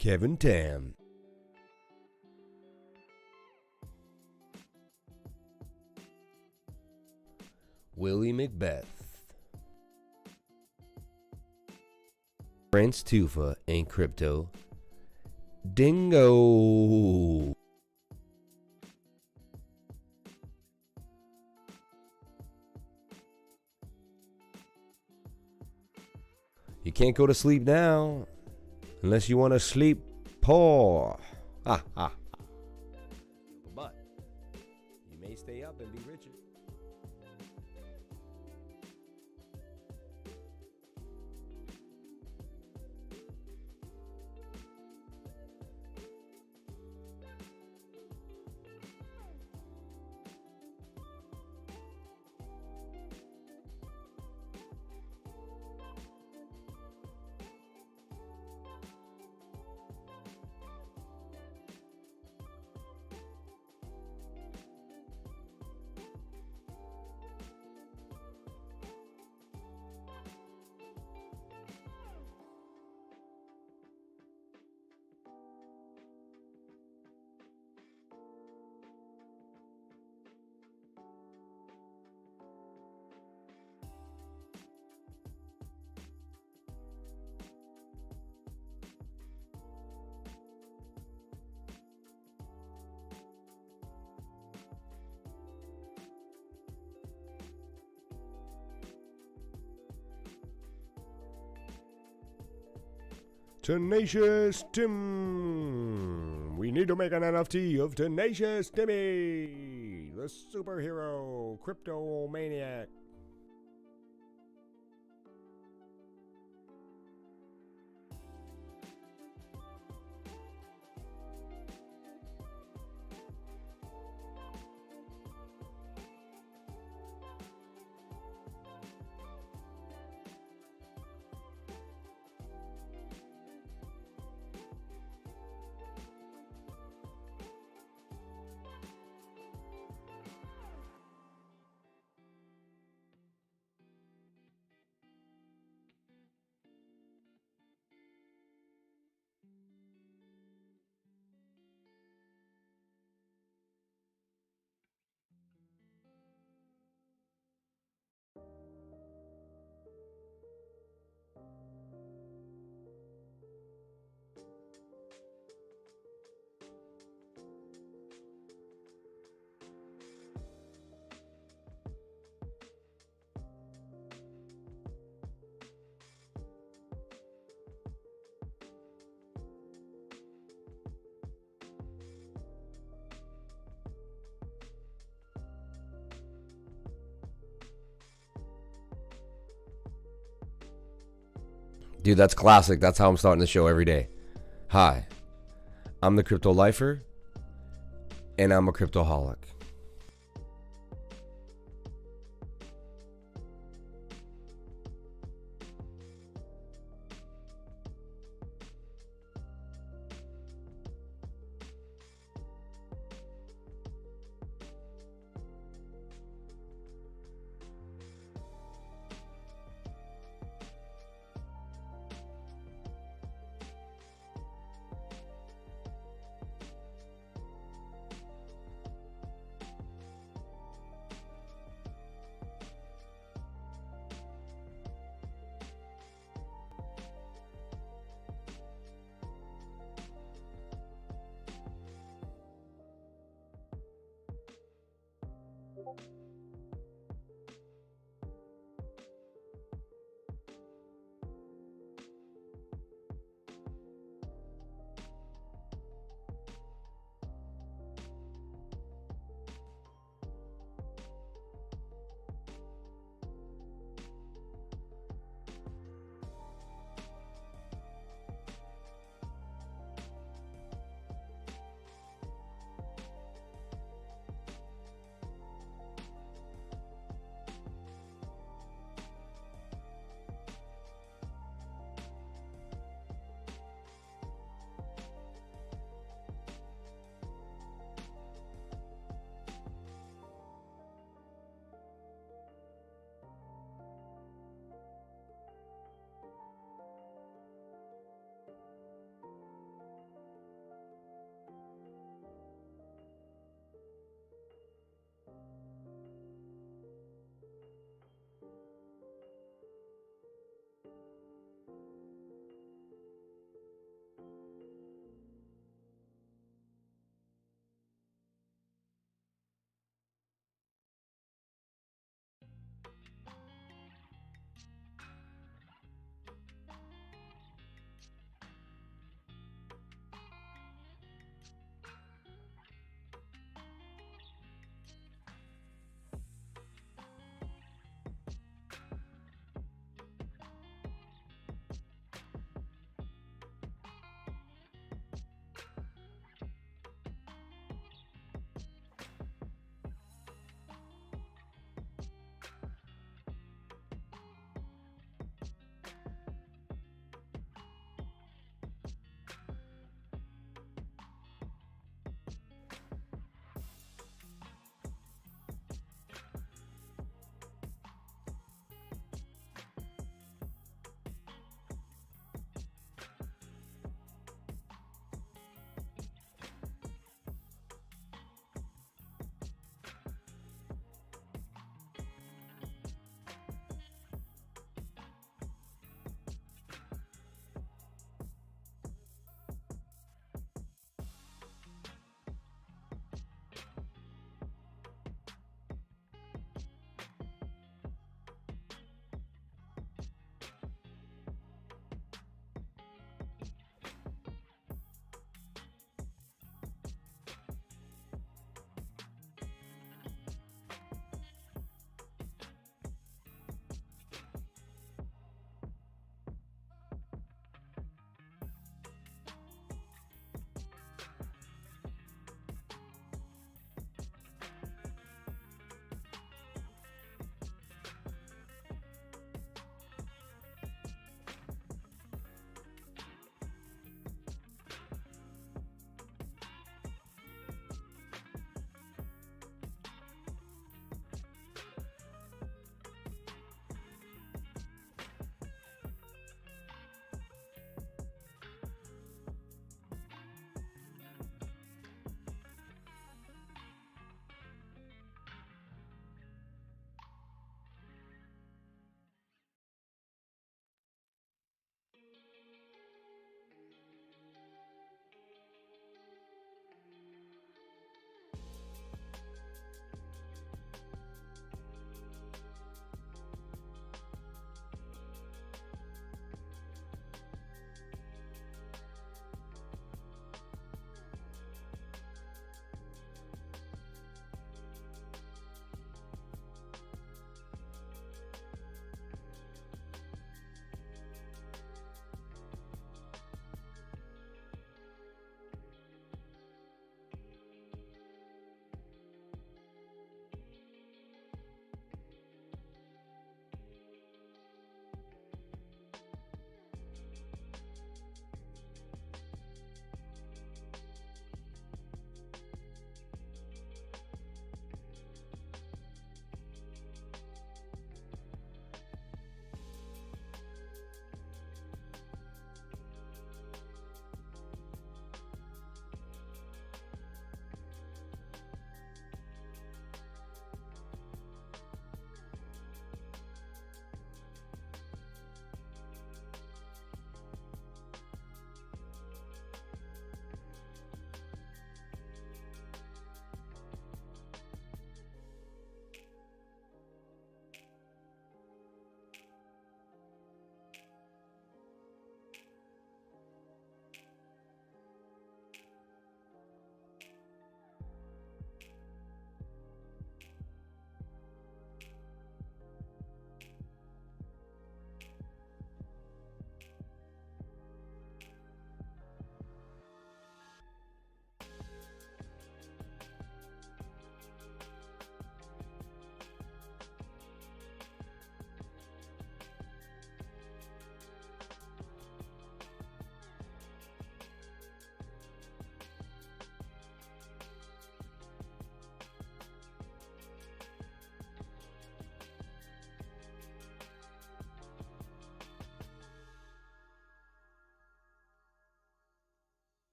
Kevin Tam. Willie Macbeth. Prince Tufa in crypto. Dingo. You can't go to sleep now unless you want to sleep poor. Ha ha. But you may stay up and be richer. Tenacious Tim. We need to make an NFT of Tenacious Timmy, the superhero crypto maniac. Dude, that's classic. That's how I'm starting the show every day. Hi, I'm the Crypto Lifer, and I'm a cryptoholic.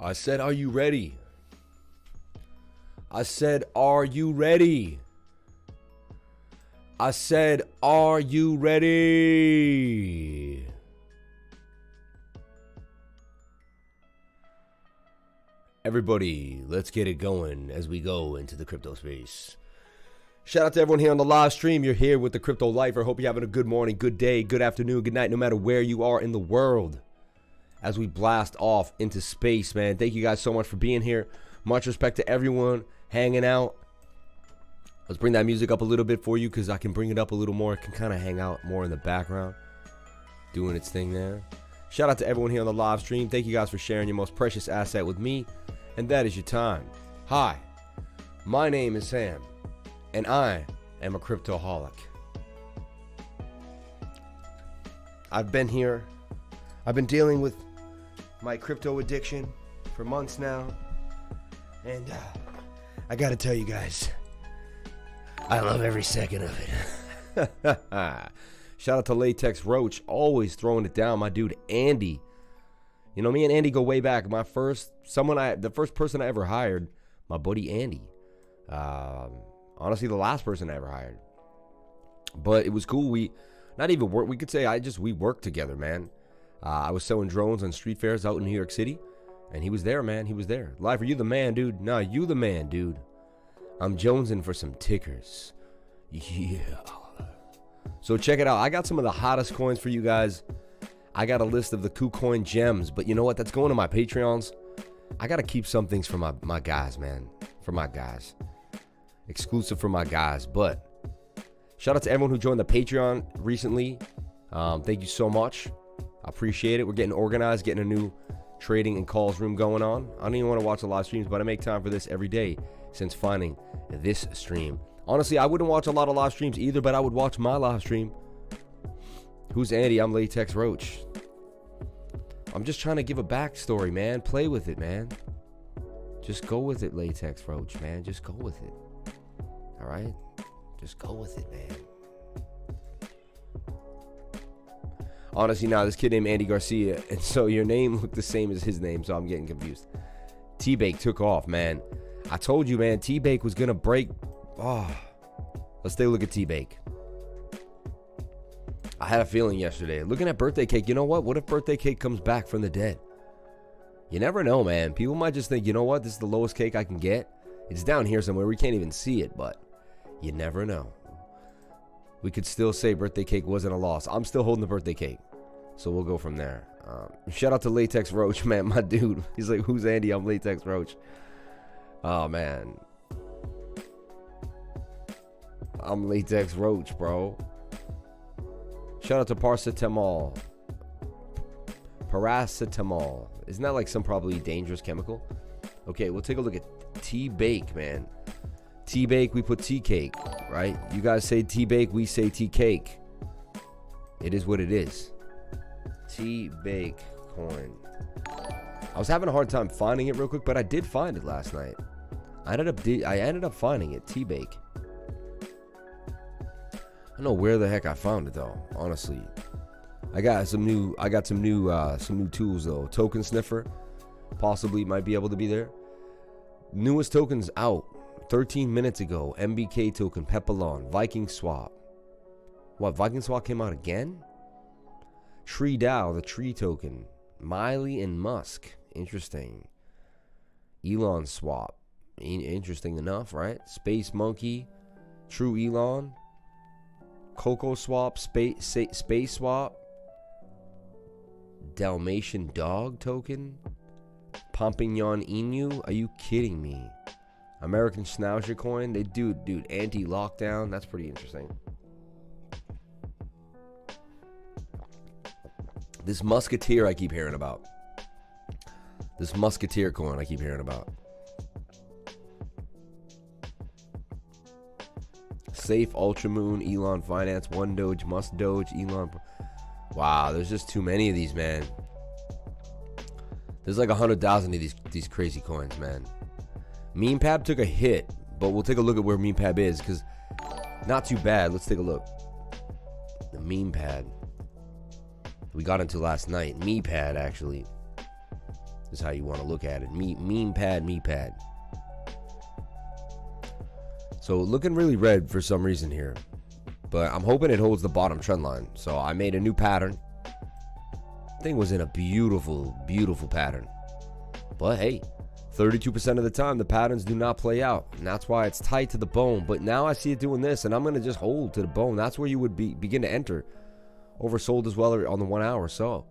I said, are you ready? I said, are you ready? I said, are you ready? Everybody, let's get it going as we go into the crypto space. Shout out to everyone here on the live stream. You're here with the Crypto Lifer. Hope you're having a good morning, good day, good afternoon, good night, no matter where you are in the world. As we blast off into space, man. Thank you guys so much for being here. Much respect to everyone hanging out. Let's bring that music up a little bit for you because I can bring it up a little more. It can kind of hang out more in the background, doing its thing there. Shout out to everyone here on the live stream. Thank you guys for sharing your most precious asset with me, and that is your time. Hi, my name is Sam, and I am a cryptoholic. I've been here. I've been dealing with my crypto addiction for months now, and I gotta tell you guys, I love every second of it. Shout out to Latex Roach, always throwing it down. My dude Andy, you know, me and Andy go way back. The first person I ever hired, my buddy Andy. Honestly, the last person I ever hired. But it was cool. We could say we worked together, man. I was selling drones on street fairs out in New York City, and he was there, man. He was there. Life, are you the man, dude? Nah, you the man, dude. I'm jonesing for some tickers. Yeah. So check it out. I got some of the hottest coins for you guys. I got a list of the KuCoin gems, but you know what? That's going to my Patreons. I got to keep some things for my guys, man. For my guys. Exclusive for my guys. But shout out to everyone who joined the Patreon recently. Thank you so much. I appreciate it. We're getting organized, getting a new trading and calls room going on. I don't even want to watch the live streams, but I make time for this every day since finding this stream. Honestly, I wouldn't watch a lot of live streams either, but I would watch my live stream. Who's Andy? I'm Latex Roach. I'm just trying to give a backstory, man. Play with it, man. Just go with it, Latex Roach, man. Just go with it. All right? Just go with it, man. Honestly, now this kid named Andy Garcia, and so your name looked the same as his name, so I'm getting confused. T-Bake took off, man. I told you, man, T-Bake was going to break. Oh, let's take a look at T-Bake. I had a feeling yesterday. Looking at birthday cake, you know what? What if birthday cake comes back from the dead? You never know, man. People might just think, you know what? This is the lowest cake I can get. It's down here somewhere. We can't even see it, but you never know. We could still say birthday cake wasn't a loss. I'm still holding the birthday cake. So we'll go from there. Shout out to Latex Roach, man. My dude. He's like, who's Andy? I'm Latex Roach. Oh, man. I'm Latex Roach, bro. Shout out to Paracetamol. Paracetamol. Isn't that like some probably dangerous chemical? Okay, we'll take a look at T-Bake, man. T-Bake, we put T-Cake, right? You guys say T-Bake, we say T-Cake. It is what it is. T-Bake coin. I was having a hard time finding it real quick, but I did find it last night. I ended up finding it, T-Bake. I don't know where the heck I found it though, honestly. I got some new tools though. Token sniffer, possibly might be able to be there. Newest tokens out 13 minutes ago. MBK token, Pepalon, Viking Swap. What, Viking Swap came out again? Tree DAO, the tree token. Miley and Musk. Interesting. Elon Swap. Interesting enough, right? Space Monkey. True Elon. Coco Swap. Space Swap. Dalmatian Dog token. Pompignon Inu. Are you kidding me? American Schnauzer coin. They dude, anti-lockdown. That's pretty interesting. This Musketeer I keep hearing about. This Musketeer coin I keep hearing about. Safe, Ultramoon, Elon Finance, One Doge, Must Doge, Elon. Wow, there's just too many of these, man. There's like 100,000 of these crazy coins, man. MemePab took a hit, but we'll take a look at where MemePab is, because not too bad. Let's take a look. The MemePad we got into last night. MemePad, actually. is how you want to look at it. Meme pad. So looking really red for some reason here, but I'm hoping it holds the bottom trend line. So I made a new pattern. Thing was in a beautiful pattern, but hey, 32% of the time the patterns do not play out, and that's why it's tight to the bone. But now I see it doing this, and I'm going to just hold to the bone. That's where you would begin to enter. Oversold as well on the 1 hour. So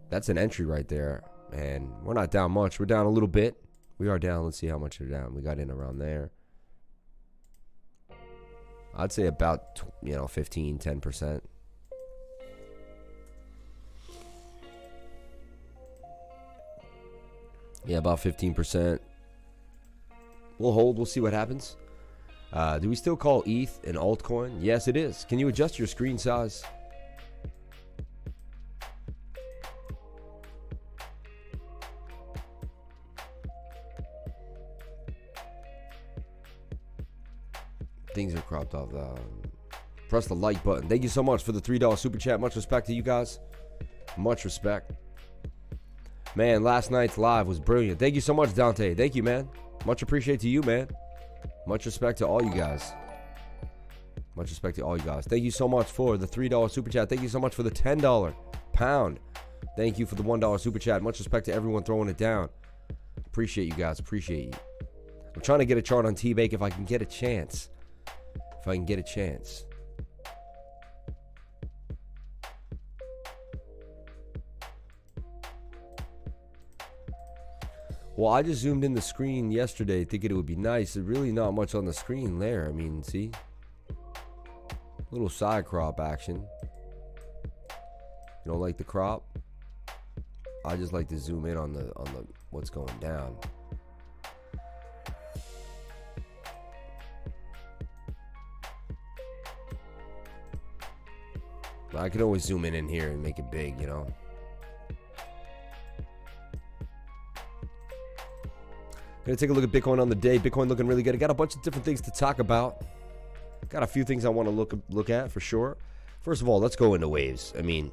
that's an entry right there, and we're not down much. We're down a little bit. We are down. Let's see how much we're down. We got in around there. I'd say about 10%. Yeah, about 15%. We'll hold. We'll see what happens. Do we still call ETH an altcoin? Yes, it is. Can you adjust your screen size? Things are cropped off. Press the like button. Thank you so much for the $3 super chat. Much respect to you guys. Much respect. Man, last night's live was brilliant. Thank you so much, Dante. Thank you, man. Much appreciate to you, man. Much respect to all you guys. Much respect to all you guys. Thank you so much for the $3 super chat. Thank you so much for the $10 pound. Thank you for the $1 super chat. Much respect to everyone throwing it down. Appreciate you guys. Appreciate you. I'm trying to get a chart on T-Bake if I can get a chance. If I can get a chance. Well, I just zoomed in the screen yesterday thinking it would be nice. There's really not much on the screen there. I mean, see? Little side crop action. You don't like the crop? I just like to zoom in on the what's going down. But I can always zoom in here and make it big, you know? Gonna take a look at Bitcoin on the day. Bitcoin looking really good. I got a bunch of different things to talk about. Got a few things I want to look at for sure. First of all, let's go into waves. I mean,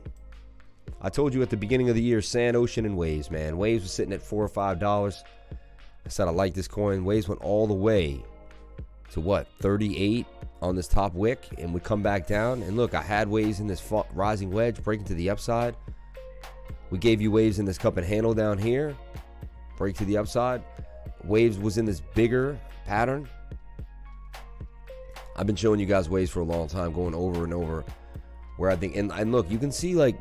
I told you at the beginning of the year, sand, ocean, and waves, man. Waves was sitting at $4 or $5. I said I like this coin. Waves went all the way to what, 38 on this top wick, and would come back down. And look, I had waves in this rising wedge breaking to the upside. We gave you waves in this cup and handle down here, break to the upside. Waves was in this bigger pattern. I've been showing you guys waves for a long time, going over and over, where I think, and look, you can see like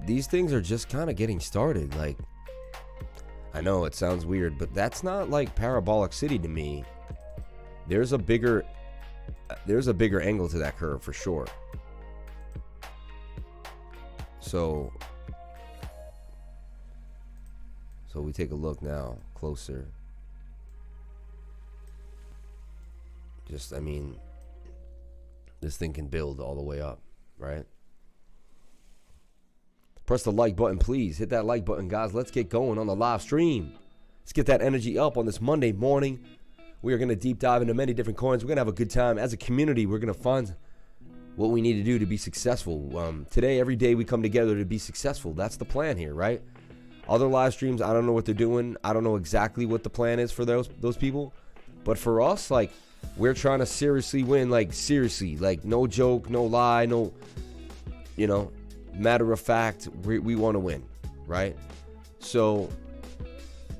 these things are just kind of getting started. Like, I know it sounds weird, but that's not like parabolic city to me. There's a bigger angle to that curve for sure. So we take a look now closer. Just, I mean, this thing can build all the way up, right? Press the like button, please. Hit that like button, guys. Let's get going on the live stream. Let's get that energy up on this Monday morning. We are going to deep dive into many different coins. We're going to have a good time. As a community, we're going to find what we need to do to be successful. Today, every day we come together to be successful. That's the plan here, right? Other live streams, I don't know what they're doing. I don't know exactly what the plan is for those people. But for us, like, we're trying to seriously win, like, seriously. Like, no joke, no lie, no, you know, matter of fact, we want to win, right? So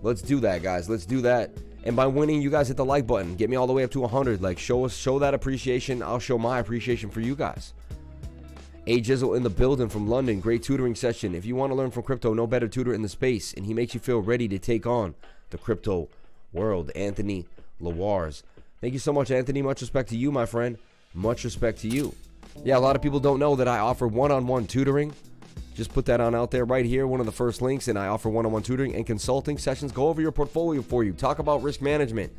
let's do that, guys. Let's do that. And by winning, you guys hit the like button. Get me all the way up to 100. Like, show that appreciation. I'll show my appreciation for you guys. A Jizzle in the building from London. Great tutoring session. If you want to learn from crypto, no better tutor in the space. And he makes you feel ready to take on the crypto world. Anthony Lawars. Thank you so much, Anthony. Much respect to you, my friend. Much respect to you. Yeah, a lot of people don't know that I offer one-on-one tutoring. Just put that on out there right here, one of the first links, and I offer one-on-one tutoring and consulting sessions. Go over your portfolio for you. Talk about risk management.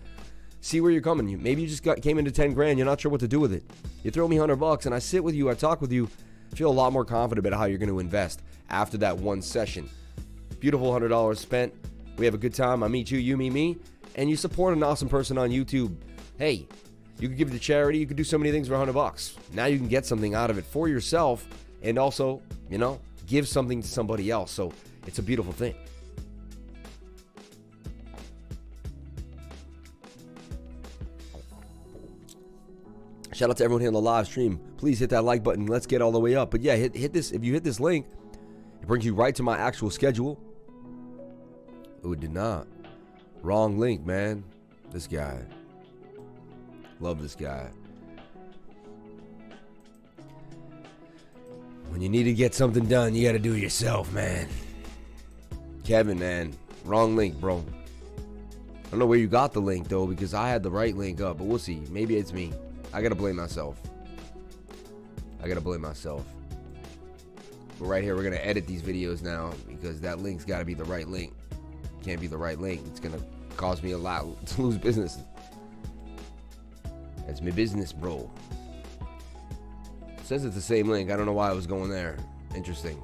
See where you're coming. Maybe you just came into 10 grand. You're not sure what to do with it. You throw me $100 and I sit with you. I talk with you. Feel a lot more confident about how you're going to invest after that one session. Beautiful $100 spent. We have a good time. I meet you, you meet me, and you support an awesome person on YouTube. Hey, you could give it to charity. You could do so many things for $100. Now you can get something out of it for yourself and also, you know, give something to somebody else. So It's a beautiful thing. Shout out to everyone here on the live stream. Please hit that like button. Let's get all the way up. But yeah, hit this. If you hit this link, it brings you right to my actual schedule. Oh, it did not. Wrong link, man. This guy. Love this guy. When you need to get something done, you got to do it yourself, man. Kevin, man. Wrong link, bro. I don't know where you got the link, though, because I had the right link up. But we'll see. Maybe it's me. I got to blame myself. But right here, we're going to edit these videos now because that link's got to be the right link. Can't be the right link. It's going to cause me a lot to lose business. That's my business, bro. It says it's the same link. I don't know why I was going there. Interesting.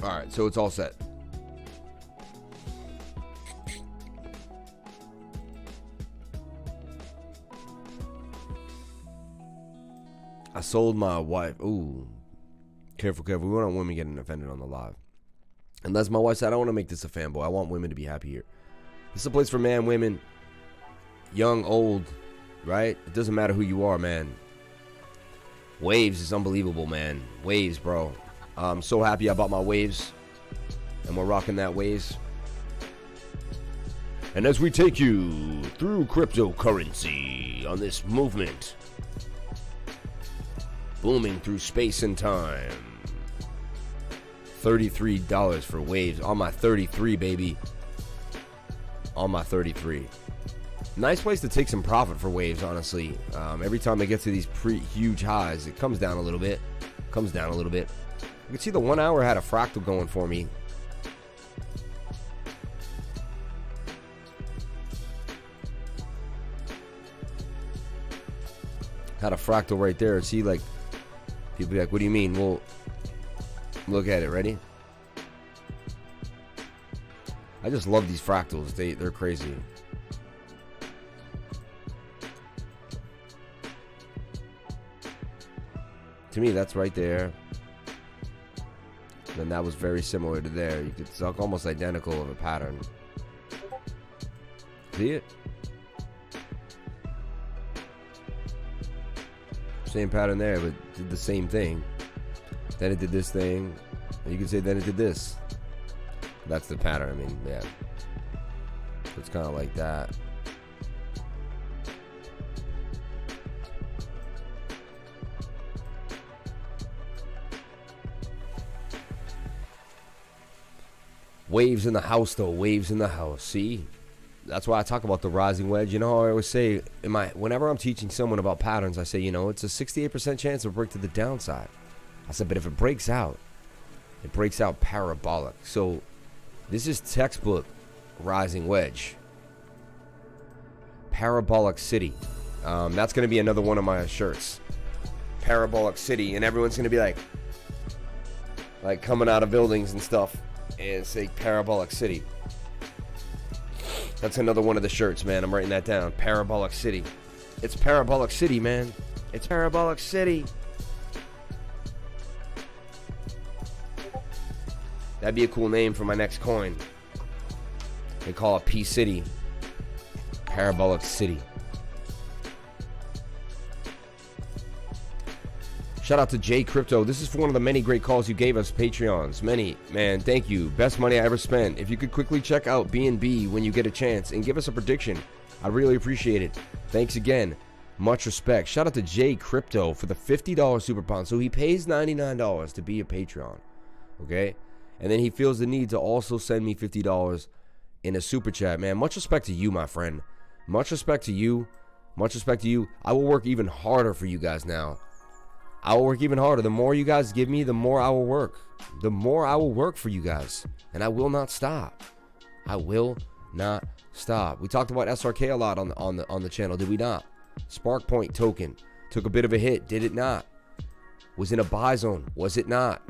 All right, so it's all set. I sold my wife. Ooh. Careful. We don't want women getting offended on the live. Unless my wife said, I don't want to make this a fanboy. I want women to be happy here. This is a place for man, women, young, old, right? It doesn't matter who you are, man. Waves is unbelievable, man. Waves, bro. I'm so happy I bought my Waves. And we're rocking that Waves. And as we take you through cryptocurrency on this movement, booming through space and time. $33 for Waves on my 33, baby. On my 33. Nice place to take some profit for Waves, honestly. Every time they get to these huge highs, it comes down a little bit. You can see the 1 hour had a fractal going for me. Had a fractal right there. See, like, people be like, what do you mean? Well, look at it. Ready? I just love these fractals. They're crazy. To me, that's right there. Then that was very similar to there. It's almost identical of a pattern. See it? Same pattern there, but did the same thing. Then it did this thing. And you can say then it did this. That's the pattern. I mean, yeah. It's kind of like that. Waves in the house, though. Waves in the house. See? That's why I talk about the rising wedge. You know, I always say, whenever I'm teaching someone about patterns, I say, you know, it's a 68% chance of break to the downside. I said, but if it breaks out parabolic. So this is textbook rising wedge. Parabolic City. That's going to be another one of my shirts. Parabolic City. And everyone's going to be like coming out of buildings and stuff and say Parabolic City. That's another one of the shirts, man. I'm writing that down. Parabolic City. It's Parabolic City, man. It's Parabolic City. That'd be a cool name for my next coin. They call it P City. Parabolic City. Shout out to J Crypto. This is for one of the many great calls you gave us, Patreons. Many. Man, thank you. Best money I ever spent. If you could quickly check out BNB when you get a chance and give us a prediction, I'd really appreciate it. Thanks again. Much respect. Shout out to J Crypto for the $50 super pound. So he pays $99 to be a Patreon. Okay? And then he feels the need to also send me $50 in a super chat. Man, much respect to you, my friend. Much respect to you. Much respect to you. I will work even harder for you guys now. I will work even harder. The more you guys give me, the more I will work. The more I will work for you guys. And I will not stop. I will not stop. We talked about SRK a lot on the channel, did we not? Spark Point token took a bit of a hit, did it not? Was in a buy zone, was it not?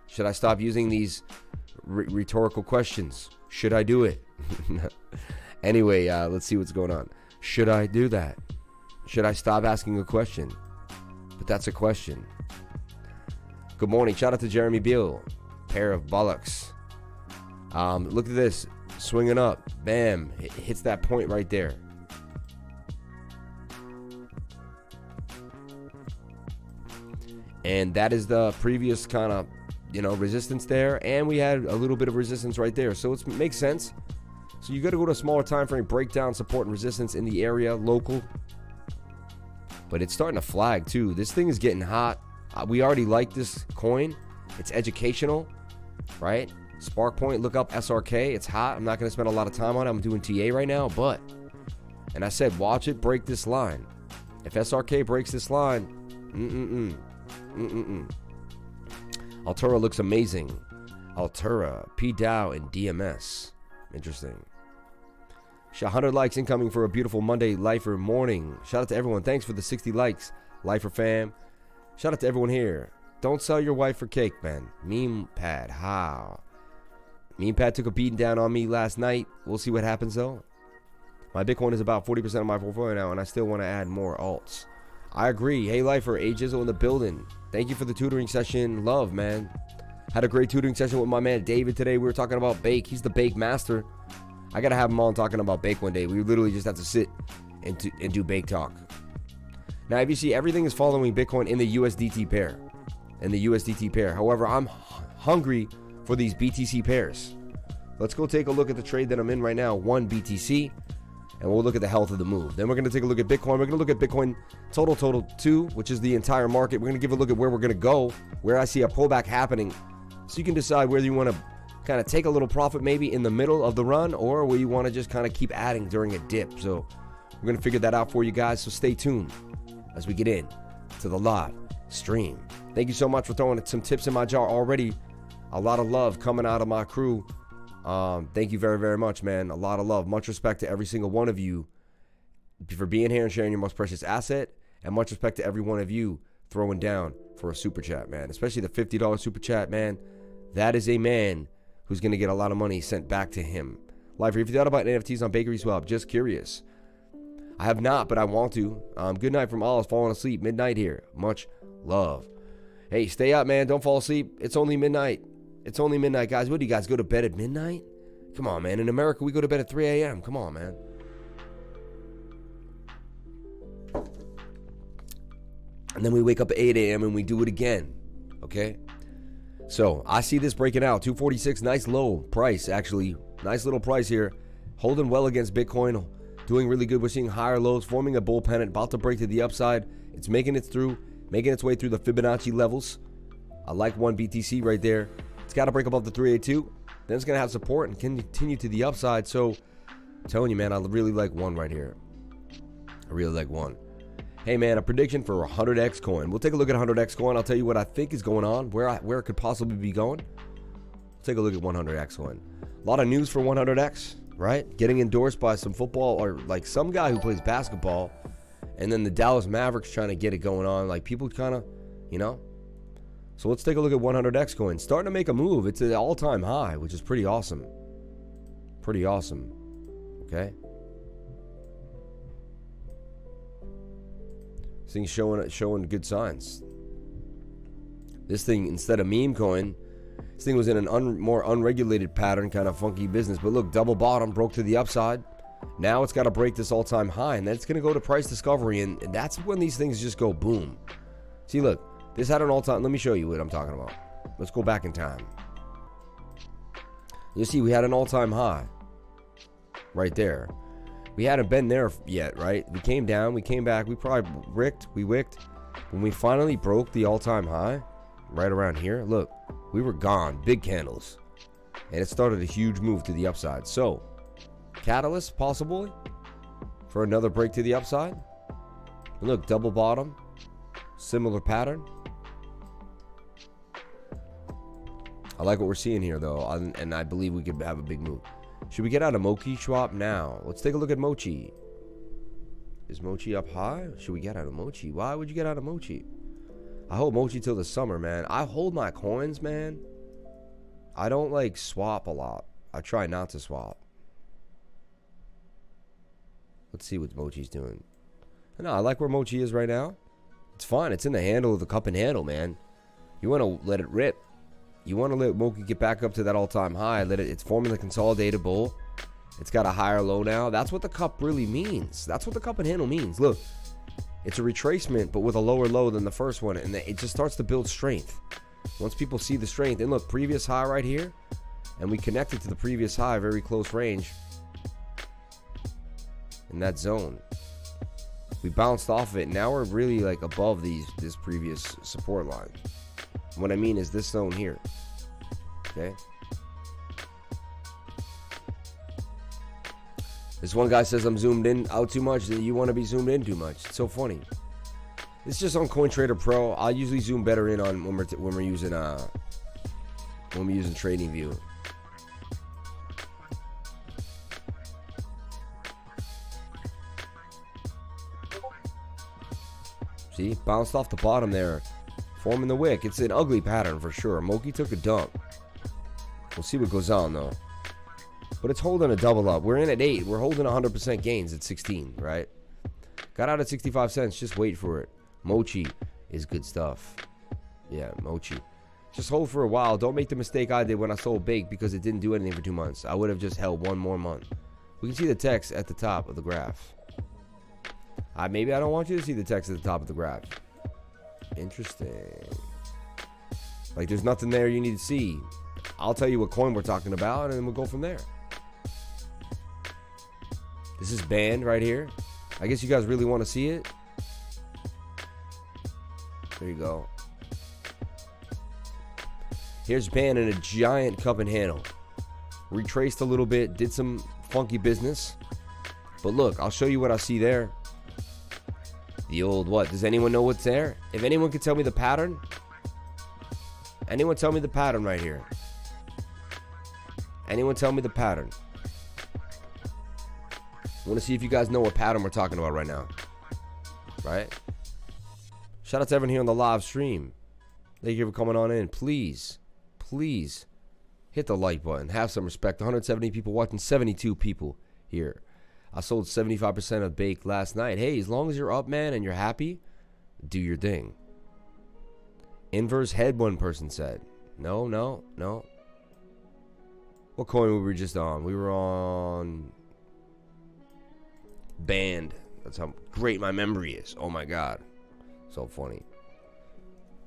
Should I stop using these rhetorical questions? Should I do it? Anyway, let's see what's going on. Should I do that? Should I stop asking a question? But that's a question. Good morning. Shout out to Jeremy Beal. Pair of bullocks. Look at this. Swinging up. Bam. It hits that point right there. And that is the previous kind of, resistance there. And we had a little bit of resistance right there. So it makes sense. So you got to go to a smaller time frame, break down support and resistance in the area, local. But it's starting to flag too. This thing is getting hot. We already like this coin. It's educational, right? Spark Point, look up SRK. It's hot. I'm not going to spend a lot of time on it. I'm doing TA right now, and I said, watch it break this line. If SRK breaks this line, Altura looks amazing. Altura, PDAO, and DMS. Interesting. 100 likes incoming for a beautiful Monday Lifer morning. Shout out to everyone. Thanks for the 60 likes, Lifer fam. Shout out to everyone here. Don't sell your wife for cake, man. Meme pad, how? Meme pad took a beating down on me last night. We'll see what happens though. My Bitcoin is about 40% of my portfolio now, and I still want to add more alts. I agree. Hey, Lifer, Ajizzle in the building. Thank you for the tutoring session. Love, man. Had a great tutoring session with my man David today. We were talking about bake. He's the bake master. I gotta have him on talking about bake one day. We literally just have to sit and do bake talk. Now, if you see, everything is following Bitcoin in the USDT pair. However, I'm hungry for these BTC pairs. Let's go take a look at the trade that I'm in right now, 1 BTC, and we'll look at the health of the move. Then we're going to take a look at Bitcoin. We're going to look at Bitcoin total 2, which is the entire market. We're going to give a look at where we're going to go, where I see a pullback happening, so you can decide whether you want to kind of take a little profit maybe in the middle of the run, or where you want to just kind of keep adding during a dip. So we're going to figure that out for you guys, so stay tuned as we get in to the live stream. Thank you so much for throwing some tips in my jar already. A lot of love coming out of my crew. Thank you very, very much, man. A lot of love. Much respect to every single one of you for being here and sharing your most precious asset. And much respect to every one of you throwing down for a super chat, man. Especially the $50 super chat, man. That is a man who's going to get a lot of money sent back to him. Lifer, if you thought about NFTs on Bakery Swap, just curious. I have not, but I want to. Good night from Oz, falling asleep. Midnight here. Much love. Hey, stay up, man. Don't fall asleep. It's only midnight. It's only midnight, guys. What do you guys go to bed at midnight? Come on, man. In America, we go to bed at 3 a.m. Come on, man. And then we wake up at 8 a.m. and we do it again. Okay? So, I see this breaking out. 246, nice low price, actually. Nice little price here. Holding well against Bitcoin. Doing really good. We're seeing higher lows, forming a bull pennant, about to break to the upside. It's making its way through the Fibonacci levels. I like 1 BTC right there. It's got to break above the 382. Then it's going to have support and continue to the upside. So, I'm telling you, man, I really like 1 right here. I really like 1. Hey, man, a prediction for 100x coin. We'll take a look at 100x coin. I'll tell you what I think is going on, where it could possibly be going. Let's take a look at 100x coin. A lot of news for 100x, right? Getting endorsed by some football, or like some guy who plays basketball. And then the Dallas Mavericks trying to get it going on. Like, people kind of, So let's take a look at 100x coin. Starting to make a move. It's at an all-time high, which is pretty awesome. Pretty awesome. Okay? This thing's showing good signs. This thing, instead of meme coin, this thing was in an more unregulated pattern, kind of funky business. But look, double bottom, broke to the upside. Now it's got to break this all-time high, and then it's going to go to price discovery, and that's when these things just go boom. See, look, this had an all-time. Let me show you what I'm talking about. Let's go back in time. You see, we had an all-time high right there. We hadn't been there yet, right? We came down, we came back, we probably wicked. When we finally broke the all-time high, right around here, look, we were gone, big candles, and it started a huge move to the upside. So, catalyst possibly for another break to the upside. And look, double bottom, similar pattern. I like what we're seeing here though, and I believe we could have a big move. Should we get out of Mochi swap now? Let's take a look at Mochi. Is Mochi up high? Should we get out of Mochi? Why would you get out of Mochi? I hold Mochi till the summer, man. I hold my coins, man. I don't like swap a lot. I try not to swap. Let's see what Mochi's doing. No, I like where Mochi is right now. It's fine. It's in the handle of the cup and handle, man. You want to let it rip. You want to let Moki get back up to that all-time high. It's forming the consolidated bull. It's got a higher low now. That's what the cup really means. That's what the cup and handle means. Look, it's a retracement, but with a lower low than the first one, and it just starts to build strength. Once people see the strength, and look, previous high right here, and we connected to the previous high, very close range in that zone. We bounced off of it. Now we're really like above this previous support line. What I mean is this zone here. Okay. This one guy says I'm zoomed in out too much. You want to be zoomed in too much. It's so funny. It's just on CoinTrader Pro. I usually zoom better in on when we're using TradingView. See, bounced off the bottom there, forming the wick. It's an ugly pattern for sure. Moki took a dump. We'll see what goes on though. But it's holding a double up. We're in at 8. We're holding 100% gains at 16, right? Got out at 65 cents. Just wait for it. Mochi is good stuff. Yeah, Mochi. Just hold for a while. Don't make the mistake I did when I sold Bake because it didn't do anything for 2 months. I would have just held one more month. We can see the text at the top of the graph. Maybe I don't want you to see the text at the top of the graph. Interesting. Like there's nothing there you need to see. I'll tell you what coin we're talking about and then we'll go from there. This is banned right here. I guess you guys really want to see it. There you go. Here's banned in a giant cup and handle. Retraced a little bit, did some funky business. But look, I'll show you what I see there. The old what? Does anyone know what's there? If anyone could tell me the pattern. Anyone tell me the pattern right here. Anyone tell me the pattern. I want to see if you guys know what pattern we're talking about right now. Right? Shout out to everyone here on the live stream. Thank you for coming on in. Please, please hit the like button. Have some respect. 170 people watching, 72 people here. I sold 75% of Bake last night. Hey, as long as you're up, man, and you're happy, do your thing. Inverse head, one person said. No. What coin were we just on? We were on Band. That's how great my memory is. Oh my god. So funny.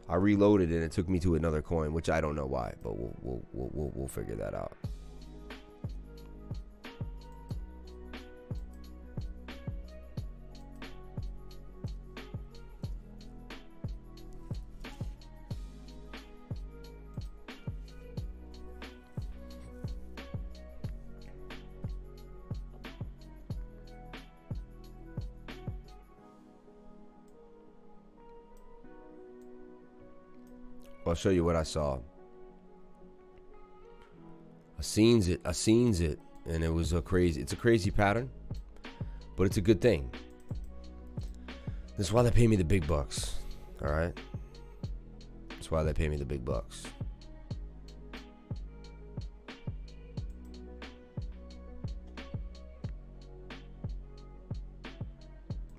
I reloaded and it took me to another coin, which I don't know why, but we'll figure that out. I'll show you what I saw. I seens it, and it was it's a crazy pattern, but it's a good thing. That's why they pay me the big bucks. All right. That's why they pay me the big bucks.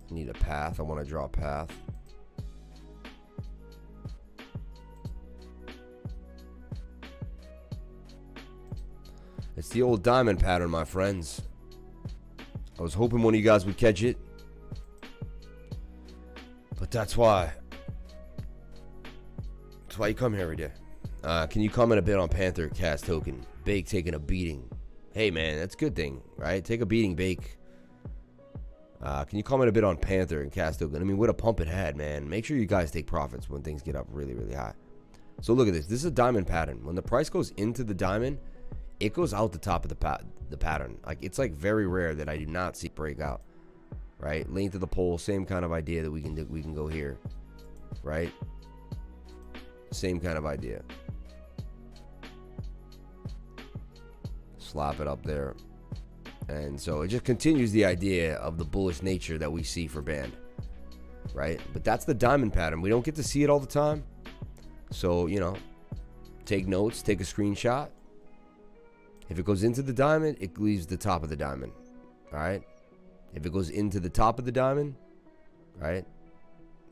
I need a path. I want to draw a path. It's the old diamond pattern, my friends. I was hoping one of you guys would catch it. But that's why. That's why you come here every day. Can you comment a bit on Panther cast token? Bake taking a beating. Hey, man, that's a good thing, right? Take a beating, Bake. Can you comment a bit on Panther and cast token? I mean, what a pump it had, man. Make sure you guys take profits when things get up really, really high. So look at this. This is a diamond pattern. When the price goes into the diamond, it goes out the top of the pattern. Like, it's like very rare that I do not see breakout, right? Length of the pole, same kind of idea that we can go here, right? Same kind of idea. Slap it up there. And so it just continues the idea of the bullish nature that we see for Band, right? But that's the diamond pattern. We don't get to see it all the time. So, you know, take notes, take a screenshot. If it goes into the diamond, it leaves the top of the diamond. All right. If it goes into the top of the diamond, right?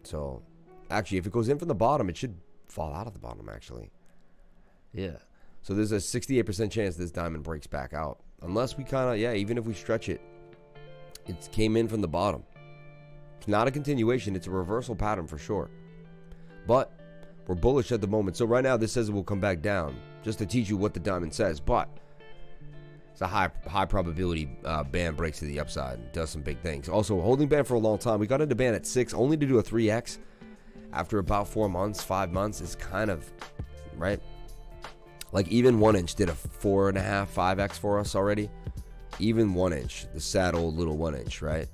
So, actually, if it goes in from the bottom, it should fall out of the bottom, actually. Yeah. So there's a 68% chance this diamond breaks back out. Unless we kind of, even if we stretch it, it came in from the bottom. It's not a continuation. It's a reversal pattern for sure. But we're bullish at the moment. So right now, this says it will come back down, just to teach you what the diamond says. But it's a high probability band breaks to the upside and does some big things. Also, holding band for a long time. We got into band at 6, only to do a 3x after about 4 months, 5 months is kind of, right? Like even 1 inch did a 4.5, 5x for us already. Even 1 inch, the sad old little 1 inch, right?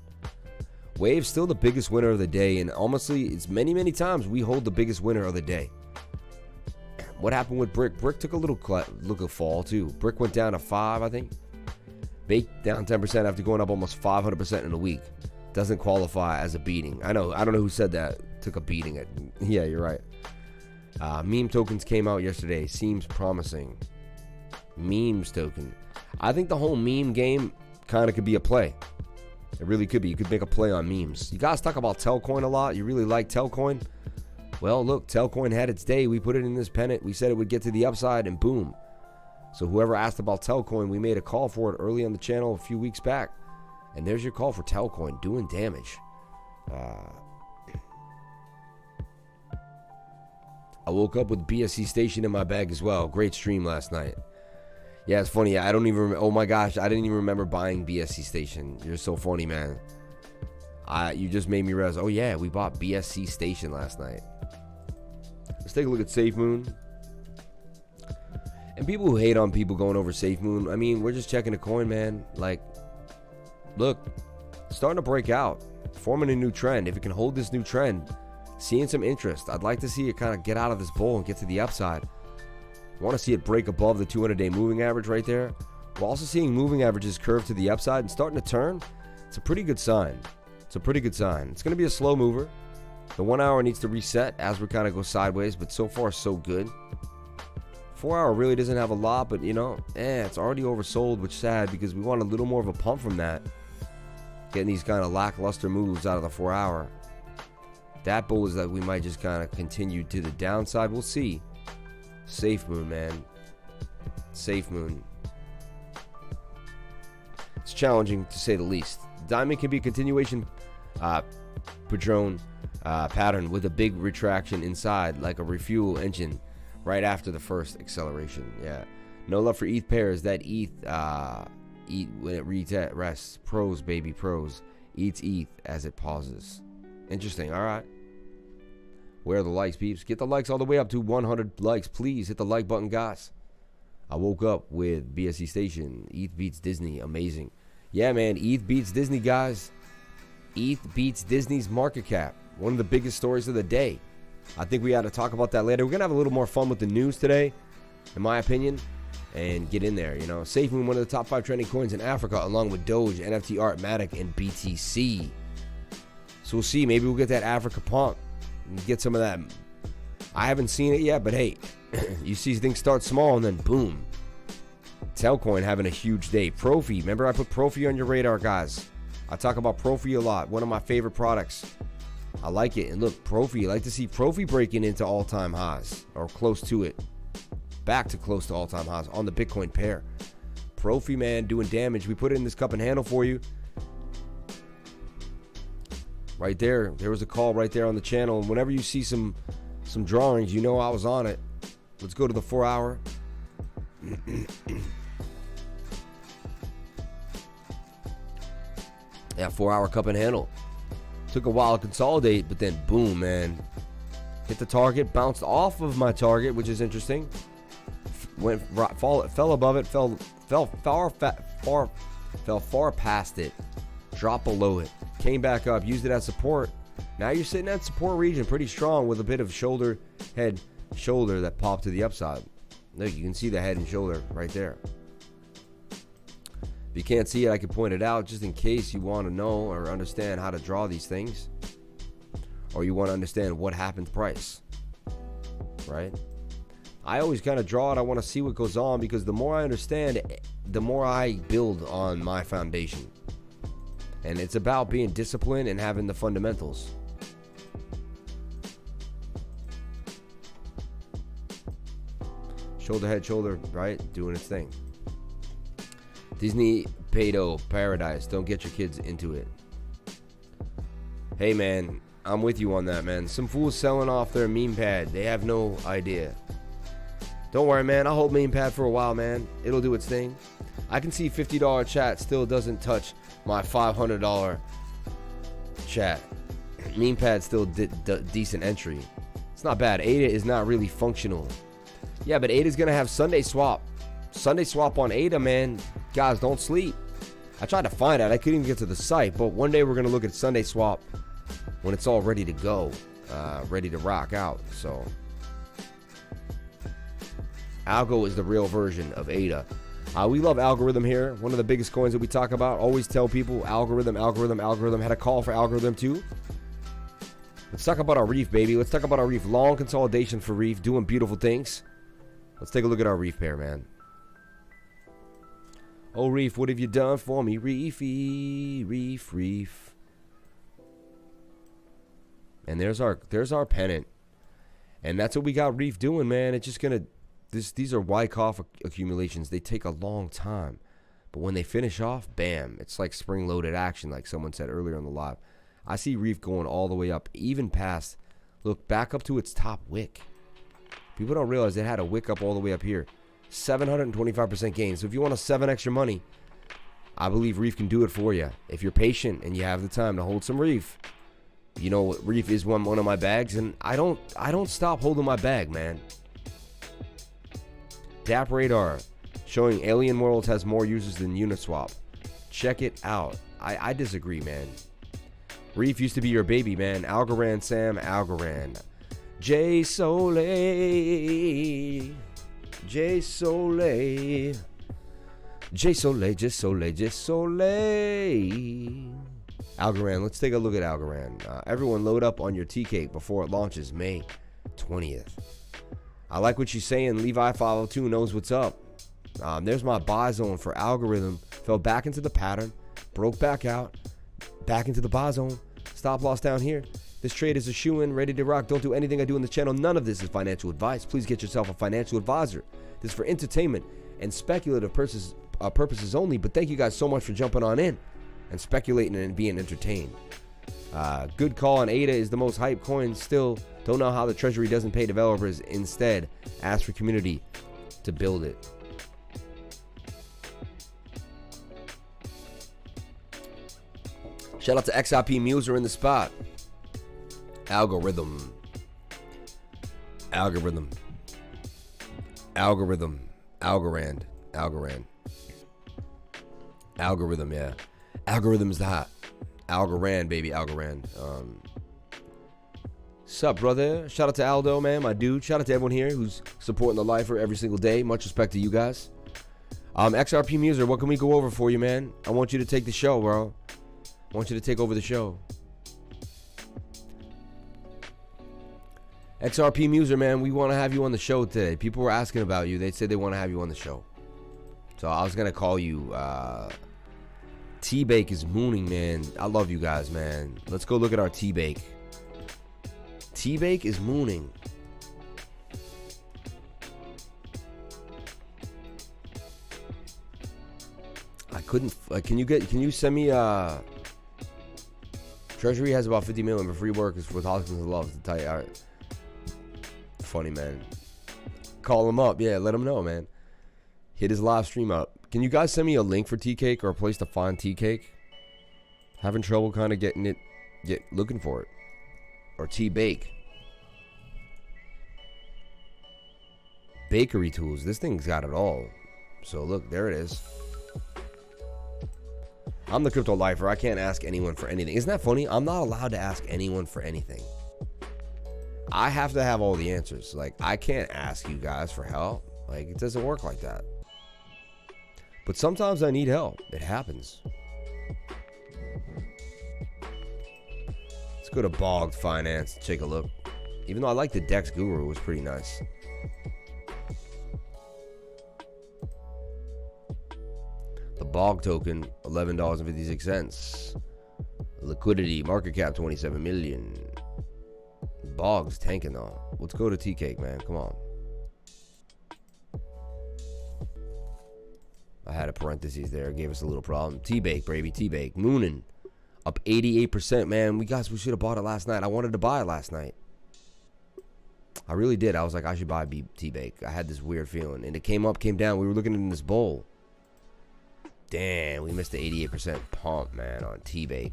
Wave's still the biggest winner of the day, and honestly, it's many times we hold the biggest winner of the day. What happened with Brick? Brick took a little fall too. Brick went down to 5, I think. Bake down 10% after going up almost 500% in a week. Doesn't qualify as a beating. I don't know who said that. Took a beating. Yeah, you're right. Meme tokens came out yesterday. Seems promising. Memes token. I think the whole meme game kind of could be a play. It really could be. You could make a play on memes. You guys talk about Telcoin a lot. You really like Telcoin? Well, look, Telcoin had its day. We put it in this pennant. We said it would get to the upside, and boom. So whoever asked about Telcoin, we made a call for it early on the channel a few weeks back. And there's your call for Telcoin, doing damage. I woke up with BSC Station in my bag as well. Great stream last night. Yeah, it's funny. I don't even remember. Oh my gosh, I didn't even remember buying BSC Station. You're so funny, man. You just made me realize, oh yeah, we bought BSC Station last night. Let's take a look at SafeMoon. And people who hate on people going over SafeMoon, I mean, we're just checking the coin, man. Like, look, starting to break out, forming a new trend. If it can hold this new trend, seeing some interest. I'd like to see it kind of get out of this bull and get to the upside. I want to see it break above the 200-day moving average right there. We're also seeing moving averages curve to the upside and starting to turn. It's a pretty good sign. It's a pretty good sign. It's going to be a slow mover. The 1 hour needs to reset as we kind of go sideways, but so far so good. 4 hour really doesn't have a lot, but you know, it's already oversold, which is sad because we want a little more of a pump from that. Getting these kind of lackluster moves out of the 4 hour. That bull is that we might just kind of continue to the downside. We'll see. SafeMoon, man. SafeMoon. It's challenging to say the least. Diamond can be a continuation padrone pattern with a big retraction inside, like a refuel engine right after the first acceleration. Yeah. No love for ETH pairs. That ETH when it rests. Pros, baby, pros. Eats ETH as it pauses. Interesting. All right. Where are the likes, peeps? Get the likes all the way up to 100 likes. Please hit the like button, guys. I woke up with BSC Station. ETH beats Disney. Amazing. Yeah, man. ETH beats Disney, guys. ETH beats Disney's market cap. One of the biggest stories of the day. I think we ought to talk about that later. We're going to have a little more fun with the news today, in my opinion, and get in there. You know, SafeMoon, one of the top 5 trending coins in Africa, along with Doge, NFT Art, Matic, and BTC. So we'll see. Maybe we'll get that Africa pump. Get some of that. I haven't seen it yet, but hey, you see things start small and then boom. Telcoin having a huge day. Profi. Remember I put Profi on your radar, guys. I talk about Profi a lot. One of my favorite products. I like it. And look, Profi. I like to see Profi breaking into all-time highs or close to it. Back to close to all-time highs on the Bitcoin pair. Profi, man, doing damage. We put it in this cup and handle for you. Right there. There was a call right there on the channel. And whenever you see some drawings, you know I was on it. Let's go to the 4 hour. Yeah, 4 hour cup and handle. Took a while to consolidate, but then boom, man. Hit the target, bounced off of my target, which is interesting. Fell above it, fell far past it. Dropped below it. Came back up, used it as support. Now you're sitting at support region pretty strong with a bit of shoulder that popped to the upside. Look, you can see the head and shoulder right there. If you can't see it, I can point it out just in case you want to know or understand how to draw these things. Or you want to understand what happened to price. Right? I always kind of draw it. I want to see what goes on because the more I understand, the more I build on my foundation. And it's about being disciplined and having the fundamentals. Shoulder, head, shoulder, right? Doing its thing. Disney Pedo Paradise. Don't get your kids into it. Hey, man. I'm with you on that, man. Some fools selling off their meme pad. They have no idea. Don't worry, man. I'll hold meme pad for a while, man. It'll do its thing. I can see $50 chat still doesn't touch my $500 chat. Meme pad still decent entry. It's not bad. ADA is not really functional. Yeah, but ADA's going to have Sunday swap. Sunday swap on ADA, man. Guys, don't sleep. I tried to find out. I couldn't even get to the site. But one day we're going to look at Sunday swap when it's all ready to go. Ready to rock out. So Algo is the real version of ADA. We love algorithm here. One of the biggest coins that we talk about. Always tell people algorithm. Had a call for algorithm too. Let's talk about our Reef, baby. Let's talk about our Reef. Long consolidation for Reef. Doing beautiful things. Let's take a look at our Reef pair, man. Oh, Reef, what have you done for me? Reefy, Reef. And there's our pennant. And that's what we got Reef doing, man. It's just going to... These are Wyckoff accumulations. They take a long time. But when they finish off, bam. It's like spring-loaded action, like someone said earlier on the live. I see Reef going all the way up, even past, look, back up to its top wick. People don't realize it had a wick up all the way up here. 725% gain. So if you want to 7x your money, I believe Reef can do it for you. If you're patient and you have the time to hold some Reef. You know, Reef is one of my bags, and I don't stop holding my bag, man. DAP Radar showing Alien Worlds has more users than Uniswap. Check it out. I disagree, man. Reef used to be your baby, man. Algorand, Sam, Algorand. J Soleil. Algorand, let's take a look at Algorand. Everyone load up on your T-Cake before it launches May 20th. I like what she's saying. Levi 502 knows what's up. There's my buy zone for Algorithm. Fell back into the pattern. Broke back out. Back into the buy zone. Stop loss down here. This trade is a shoe-in, ready to rock. Don't do anything I do in the channel. None of this is financial advice. Please get yourself a financial advisor. This is for entertainment and speculative purposes only. But thank you guys so much for jumping on in and speculating and being entertained. Good call on ADA is the most hyped coin still. Don't know how the treasury doesn't pay developers. Instead, ask for community to build it. Shout out to XIP Muser in the spot. Algorithm, Algorand, yeah. Algorithm is the hot. Algorand, baby, Algorand. Sup, brother? Shout out to Aldo, man, my dude. Shout out to everyone here who's supporting the lifer every single day. Much respect to you guys. XRP Muser, what can we go over for you, man? I want you to take the show, bro. I want you to take over the show. XRP Muser, man, we want to have you on the show today. People were asking about you. They said they want to have you on the show. So I was going to call you. T-Bake is mooning, man. I love you guys, man. Let's go look at our T-Bake. T-Bake is mooning. I couldn't. Can you send me Treasury has about 50 million for free workers with Hoskins and Love to tell you. All right. Funny, man. Call him up. Yeah, let him know, man. Hit his live stream up. Can you guys send me a link for T-Cake or a place to find T-Cake? Having trouble kind of getting it, looking for it. Or T-Bake. Bakery tools. This thing's got it all. So look, there it is. I'm the crypto lifer. I can't ask anyone for anything. Isn't that funny? I'm not allowed to ask anyone for anything. I have to have all the answers. Like, I can't ask you guys for help. Like, it doesn't work like that. But sometimes I need help. It happens. Let's go to Bogged Finance and take a look. Even though I like the Dex Guru, it was pretty nice. The Bog token, $11.56. Liquidity, market cap, 27 million. Bog's tanking though. Let's go to T-Cake, man. Come on. I had a parentheses there. It gave us a little problem. T-Bake, baby. T-Bake. Moonin. Up 88%, man. We should have bought it last night. I wanted to buy it last night. I really did. I was like, I should buy T-Bake. I had this weird feeling. And it came up, came down. We were looking in this bowl. Damn, we missed the 88% pump, man, on T-Bake.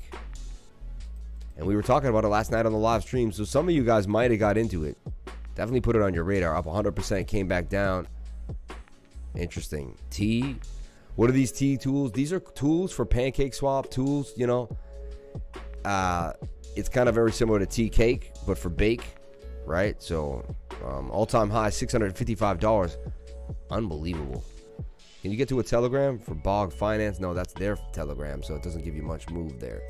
And we were talking about it last night on the live stream, so some of you guys might have got into it. Definitely put it on your radar. Up 100%, came back down. Interesting. T. What are these T tools? These are tools for pancake swap tools, you know. It's kind of very similar to T-Cake, but for bake, right? So, all-time high, $655. Unbelievable. Can you get to a Telegram for Bog Finance? No, that's their Telegram, so it doesn't give you much move there.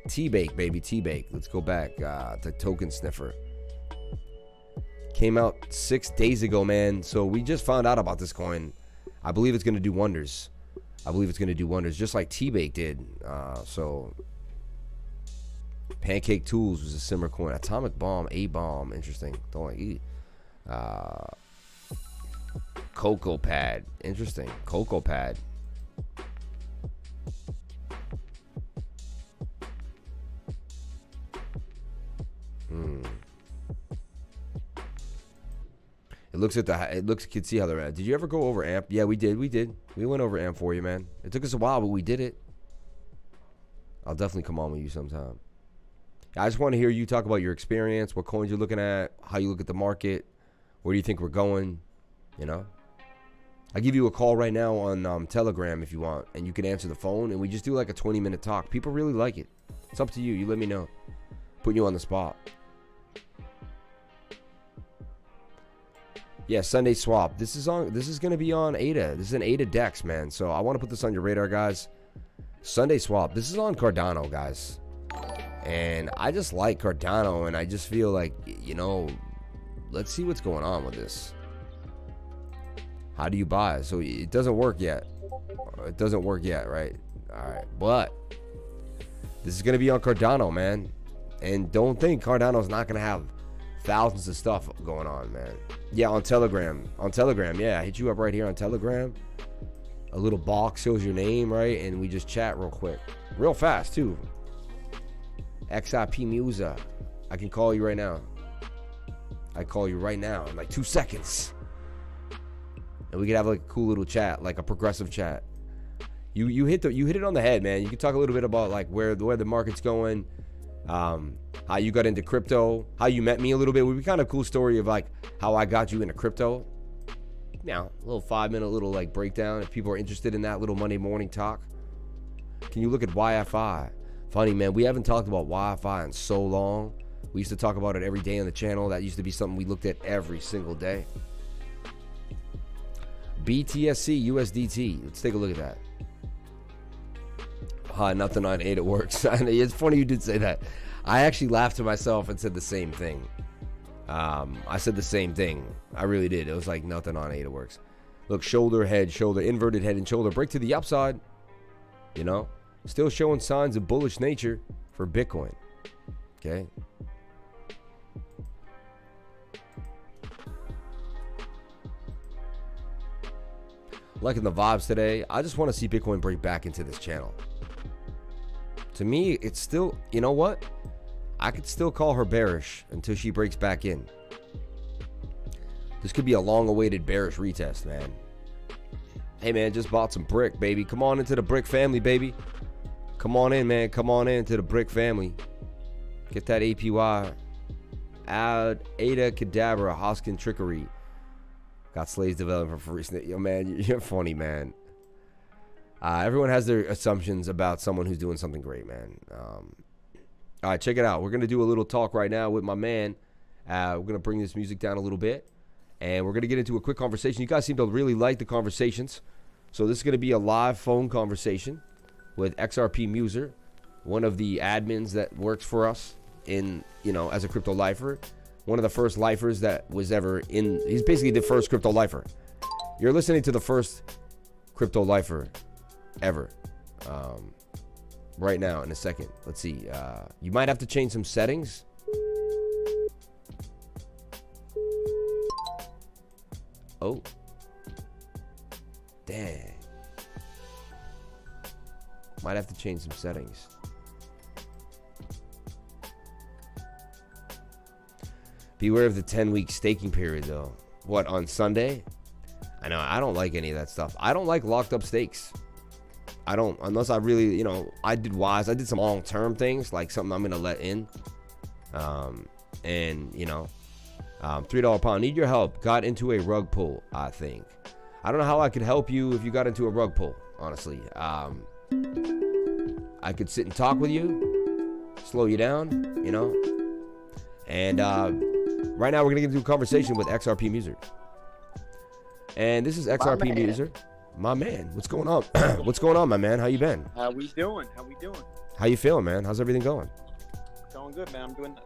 T-Bake, baby, T-Bake. Let's go back to Token Sniffer. Came out 6 days ago, man. So we just found out about this coin. I believe it's going to do wonders. I believe it's going to do wonders, just like T-Bake did. So Pancake Tools was a similar coin. Atomic Bomb, A-Bomb. Interesting. Don't like eat. Cocoa Pad. Interesting. Cocoa Pad. It looks at the. It looks. You can see how they're at. Did you ever go over AMP? Yeah, we did. We did. We went over AMP for you, man. It took us a while, but we did it. I'll definitely come on with you sometime. I just want to hear you talk about your experience, what coins you're looking at, how you look at the market, where do you think we're going, you know? I'll give you a call right now on Telegram if you want, and you can answer the phone, and we just do like a 20-minute talk. People really like it. It's up to you. You let me know. Put you on the spot. Yeah, Sunday swap. This is going to be on ADA. This is an ADA DEX, man. So I want to put this on your radar, guys. Sunday swap. This is on Cardano, guys. And I just like Cardano, and I just feel like, you know, let's see what's going on with this. How do you buy? So it doesn't work yet. It doesn't work yet, right? All right, but this is going to be on Cardano, man. And don't think Cardano's not going to have thousands of stuff going on, man. Yeah, on Telegram. On Telegram, yeah. I hit you up right here on Telegram. A little box shows your name, right? And we just chat real quick. Real fast, too. XIP Musa. I can call you right now. I call you right now in like 2 seconds. And we could have like a cool little chat, like a progressive chat. You hit it on the head, man. You can talk a little bit about like where the market's going, how you got into crypto, how you met me a little bit. Would be kind of cool story of like how I got you into crypto. Now, a little 5-minute little like breakdown if people are interested in that little Monday morning talk. Can you look at YFI? Funny, man, we haven't talked about YFI in so long. We used to talk about it every day on the channel. That used to be something we looked at every single day. BTSC USDT. Let's take a look at that. Nothing on 8, it works. It's funny you did say that. I actually laughed to myself and said the same thing. I said the same thing. I really did. It was like nothing on 8, it works. Look, shoulder, head, shoulder, inverted head and shoulder. Break to the upside. You know? Still showing signs of bullish nature for Bitcoin. Okay? Liking the vibes today. I just want to see Bitcoin break back into this channel. To me, it's still, you know what? I could still call her bearish until she breaks back in. This could be a long-awaited bearish retest, man. Hey, man, just bought some brick, baby. Come on into the brick family, baby. Come on in, man. Come on into the brick family. Get that APY. Add Ada Cadabra, Hoskin Trickery. Got slaves developing for free. Yo, man, you're funny, man. Everyone has their assumptions about someone who's doing something great, man. All right, check it out. We're going to do a little talk right now with my man. We're going to bring this music down a little bit. And we're going to get into a quick conversation. You guys seem to really like the conversations. So this is going to be a live phone conversation with XRP Muser, one of the admins that works for us in, you know, as a crypto lifer. One of the first lifers that was ever in. He's basically the first crypto lifer. You're listening to the first crypto lifer ever. Right now in a second. Let's see. You might have to change some settings. Oh. Dang. Might have to change some settings. Beware of the 10-week staking period, though. What, on Sunday? I know, I don't like any of that stuff. I don't like locked up stakes. I don't, unless I really, you know, I did some long-term things, like something I'm going to let in. And, you know, $3 pound. Need your help. Got into a rug pull, I think. I don't know how I could help you if you got into a rug pull, honestly. I could sit and talk with you, slow you down, you know. And right now we're going to get into a conversation with XRP Muser. And this is XRP Muser. My man, what's going on? What's going on, my man? How you been? How we doing? How you feeling, man? How's everything going? Going good, man. I'm doing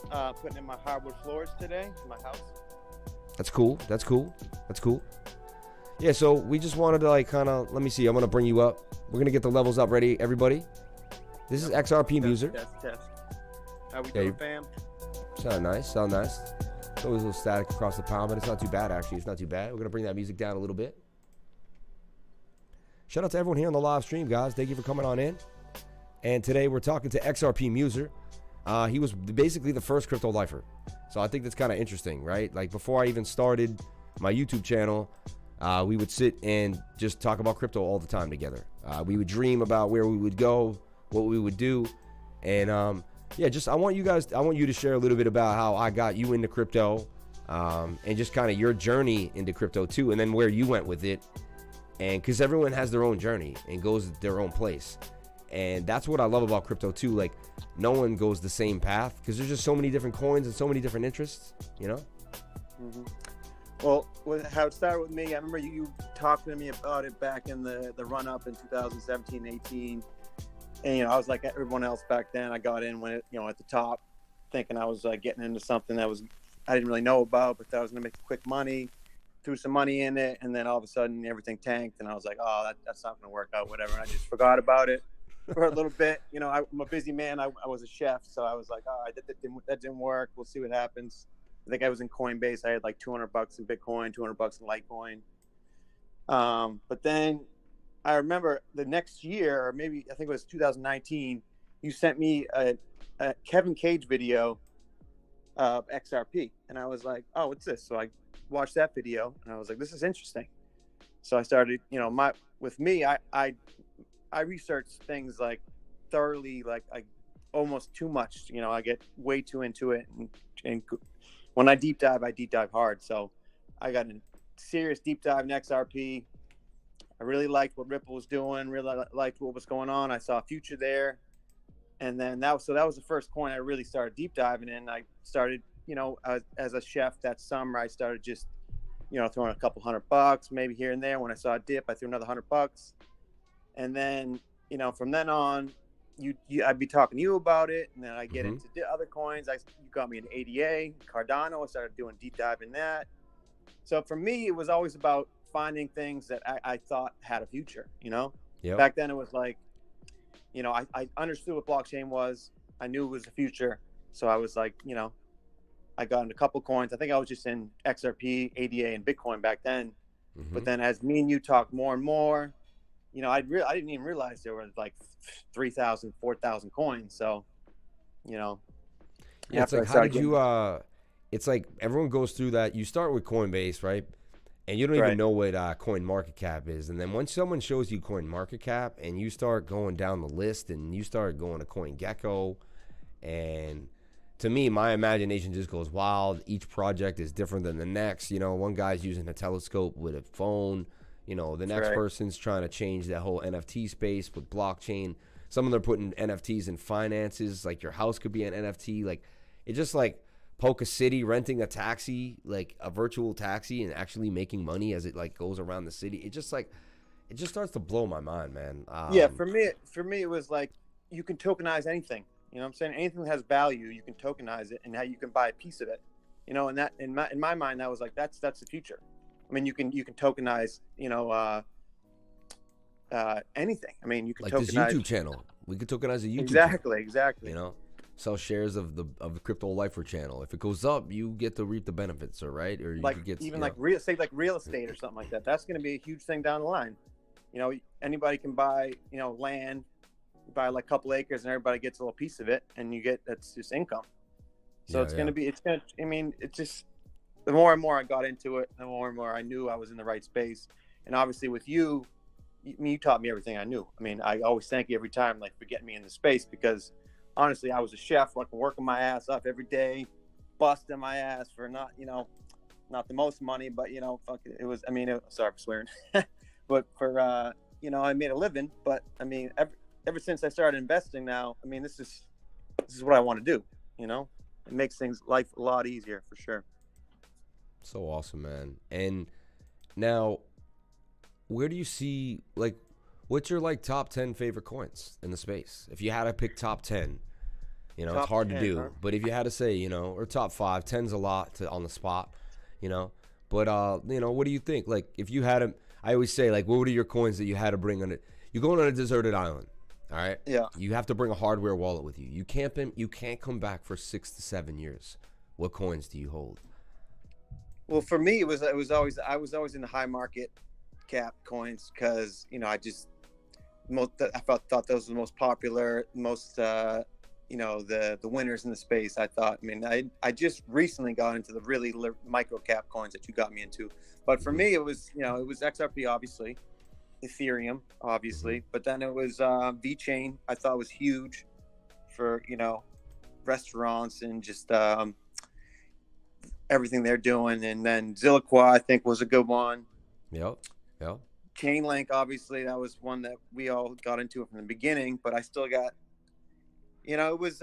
putting in my hardwood floors today in my house. That's cool. Yeah, so we just wanted to like kind of, let me see. I'm going to bring you up. We're going to get the levels up ready, everybody. This is XRP Muser. Test. How we doing, fam? Sound nice. It's always a little static across the pound, but it's not too bad, actually. It's not too bad. We're going to bring that music down a little bit. Shout out to everyone here on the live stream, guys. Thank you for coming on in. And today we're talking to XRP Muser. He was basically the first crypto lifer. So I think that's kind of interesting, right? Like before I even started my YouTube channel, we would sit and just talk about crypto all the time together. We would dream about where we would go, what we would do. And yeah, just I want you to share a little bit about how I got you into crypto, and just kind of your journey into crypto too, and then where you went with it. And because everyone has their own journey and goes their own place. And that's what I love about crypto too. Like no one goes the same path because there's just so many different coins and so many different interests, you know? Mm-hmm. Well, how it started with me, I remember you talked to me about it back in the run up in 2017, 18. And, you know, I was like everyone else back then. I got in when it, you know, at the top, thinking I was getting into something that I didn't really know about, but that I was going to make quick money. Threw some money in it, and then all of a sudden everything tanked, and I was like, oh, that's not going to work out, whatever. And I just forgot about it for a little bit. You know, I'm a busy man. I was a chef, so I was like, oh, that didn't work. We'll see what happens. I think I was in Coinbase. I had like $200 in Bitcoin, $200 in Litecoin. But then I remember the next year, or maybe I think it was 2019, you sent me a Kevin Cage video of XRP, and I was like, oh, what's this? So I watched that video, and I was like, this is interesting. So I started, you know, I researched things like thoroughly, like almost too much. You know, I get way too into it, and when I deep dive hard. So I got a serious deep dive in XRP. I really liked what Ripple was doing, really liked what was going on. I saw a future there. And then that was the first coin I really started deep diving in. I started, you know, as a chef that summer, I started just, you know, throwing a couple $100, maybe here and there. When I saw a dip, I threw another $100. And then, you know, from then on, I'd be talking to you about it. And then I get into other coins. You got me into ADA, Cardano. I started doing deep dive in that. So for me, it was always about finding things that I thought had a future, you know? Yep. Back then it was like, you know, I understood what blockchain was. I knew it was the future. So I was like, you know, I got in a couple coins. I think I was just in XRP, ADA, and Bitcoin back then. But then as me and you talked more and more, you know, I didn't even realize there were like 3,000, 4,000 coins. So, you know. Yeah, it's like, how did you, it's like everyone goes through that. You start with Coinbase, right? And you don't even know what coin market cap is. And then once someone shows you coin market cap and you start going down the list and you start going to CoinGecko, and to me, my imagination just goes wild. Each project is different than the next. You know, one guy's using a telescope with a phone. You know, the next person's trying to change that whole NFT space with blockchain. Some of them are putting NFTs in finances. Like your house could be an NFT. Like it's just like Polka City renting a taxi, like a virtual taxi, and actually making money as it like goes around the city. It just starts to blow my mind, man. Yeah, for me, it was like you can tokenize anything. You know what I'm saying? Anything that has value, you can tokenize it, and how you can buy a piece of it. You know, and that in my mind, that was like that's the future. I mean, you can tokenize, you know, anything. I mean, you can like tokenize this YouTube channel. We could tokenize a YouTube channel. Exactly. You know, sell shares of the Crypto Lifer channel. If it goes up, you get to reap the benefits, or right? Or you like could get even like real estate or something like that. That's going to be a huge thing down the line. You know, anybody can buy, you know, land, You buy like a couple acres and everybody gets a little piece of it, and that's just income. So it's just, the more and more I got into it, the more and more I knew I was in the right space. And obviously with you, you taught me everything I knew. I mean, I always thank you every time, like, for getting me in the space, because honestly, I was a chef, like, working my ass off every day, busting my ass for not the most money, but fuck it, sorry for swearing, but for I made a living. But I mean, ever since I started investing now, I mean, this is what I want to do. It makes life a lot easier for sure. So awesome, man. And now, where do you see, like, what's your like top 10 favorite coins in the space? If you had to pick top 10, Top it's hard 10, to do, huh? but if you had to say, or top 5, 10's a lot on the spot, but what do you think? Like, if you had to, I always say, like, what were your coins that you had to bring on it? You're going on a deserted island, all right? Yeah. You have to bring a hardware wallet with you. You can't come back for 6 to 7 years. What coins do you hold? Well, for me, I was always in the high market cap coins, because I thought those were the most popular, most the winners in the space. I thought. I mean, I just recently got into the really micro cap coins that you got me into, but for me, it was XRP, obviously, Ethereum, obviously, but then it was VeChain. I thought was huge for restaurants and just everything they're doing. And then Zilliqua, I think, was a good one. Yep. Chainlink, obviously, that was one that we all got into from the beginning, but I still got, it was.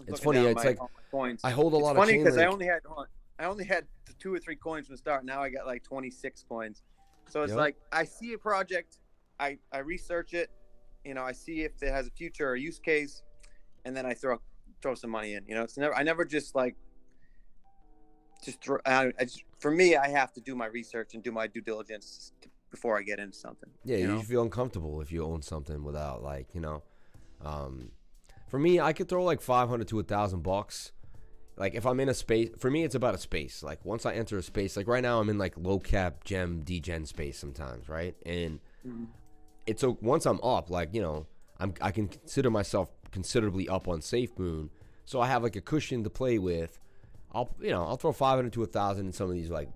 It's funny. It's like coins. I hold a lot of. It's funny because I Chainlink. only had 2 or 3 coins from the start. Now I got like 26 coins. So it's Yep. like I see a project, I research it, I see if it has a future or use case, and then I throw some money in. I never just like. For me, I have to do my research and do my due diligence before I get into something. Yeah, you feel uncomfortable if you own something without, like, for me, I could throw like $500 to $1,000. Like, if I'm in a space, for me, it's about a space. Like, once I enter a space, like right now, I'm in like low cap gem degen space sometimes, right? And it's once I'm up, like, I can consider myself considerably up on SafeMoon, so I have like a cushion to play with. I'll throw 500 to 1,000 in some of these, like,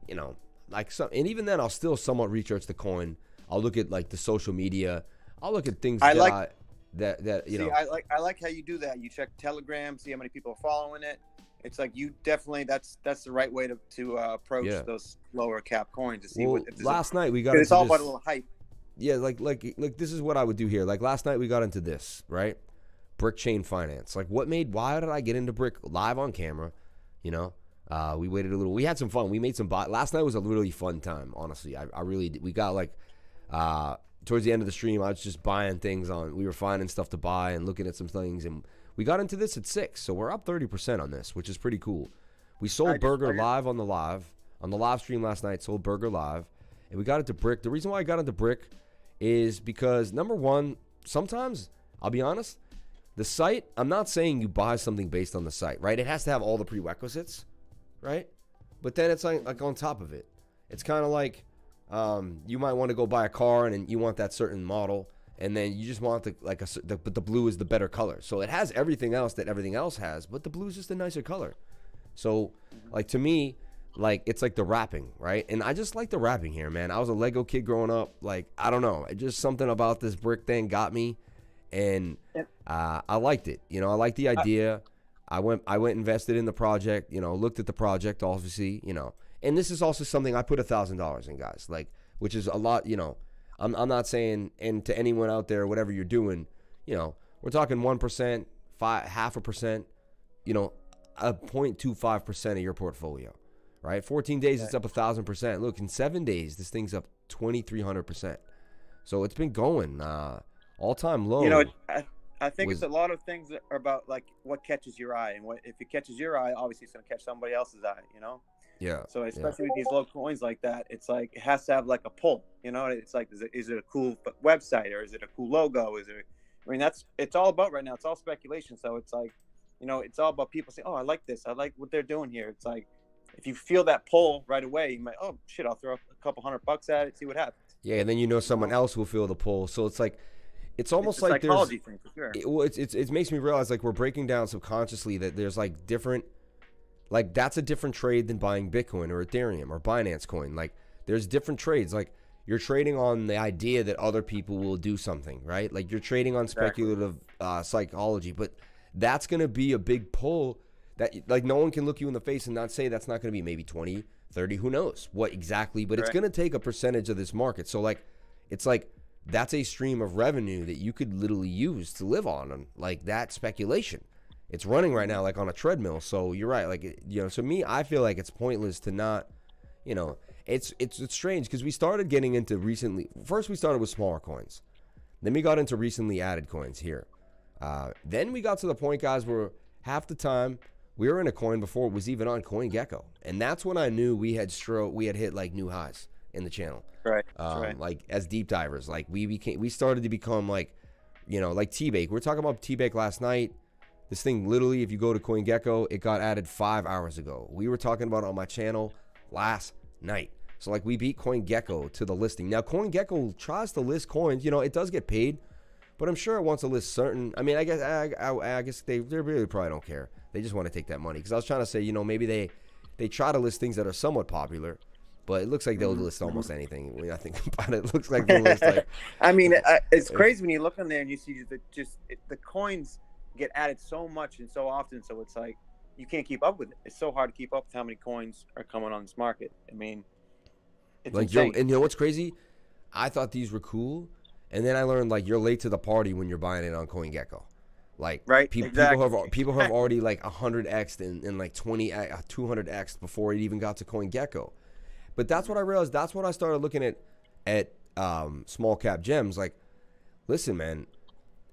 like some, and even then I'll still somewhat research the coin. I'll look at like the social media. I'll look at things I like how you do that. You check Telegram, see how many people are following it. It's like you definitely that's the right way to approach those lower cap coins to see last night we got. It's all about a little hype. Yeah, like this is what I would do here. Like last night we got into this, right? Brick chain finance. Like why did I get into brick live on camera? We waited a little. We had some fun. We made some last night was a really fun time, honestly. I really did. We got like towards the end of the stream, I was just buying things we were finding stuff to buy and looking at some things, and we got into this at 6, so we're up 30% on this, which is pretty cool. We sold Burger live on the live stream last night, sold Burger live, and we got into brick. The reason why I got into brick is because, number one, sometimes, I'll be honest, the site, I'm not saying you buy something based on the site, right? It has to have all the prerequisites, right? But then it's like on top of it. It's kind of like you might want to go buy a car and you want that certain model, and then you just want but the blue is the better color. So it has everything else that everything else has, but the blue is just a nicer color. So like to me, like it's like the wrapping, right? And I just like the wrapping here, man. I was a Lego kid growing up. Like, I don't know. Just something about this brick thing got me. And I liked it. I liked the idea. I went invested in the project, looked at the project, obviously, and this is also something I put $1,000 in, guys, like, which is a lot, I'm not saying, and to anyone out there, whatever you're doing, we're talking 1%, 0.5%, a 0.25% of your portfolio, right? 14 days, it's up 1,000%. Look, in 7 days, this thing's up 2,300%. So it's been going, all-time low. I think it's a lot of things that are about like what catches your eye, and if it catches your eye, obviously it's gonna catch somebody else's eye, Yeah. So especially with these low coins like that, it's like it has to have like a pull, It's like is it a cool website, or is it a cool logo? It's all about right now. It's all speculation. So it's like, it's all about people saying, oh, I like this. I like what they're doing here. It's like if you feel that pull right away, you might, oh shit, I'll throw a couple $100 at it, see what happens. Yeah, and then someone else will feel the pull. So it's like, it's almost it's a like psychology thing for sure. It makes me realize like we're breaking down subconsciously that there's like different, like that's a different trade than buying Bitcoin or Ethereum or Binance coin. Like there's different trades. Like you're trading on the idea that other people will do something, right? Like you're trading on speculative psychology, but that's going to be a big pull that like no one can look you in the face and not say that's not going to be maybe 20, 30, who knows what exactly, but it's going to take a percentage of this market. So like, it's like, that's a stream of revenue that you could literally use to live on like that speculation. It's running right now like on a treadmill. So you're right. Like, you know, so me, I feel like it's pointless to not, you know, it's strange because we started getting into recently. First, we started with smaller coins. Then we got into recently added coins here. Then we got to the point, guys, where half the time we were in a coin before it was even on CoinGecko. And that's when I knew we had hit like new highs in the channel. Right. Like as deep divers, like we started to become like, you know, like T-Bake. We were talking about T-Bake last night. This thing literally, if you go to CoinGecko, it got added 5 hours ago. We were talking about it on my channel last night. So like we beat CoinGecko to the listing. Now CoinGecko tries to list coins, you know, it does get paid, but I'm sure it wants to list certain. I mean, I guess they really probably don't care. They just want to take that money. Because I was trying to say, you know, maybe they try to list things that are somewhat popular, but it looks like they'll list almost anything. When I think about it, it looks like they'll list like. I mean, it's crazy when you look on there and you see the coins get added so much and so often, so it's like you can't keep up with it. It's so hard to keep up with how many coins are coming on this market. I mean, it's like insane. and you know what's crazy? I thought these were cool, and then I learned like you're late to the party when you're buying it on CoinGecko. Like people have already like 100x'd and like 200x'd before it even got to CoinGecko. But that's what I realized. That's what I started looking at small cap gems. Like, listen, man,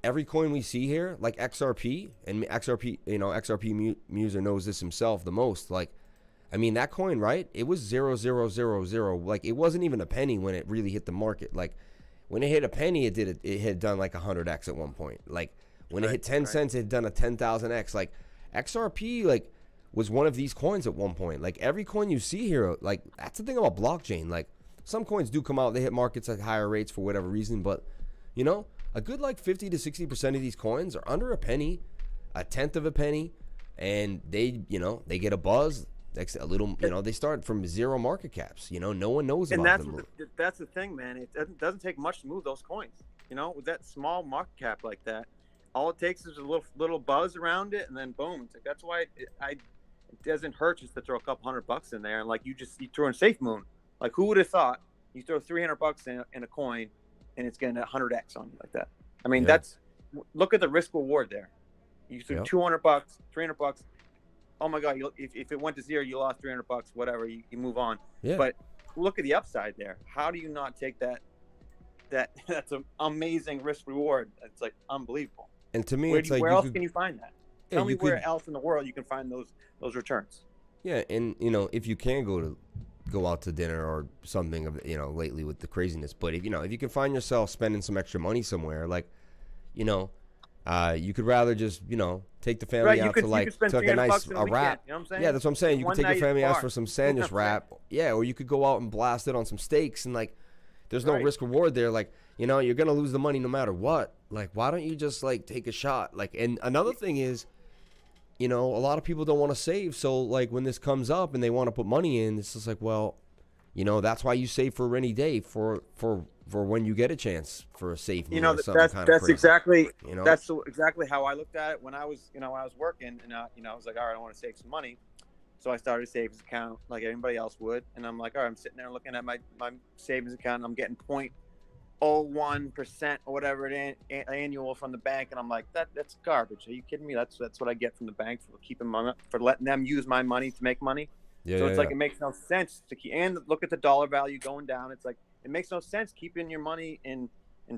every coin we see here, like XRP, and XRP, you know, XRP Muser knows this himself the most. Like, I mean, that coin, right? It was 0.0000. Like, it wasn't even a penny when it really hit the market. Like, when it hit a penny, it had done like 100x at one point. Like, when it hit 10 cents, it had done a 10,000x. Like, XRP, like, was one of these coins at one point. Like, every coin you see here, like, that's the thing about blockchain. Like, some coins do come out, they hit markets at higher rates for whatever reason, but, you know, a good like 50 to 60% of these coins are under a penny, a tenth of a penny, and they, you know, they get a buzz, a little, you know, they start from zero market caps. You know, no one knows about them. And that's the thing, man. It doesn't take much to move those coins. You know, with that small market cap like that, all it takes is a little buzz around it, and then boom. It's like, that's why it doesn't hurt just to throw a couple $100 in there, and like you throw in Safe Moon. Like, who would have thought you throw $300 in a coin and it's getting 100x on you like that? I mean, look at the risk reward there. You threw $200, $300. Oh my God! If it went to zero, you lost $300. Whatever, you move on. Yeah. But look at the upside there. How do you not take that? That's an amazing risk reward. It's like unbelievable. And to me, where else can you find that? Tell me where else in the world you can find those returns. Yeah, and you know, if you can go out to dinner or something of, you know, lately with the craziness, but if you can find yourself spending some extra money somewhere, like, you know, you could rather just, you know, take the family out to like a nice wrap. You know what I'm saying? Yeah, that's what I'm saying. You could take your family out for some sandwich wrap. Yeah, or you could go out and blast it on some steaks, and like, there's no risk reward there. Like, you know, you're gonna lose the money no matter what. Like, why don't you just like take a shot? Like, and another thing is, you know, a lot of people don't want to save. So like when this comes up and they want to put money in, it's just like, well, you know, that's why you save for a rainy day for when you get a chance for a safe. You know, that's exactly, you know, that's exactly how I looked at it when I was working, and you know, I was like, all right, I want to save some money. So I started a savings account like everybody else would. And I'm like, all right, I'm sitting there looking at my savings account, and I'm getting 0.01% or whatever annual from the bank. And I'm like, that's garbage. Are you kidding me? That's what I get from the bank for keeping money, for letting them use my money to make money. Yeah, so it's like, it makes no sense to keep, and look at the dollar value going down. It's like, it makes no sense keeping your money in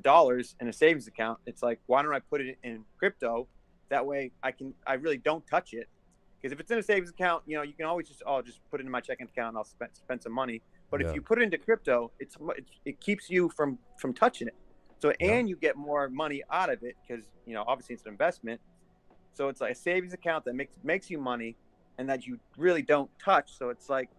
dollars in a savings account. It's like, why don't I put it in crypto? That way I really don't touch it. Because if it's in a savings account, you know, you can always just put it in my checking account and I'll spend some money. But if you put it into crypto, it keeps you from touching it. So, and you get more money out of it because, you know, obviously it's an investment. So it's like a savings account that makes you money and that you really don't touch. So it's like,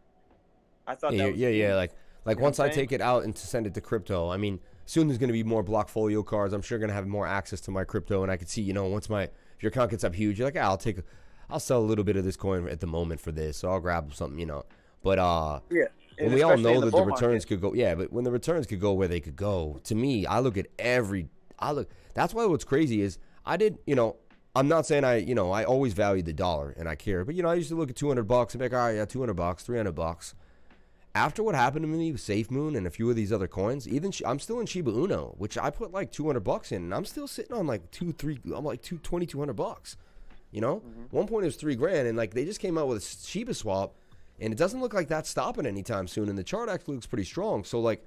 I thought that was like once I take it out and to send it to crypto, I mean, soon there's going to be more blockfolio cards. I'm sure going to have more access to my crypto, and I could see, you know, once if your account gets up huge, you're like, I'll sell a little bit of this coin at the moment for this, so I'll grab something, you know. But yeah, when we all know that the returns could go, but when the returns could go where they could go, to me, I look at that's why what's crazy is you know, I'm not saying I always value the dollar and I care, but, you know, I used to look at $200 and be like, all right, yeah, $200, $300. After what happened to me with SafeMoon and a few of these other coins, I'm still in Shiba Uno, which I put like $200 in, and I'm still sitting on like $2,200. You know, one point it was $3,000, and like they just came out with a Shiba swap, and it doesn't look like that's stopping anytime soon. And the chart actually looks pretty strong. So like,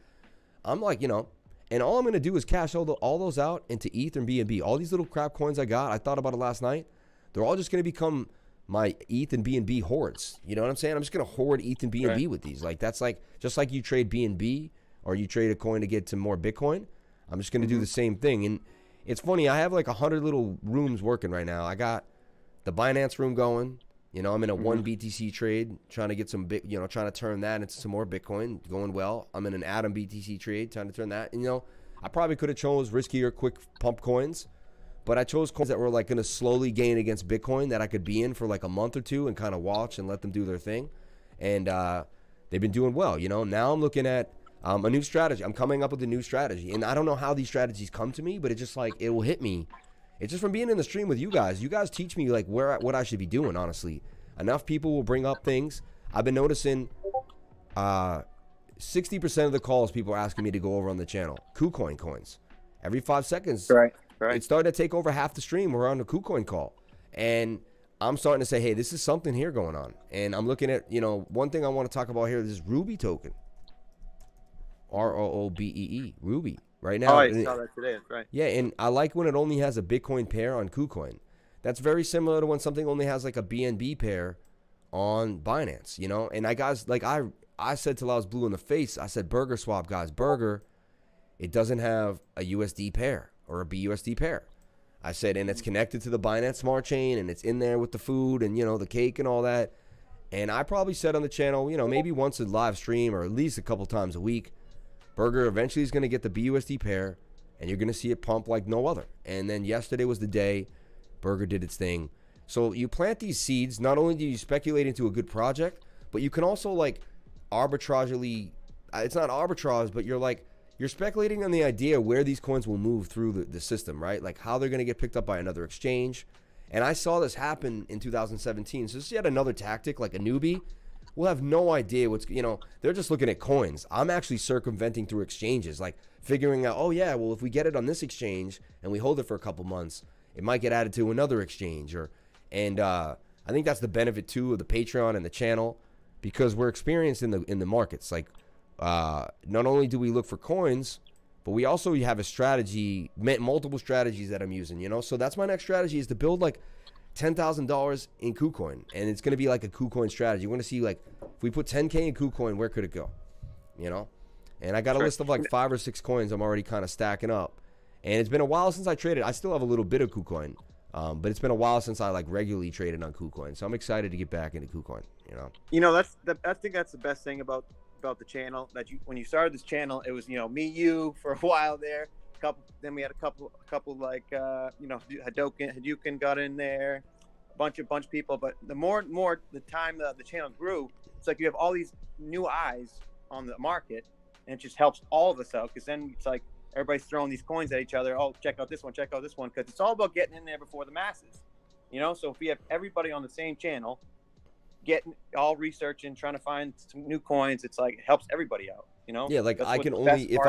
I'm like, you know, and all I'm gonna do is cash all those out into ETH and BNB. All these little crap coins I thought about it last night. They're all just gonna become my ETH and BNB hoards. You know what I'm saying? I'm just gonna hoard ETH and BNB with these. Like that's like just like you trade BNB or you trade a coin to get to more Bitcoin. I'm just gonna do the same thing. And it's funny. I have like 100 little rooms working right now. I got the Binance room going. You know, I'm in a 1 BTC trade, trying to get some trying to turn that into some more Bitcoin, going well. I'm in an Atom BTC trade, trying to turn that. And, you know, I probably could have chose riskier, quick pump coins, but I chose coins that were like going to slowly gain against Bitcoin that I could be in for like a month or two and kind of watch and let them do their thing. And they've been doing well. You know, now I'm looking at a new strategy. I'm coming up with a new strategy, and I don't know how these strategies come to me, but it's just like it will hit me. It's just from being in the stream with you guys. You guys teach me like what I should be doing, honestly. Enough people will bring up things. I've been noticing 60% of the calls people are asking me to go over on the channel. KuCoin coins. Every 5 seconds, right. It's starting to take over half the stream. We're on a KuCoin call. And I'm starting to say, hey, this is something here going on. And I'm looking at, you know, one thing I want to talk about here is this Ruby token. ROOBEE, Ruby. Right now, I saw that today. That's right. Yeah, and I like when it only has a Bitcoin pair on KuCoin. That's very similar to when something only has like a BNB pair on Binance, you know. And I said till I was blue in the face, I said Burger swap, guys. Burger, it doesn't have a USD pair or a BUSD pair. I said, and it's connected to the Binance Smart Chain, and it's in there with the food and, you know, the cake and all that. And I probably said on the channel, you know, maybe once a live stream or at least a couple times a week, Burger eventually is going to get the BUSD pair, and you're going to see it pump like no other. And then yesterday was the day Burger did its thing. So you plant these seeds. Not only do you speculate into a good project, but you can also like arbitragely, it's not arbitrage, but you're speculating on the idea where these coins will move through the system, right? Like how they're going to get picked up by another exchange. And I saw this happen in 2017. So this is yet another tactic, like a newbie will have no idea they're just looking at coins. I'm actually circumventing through exchanges, like figuring out, oh yeah, well, if we get it on this exchange and we hold it for a couple months, it might get added to another exchange. I think that's the benefit too of the Patreon and the channel, because we're experienced in the markets. Like not only do we look for coins, but we also have a strategy, multiple strategies that I'm using, you know? So that's my next strategy, is to build like $10,000 in KuCoin, and it's going to be like a KuCoin strategy. You want to see, like, if we put 10K in KuCoin, where could it go? You know? And I got a list of like 5 or 6 coins I'm already kind of stacking up. And it's been a while since I traded. I still have a little bit of KuCoin, but it's been a while since I like regularly traded on KuCoin. So I'm excited to get back into KuCoin, you know? You know, I think that's the best thing about the channel, that when you started this channel, it was, you know, me, you for a while there. Then we had a couple like Hadouken got in there, a bunch of people. But the more the time the channel grew, it's like you have all these new eyes on the market, and it just helps all of us out, because then it's like everybody's throwing these coins at each other. Oh, check out this one, because it's all about getting in there before the masses, you know. So if we have everybody on the same channel, getting all researching, trying to find some new coins, it's like it helps everybody out. You know? Yeah, like that's I can only if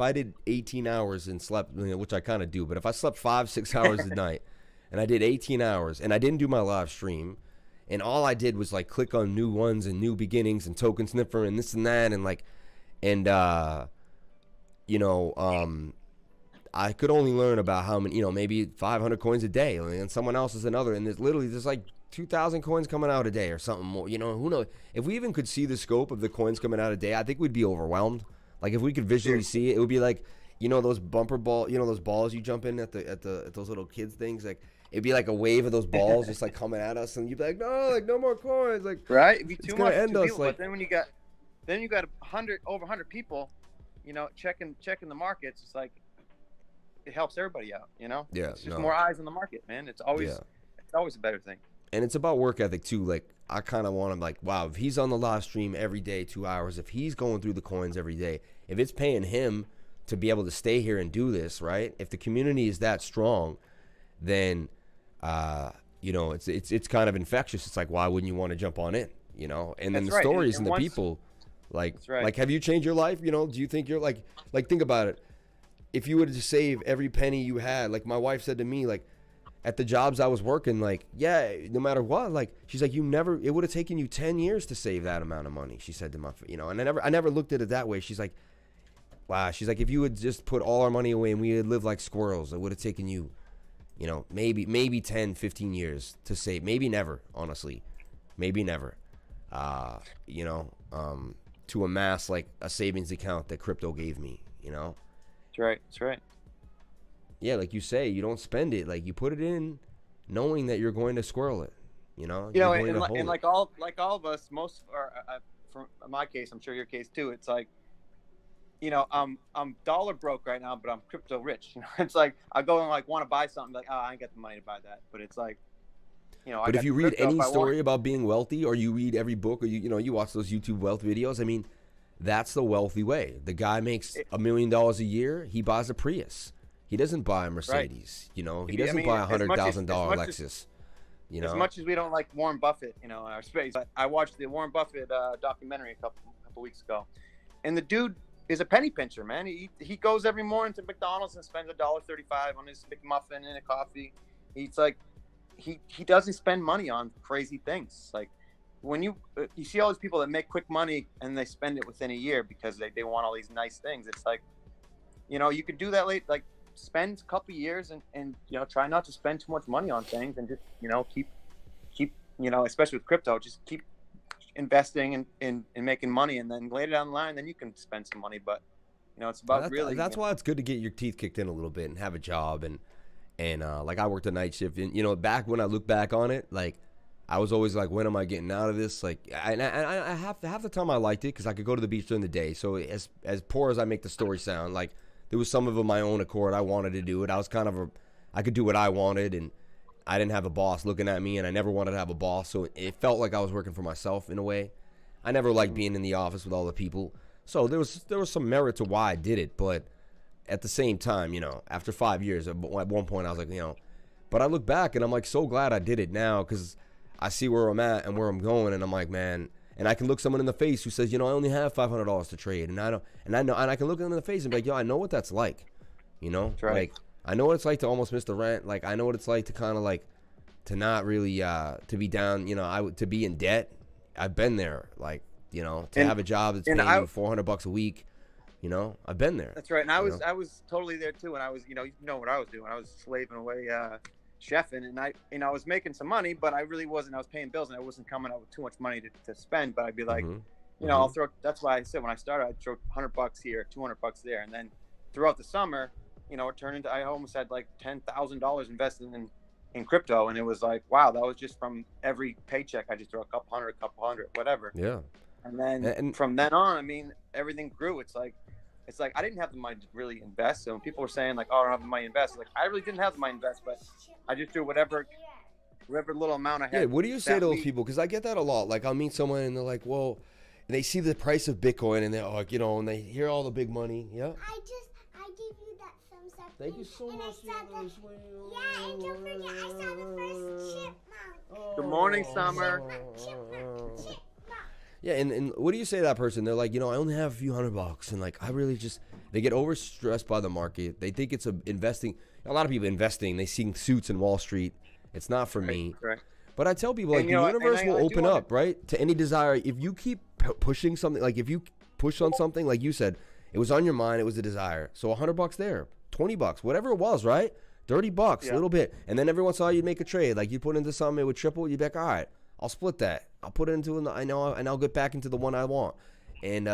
I did 18 hours and slept, you know, which I kind of do, but if I slept 5-6 hours a night and I did 18 hours and I didn't do my live stream, and all I did was like click on new ones and new beginnings and token sniffer and this and that, and like I could only learn about how many, you know, maybe 500 coins a day, and someone else is another, and there's like 2,000 coins coming out a day or something more. You know, who knows? If we even could see the scope of the coins coming out a day, I think we'd be overwhelmed. Like if we could visually see it, it would be like, you know, those bumper ball, you know, those balls you jump in at those little kids things. Like it'd be like a wave of those balls just like coming at us, and you'd be like, no more coins. Like right, it'd be too much end us, people. Like, but then when you got over 100 people, checking the markets. It's like it helps everybody out. Yeah, it's just more eyes on the market, man. It's always a better thing. And it's about work ethic too. Like I kind of want him like, wow, if he's on the live stream every day, 2 hours, if he's going through the coins every day, if it's paying him to be able to stay here and do this, right? If the community is that strong, then it's kind of infectious. It's like, why wouldn't you want to jump on it? And then the stories and the people, like have you changed your life? Do you think you're like think about it. If you were to save every penny you had, like my wife said to me, like at the jobs I was working, like, yeah, no matter what, like she's like, it would have taken you 10 years to save that amount of money. She said to my, and I never looked at it that way. She's like, wow. She's like, if you would just put all our money away and we would live like squirrels, it would have taken you, maybe 10, 15 years to save. Maybe never, honestly. Maybe never. To amass like a savings account that crypto gave me, That's right. Yeah, like you say, you don't spend it. Like you put it in knowing that you're going to squirrel it, and like all of us, most are, from my case, I'm sure your case too, it's like, I'm dollar broke right now, but I'm crypto rich. It's like I go and like want to buy something, like, oh, I ain't got the money to buy that. But it's like, But if you read any story about being wealthy, or you read every book, or you watch those YouTube wealth videos, I mean, that's the wealthy way. The guy makes $1 million a year. He buys a Prius. He doesn't buy a Mercedes. Right. He doesn't buy $100,000 Lexus. As much as we don't like Warren Buffett, in our space, I watched the Warren Buffett documentary a couple weeks ago, and the dude is a penny pincher, man. He goes every morning to McDonald's and spends $1.35 on his McMuffin and a coffee. He's like, he doesn't spend money on crazy things. Like when you see all these people that make quick money and they spend it within a year because they want all these nice things. It's like, you could do that like spend a couple years and try not to spend too much money on things, and just keep especially with crypto, just keep investing and making money, and then later down the line then you can spend some money. But it's about that's why it's good to get your teeth kicked in a little bit and have a job, and like I worked a night shift, and back when I look back on it, like I was always like, when am I getting out of this? Like I half the time I liked it because I could go to the beach during the day. So as poor as I make the story sound, like there was some of my own accord. I wanted to do it. I was I could do what I wanted, and I didn't have a boss looking at me, and I never wanted to have a boss. So it felt like I was working for myself in a way. I never liked being in the office with all the people. So there was some merit to why I did it. But at the same time, after 5 years, at one point I was like, but I look back and I'm like so glad I did it now, because I see where I'm at and where I'm going, and I'm like, man, and I can look someone in the face who says, I only have $500 to trade, and I can look them in the face and be like, I know what that's like, That's right. Like I know what it's like to almost miss the rent. Like I know what it's like to kind of like to not really to be down, to be in debt. I've been there, like, to have a job that's paying you $400 a week. I've been there. That's right. And I was totally there too. And I was, what I was doing. I was slaving away, chefing, and I was making some money, but I really wasn't. I was paying bills, and I wasn't coming out with too much money to spend. But I'd be like, I'll throw. That's why I said when I started, I'd throw $100 here, $200 there, and then throughout the summer, it turned into, I almost had like $10,000 invested in crypto, and it was like, wow, that was just from every paycheck. I just throw a couple hundred, whatever. Yeah. And then from then on, I mean, everything grew. It's like I didn't have the money to really invest. So when people were saying like, oh, I don't have the money to invest, like I really didn't have the money to invest, but I just do whatever little amount I had. Yeah, what do you say to those people? Because I get that a lot. Like I'll meet someone and they're like, well, and they see the price of Bitcoin and they're like, and they hear all the big money. Yeah. I give you that thumbs up. Thank you so much. Yeah, and don't forget, I saw the first chipmunk. Good morning, Summer. Chipmunk. Yeah, and what do you say to that person? They're like, I only have a few $100, and like I really just, they get overstressed by the market. They think it's investing. A lot of people investing, they see suits in Wall Street. It's not for me. Right. But I tell people, like, the universe will open up, right, to any desire. If you keep pushing something, like if you push on something, like you said, it was on your mind, it was a desire. So $100 there, $20, whatever it was, right? $30, a little bit. And then every once in a while you'd make a trade. Like you put into something, it would triple. You'd be like, all right, I'll split that. I'll put it into and I'll get back into the one I want. And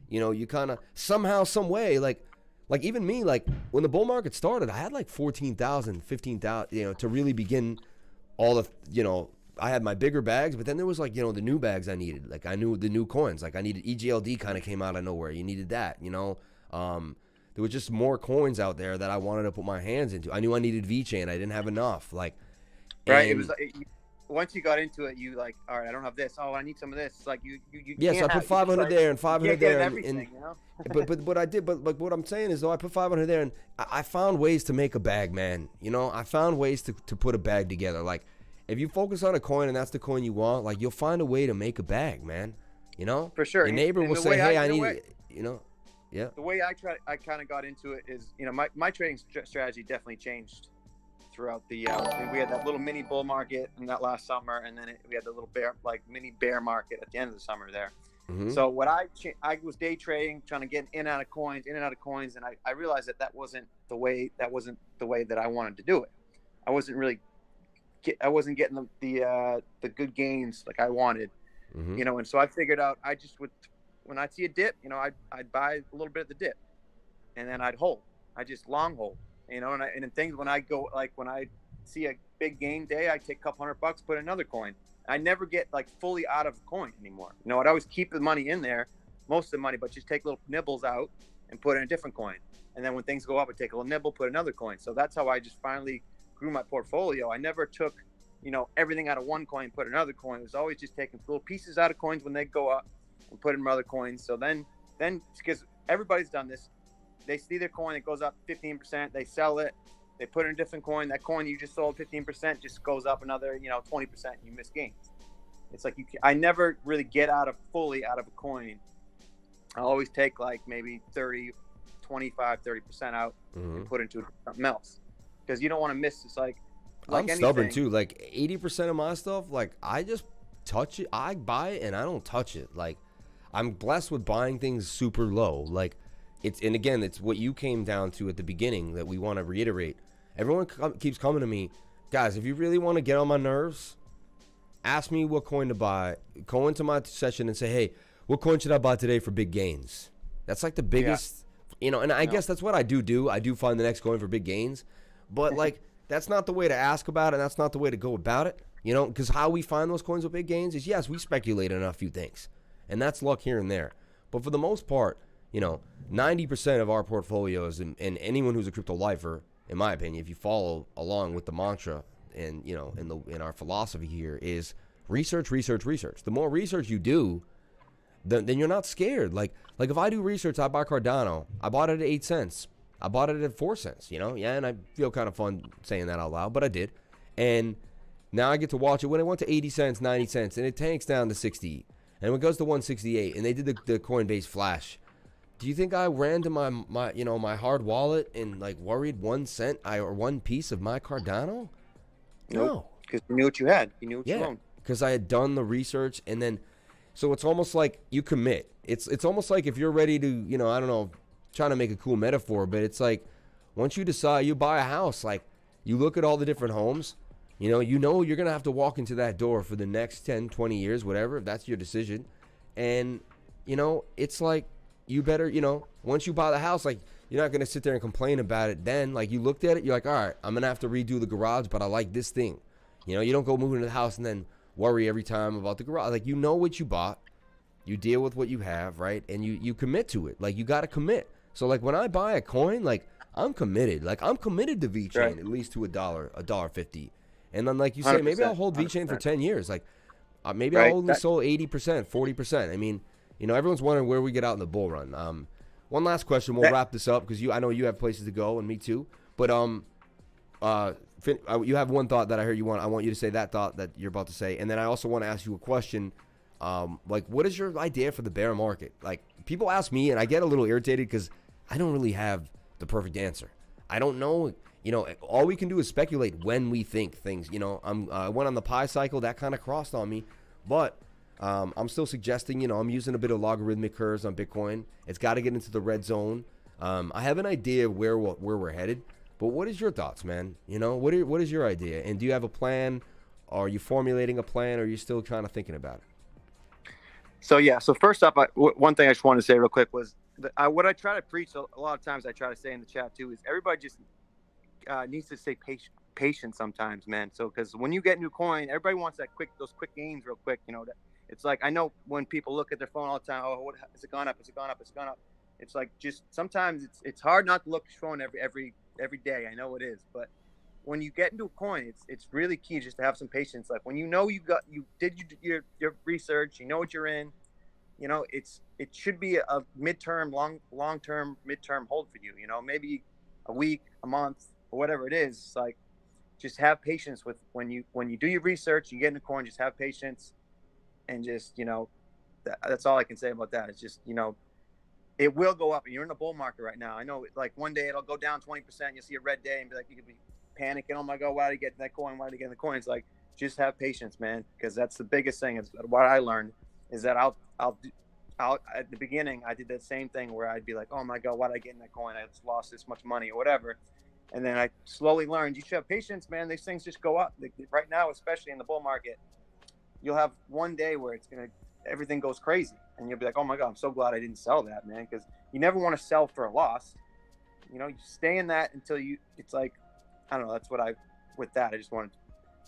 you kind of somehow, some way, like even me, like when the bull market started, I had like 14,000, 15,000, to really begin all the, I had my bigger bags, but then there was like, the new bags I needed. Like I knew the new coins. Like I needed EGLD kind of came out of nowhere. You needed that, there was just more coins out there that I wanted to put my hands into. I knew I needed VeChain. I didn't have enough. Like, right. It was like, once you got into it, you like, all right, I don't have this. Oh, I need some of this. It's like you yes, can't I put 500 there and 500 there. Everything, but I did. But like what I'm saying is, though, I put 500 there, and I found ways to make a bag, man. I found ways to put a bag together. Like, if you focus on a coin and that's the coin you want, like you'll find a way to make a bag, man. For sure. Your neighbor will say, hey, I need, yeah. The way I kind of got into it is, my trading strategy definitely changed throughout the we had that little mini bull market in that last summer, and then we had the little mini bear market at the end of the summer there. Mm-hmm. So what I was day trading, trying to get in and out of coins, and I realized that wasn't the way that I wanted to do it. I wasn't getting the good gains like I wanted. Mm-hmm. And so I figured out I just would, when I see a dip, I'd buy a little bit of the dip, and then I'd hold. I just long hold, and things when I see a big gain day, I take a couple $100, put another coin. I never get like fully out of a coin anymore. I'd always keep the money in there, most of the money, but just take little nibbles out and put in a different coin. And then when things go up, I take a little nibble, put another coin. So that's how I just finally grew my portfolio. I never took, everything out of one coin, put another coin. It was always just taking little pieces out of coins when they go up and put in other coins. So then because everybody's done this, they see their coin, it goes up 15%, they sell it, they put in a different coin. That coin you just sold 15% just goes up another, 20%. You miss gains. It's like I never really get fully out of a coin. I always take like maybe 30, 25, 30% out and put into something else, because you don't want to miss. It's like I'm stubborn too. Like 80% of my stuff, like I just touch it. I buy it and I don't touch it. Like I'm blessed with buying things super low. Like and again, it's what you came down to at the beginning that we want to reiterate. Everyone keeps coming to me, guys, if you really want to get on my nerves, ask me what coin to buy. Go into my session and say, hey, what coin should I buy today for big gains? That's like the biggest, and I guess that's what I do. I do find the next coin for big gains. But like, that's not the way to ask about it. That's not the way to go about it, because how we find those coins with big gains is, yes, we speculate on a few things. And that's luck here and there. But for the most part, 90% of our portfolios and anyone who's a crypto lifer, in my opinion, if you follow along with the mantra and in our philosophy here, is research. The more research you do, then you're not scared. Like if I do research, I buy Cardano. I bought it at 8 cents. I bought it at 4 cents. And I feel kind of fun saying that out loud, but I did. And now I get to watch it when it went to 80 cents, 90 cents, and it tanks down to 60, and it goes to 168, and they did the Coinbase flash. Do you think I ran to my hard wallet and like worried 1 cent or one piece of my Cardano? No, because you knew what you had. You knew what you owned. Because I had done the research, and then so it's almost like you commit. It's almost like if you're ready to, I don't know, trying to make a cool metaphor, but it's like once you decide you buy a house, like you look at all the different homes, you're gonna have to walk into that door for the next 10, 20 years, whatever, if that's your decision, and it's like. You better, once you buy the house, like, you're not going to sit there and complain about it then. Like, you looked at it, you're like, all right, I'm going to have to redo the garage, but I like this thing. You don't go move into the house and then worry every time about the garage. Like, what you bought. You deal with what you have, right? And you commit to it. Like, you got to commit. So, like, when I buy a coin, like, I'm committed. Like, I'm committed to VeChain, right, at least to $1.50. And then, like you say, maybe I'll hold VeChain for 10 years. Like, maybe I'll only sold 80%, 40%. I mean, everyone's wondering where we get out in the bull run. One last question. We'll wrap this up because I know you have places to go, and me too. But you have one thought that I heard you want. I want you to say that thought that you're about to say, and then I also want to ask you a question. Like, what is your idea for the bear market? Like, people ask me, and I get a little irritated because I don't really have the perfect answer. I don't know. All we can do is speculate when we think things. I went on the pi cycle. That kind of crossed on me, but. I'm still suggesting, I'm using a bit of logarithmic curves on Bitcoin. It's got to get into the red zone. I have an idea of where we're headed, but what is your thoughts, man? What is your idea? And do you have a plan? Are you formulating a plan, or are you still kind of thinking about it? So first up, one thing I just wanted to say real quick was that what I try to preach a lot of times, I try to say in the chat too, is everybody just needs to stay patient. patient sometimes, man. So because when you get new coin, everybody wants those quick gains real quick. You know, it's like, I know when people look at their phone all the time, oh, what has it gone up? Has it gone up? Has it gone up? It's like, just sometimes it's hard not to look at your phone every day. I know it is, but when you get into a coin, it's really key just to have some patience. Like when you know you did your research, you know what you're in, you know, it should be a long-term midterm hold for you. You know, maybe a week, a month, or whatever it is. It's like, just have patience with when you do your research, you get into coin, just have patience, and just, you know, that's all I can say about that. It's just, you know, it will go up, and you're in a bull market right now. I know, like, one day it'll go down 20%. You'll see a red day and be like, you could be panicking. Oh my God, why did I get that coin? Why did I get the coin? It's like, just have patience, man. Because that's the biggest thing. Is what I learned is that I'll at the beginning, I did that same thing where I'd be like, oh my God, why did I get in that coin? I just lost this much money or whatever. And then I slowly learned, you should have patience, man. These things just go up. Right now, especially in the bull market, you'll have one day where everything goes crazy, and you'll be like, oh my God, I'm so glad I didn't sell that, man. Because you never want to sell for a loss. You know, you stay in that until it's like, I don't know. That's what with that, I just wanted to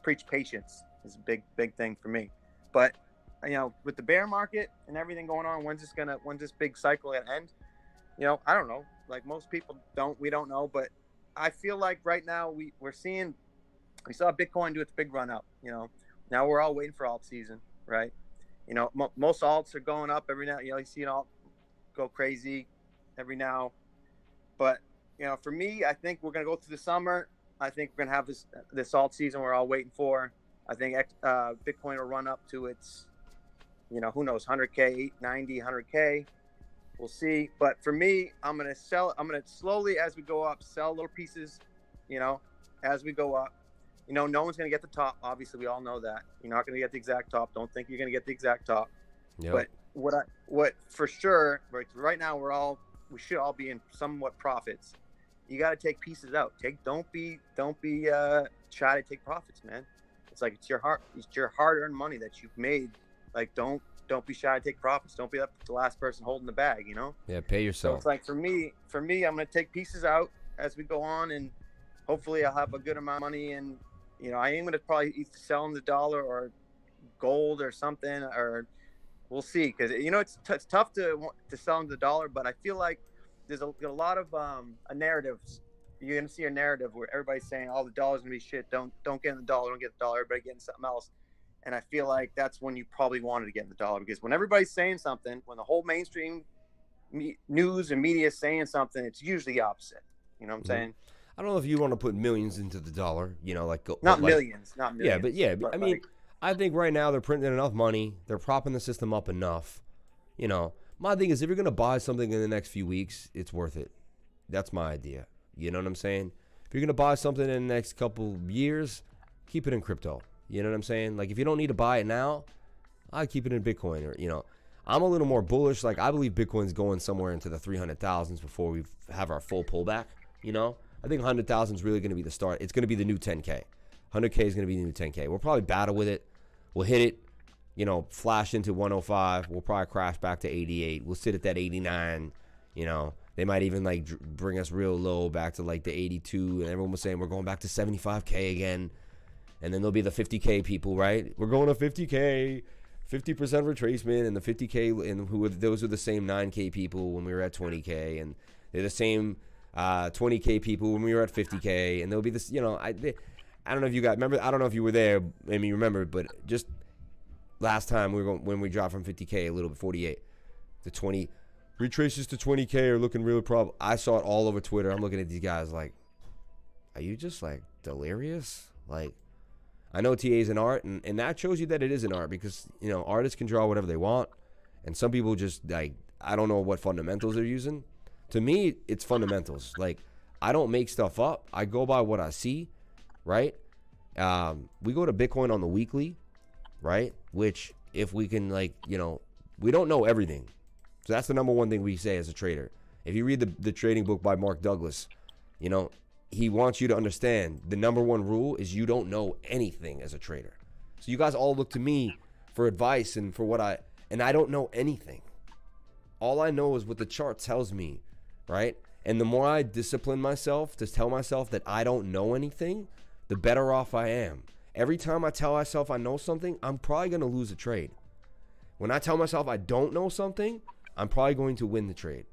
preach patience is a big thing for me. But, you know, with the bear market and everything going on, when's this big cycle gonna end? You know, I don't know. Like, most people we don't know, but I feel like right now we saw Bitcoin do its big run up. You know, now we're all waiting for alt season, right? You know, most alts are going up every now. You know, you see an alt go crazy every now, but, you know, for me, I think we're gonna go through the summer. I think we're gonna have this alt season we're all waiting for. I think Bitcoin will run up to its, you know, who knows, 100K, 90, 100K. We'll see. But for me, I'm gonna slowly, as we go up, sell little pieces, you know, as we go up. You know, no one's gonna get the top. Obviously, we all know that. You're not gonna get the exact top. Don't think you're gonna get the exact top. Yep. But what for sure, right now we should all be in somewhat profits. You got to take pieces out. Don't be shy to take profits, man. It's like, it's your hard-earned money that you've made. Like, don't be shy to take profits. Don't be the last person holding the bag, you know? Yeah, pay yourself. So it's like, for me, I'm going to take pieces out as we go on, and hopefully I'll have a good amount of money. And, you know, I am going to probably either sell in the dollar or gold or something, or we'll see. Because, you know, it's tough to sell in the dollar, but I feel like there's a lot of a narrative. You're going to see a narrative where everybody's saying, oh, the dollar's going to be shit. Don't get in the dollar. Don't get the dollar. Everybody getting something else. And I feel like that's when you probably wanted to get in the dollar, because when everybody's saying something, when the whole mainstream news and media is saying something, it's usually the opposite. You know what I'm saying? I don't know if you want to put millions into the dollar, you know, not millions. Yeah, but I mean, I think right now they're printing enough money. They're propping the system up enough. You know, my thing is, if you're going to buy something in the next few weeks, it's worth it. That's my idea. You know what I'm saying? If you're going to buy something in the next couple years, keep it in crypto. You know what I'm saying? Like, if you don't need to buy it now, I'd keep it in Bitcoin. Or, you know, I'm a little more bullish. Like, I believe Bitcoin's going somewhere into the 300,000s before we have our full pullback. You know, I think 100,000 is really going to be the start. It's going to be the new 10K. 100K is going to be the new 10K. We'll probably battle with it. We'll hit it, you know, flash into 105. We'll probably crash back to 88. We'll sit at that 89. You know, they might even like bring us real low back to like the 82. And everyone was saying we're going back to 75K again. And then there'll be the 50K people, right? We're going to 50K, 50% retracement, and the 50K, and those are the same 9K people when we were at 20K, and they're the same 20K people when we were at 50K, and there'll be this, you know, I don't know if you guys remember. I don't know if you were there. I mean, you remember, but just last time when we dropped from 50K a little bit, 48 to 20, retraces to 20K are looking really probable. I saw it all over Twitter. I'm looking at these guys like, are you just like delirious? Like, I know TA is an art, and that shows you that it is an art, because, you know, artists can draw whatever they want, and some people just, like, I don't know what fundamentals they're using. To me, it's fundamentals. Like, I don't make stuff up. I go by what I see, right? We go to Bitcoin on the weekly, right? Which, if we can, like, you know, we don't know everything. So that's the number one thing we say as a trader. If you read the trading book by Mark Douglas, you know, he wants you to understand the number one rule is you don't know anything as a trader. So you guys all look to me for advice and for and I don't know anything. All I know is what the chart tells me, right? And the more I discipline myself to tell myself that I don't know anything, the better off I am. Every time I tell myself I know something, I'm probably going to lose a trade. When I tell myself I don't know something, I'm probably going to win the trade.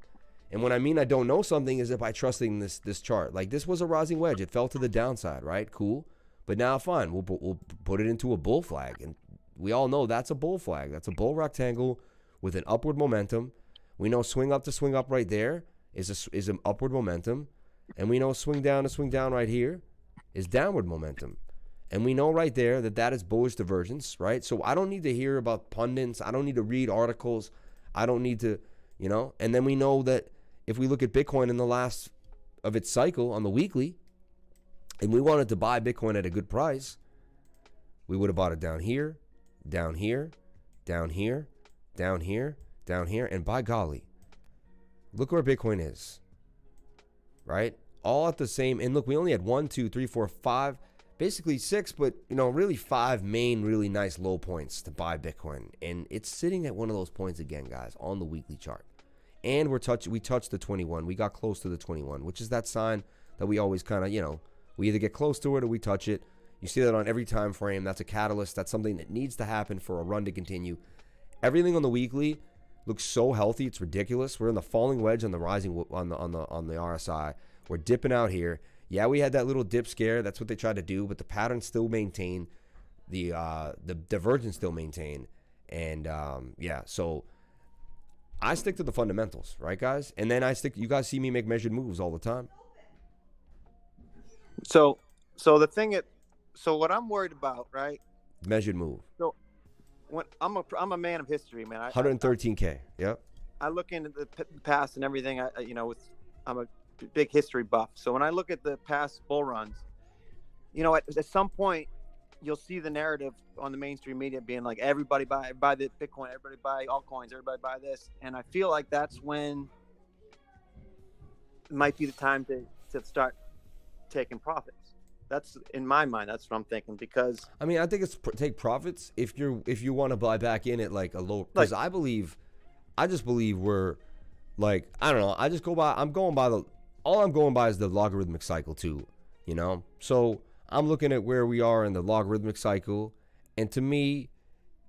And when I mean I don't know something is if I trusting this chart. Like this was a rising wedge. It fell to the downside, right? Cool. But now fine, we'll put it into a bull flag. And we all know that's a bull flag. That's a bull rectangle with an upward momentum. We know swing up to swing up right there is an upward momentum. And we know swing down to swing down right here is downward momentum. And we know right there that is bullish divergence, right? So I don't need to hear about pundits. I don't need to read articles. I don't need to, and then we know that if we look at Bitcoin in the last of its cycle on the weekly, and we wanted to buy Bitcoin at a good price, we would have bought it down here, down here, down here, down here, down here, and by golly, look where Bitcoin is, right? All at the same, and look, we only had 1, 2, 3, 4, 5, basically 6, but really 5 main really nice low points to buy Bitcoin, and it's sitting at one of those points again, guys, on the weekly chart. And we touched the 21. We got close to the 21, which is that sign that we always kind of, we either get close to it or we touch it. You see that on every time frame. That's a catalyst. That's something that needs to happen for a run to continue. Everything on the weekly looks so healthy. It's ridiculous. We're in the falling wedge on the rising on the RSI. We're dipping out here. Yeah, we had that little dip scare. That's what they tried to do, but the pattern still maintained. The divergence still maintained. And so I stick to the fundamentals, right, guys? And then you guys see me make measured moves all the time. So what I'm worried about, right? Measured move. So when I'm a man of history, man. 113K. Yep. I look into the past and everything. I'm a big history buff. So when I look at the past bull runs, at some point you'll see the narrative on the mainstream media being like, everybody buy the Bitcoin, everybody buy altcoins, everybody buy this. And I feel like that's when it might be the time to start taking profits. That's in my mind. That's what I'm thinking, because I mean, I think it's take profits if you want to buy back in at like a low, because I just believe we're like, I don't know. I'm going by is the logarithmic cycle too, so I'm looking at where we are in the logarithmic cycle, and to me,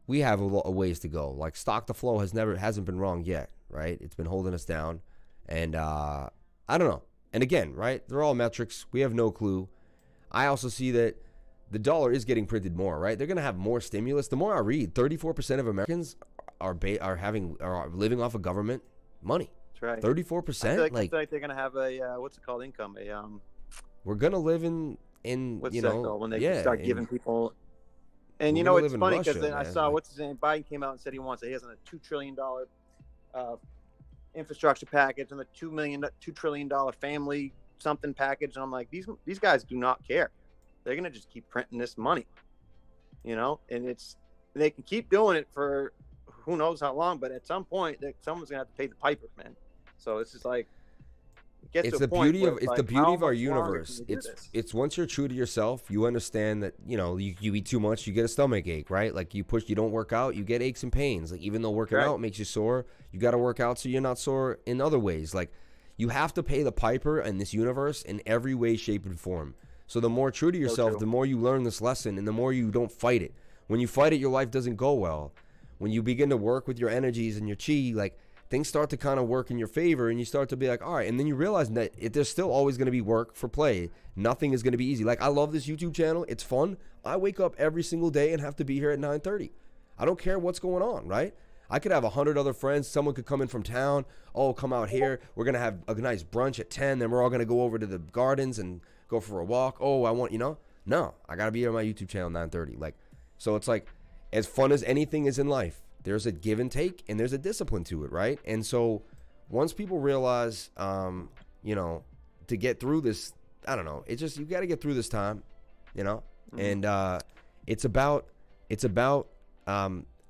we have a ways to go. Like stock to flow hasn't been wrong yet, right? It's been holding us down, and I don't know. And again, right? They're all metrics. We have no clue. I also see that the dollar is getting printed more, right? They're going to have more stimulus. The more I read, 34% of Americans are living off of government money. That's right. 34%. I feel like they're going to have a what's it called? Income. We're going to live in what's that called? When they start giving people. And it's funny because I saw what's his name. Biden came out and said he has a $2 trillion infrastructure package and the $2 trillion family something package, and I'm like, these guys do not care. They're gonna just keep printing this money, and they can keep doing it for who knows how long, but at some point someone's gonna have to pay the piper, man. So it's just like it's the beauty of our universe. It's once you're true to yourself, you understand that you eat too much, you get a stomach ache, right? Like you don't work out, you get aches and pains. Like even though working out makes you sore, you got to work out so you're not sore in other ways. Like you have to pay the piper in this universe in every way, shape, and form. So the more true to yourself, the more you learn this lesson, and the more you don't fight it. When you fight it, your life doesn't go well. When you begin to work with your energies and your chi, like things start to kind of work in your favor, and you start to be like, all right. And then you realize that there's still always going to be work for play. Nothing is going to be easy. Like I love this YouTube channel. It's fun. I wake up every single day and have to be here at 9:30. I don't care what's going on, right? I could have 100 other friends. Someone could come in from town. Oh, come out here. We're going to have a nice brunch at 10. Then we're all going to go over to the gardens and go for a walk. Oh, I want, no, I got to be here on my YouTube channel 9:30. Like, so it's like as fun as anything is in life, there's a give and take and there's a discipline to it, right? And so once people realize, to get through this, I don't know, it's just, you got to get through this time, and it's about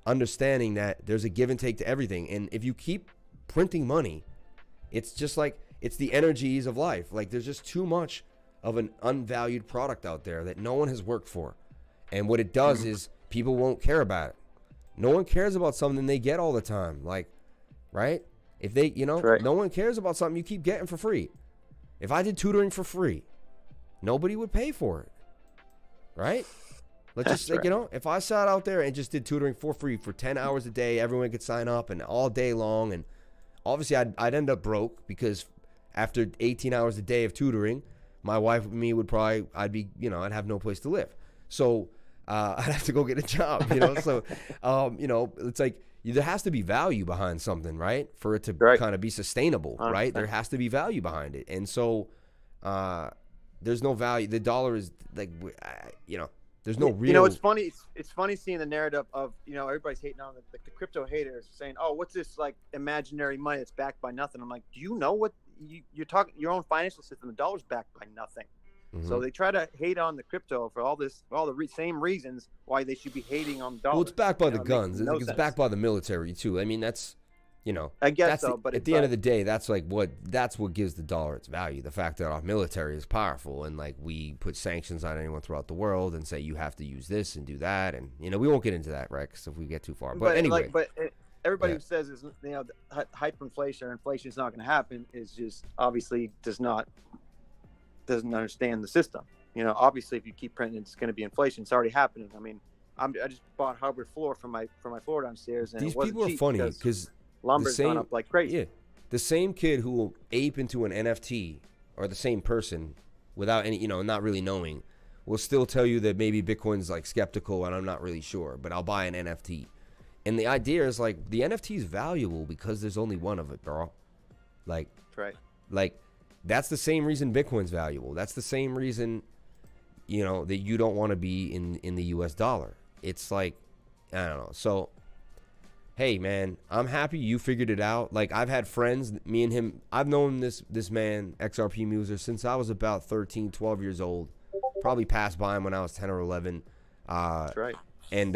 understanding that there's a give and take to everything. And if you keep printing money, it's just like, it's the energies of life. Like there's just too much of an unvalued product out there that no one has worked for. And what it does is people won't care about it. No one cares about something they get all the time. Like, right? If they, no one cares about something you keep getting for free. If I did tutoring for free, nobody would pay for it. right? Let's just, like, right. you know, if I sat out there and just did tutoring for free for 10 hours a day, everyone could sign up and all day long. And obviously I'd end up broke because after 18 hours a day of tutoring, my wife and me would probably, I'd have no place to live. So I'd have to go get a job, you know? So, you know, it's like there has to be value behind something, right? For it to kind of be sustainable, right? There has to be value behind it. And so there's no value. The dollar is like, you know, there's no real. You know, it's funny. It's funny seeing the narrative of, you know, everybody's hating on the crypto haters saying, oh, what's this like imaginary money that's backed by nothing? I'm like, do you know what you're talking? Your own financial system, the dollar's backed by nothing. Mm-hmm. So they try to hate on the crypto for all the same reasons why they should be hating on the dollar. Well, it's backed by the guns. It's backed by the military too. I mean, that's, you know, I guess so. But at the end of the day, that's what gives the dollar its value. The fact that our military is powerful and like we put sanctions on anyone throughout the world and say you have to use this and do that, and you know we won't get into that, right? Because if we get too far, but anyway, everybody who says is, you know, hyperinflation or inflation is not going to happen is just obviously doesn't understand the system. You know, obviously if you keep printing, it's going to be inflation. It's already happening. I mean, I just bought hardwood floor for my floor downstairs, and these people are funny because lumber's gone up like crazy. Yeah, the same kid who will ape into an NFT, or the same person without any, you know, not really knowing, will still tell you that maybe Bitcoin's like skeptical and I'm not really sure, but I'll buy an NFT. And the idea is like the NFT is valuable because there's only one of it, bro. Like, right. Like that's the same reason Bitcoin's valuable. That's the same reason, you know, that you don't want to be in the US dollar. It's like, I don't know. So, hey man, I'm happy you figured it out. Like I've had friends, me and him, I've known this man, XRP Muser, since I was about 13, 12 years old. Probably passed by him when I was 10 or 11. That's right. And,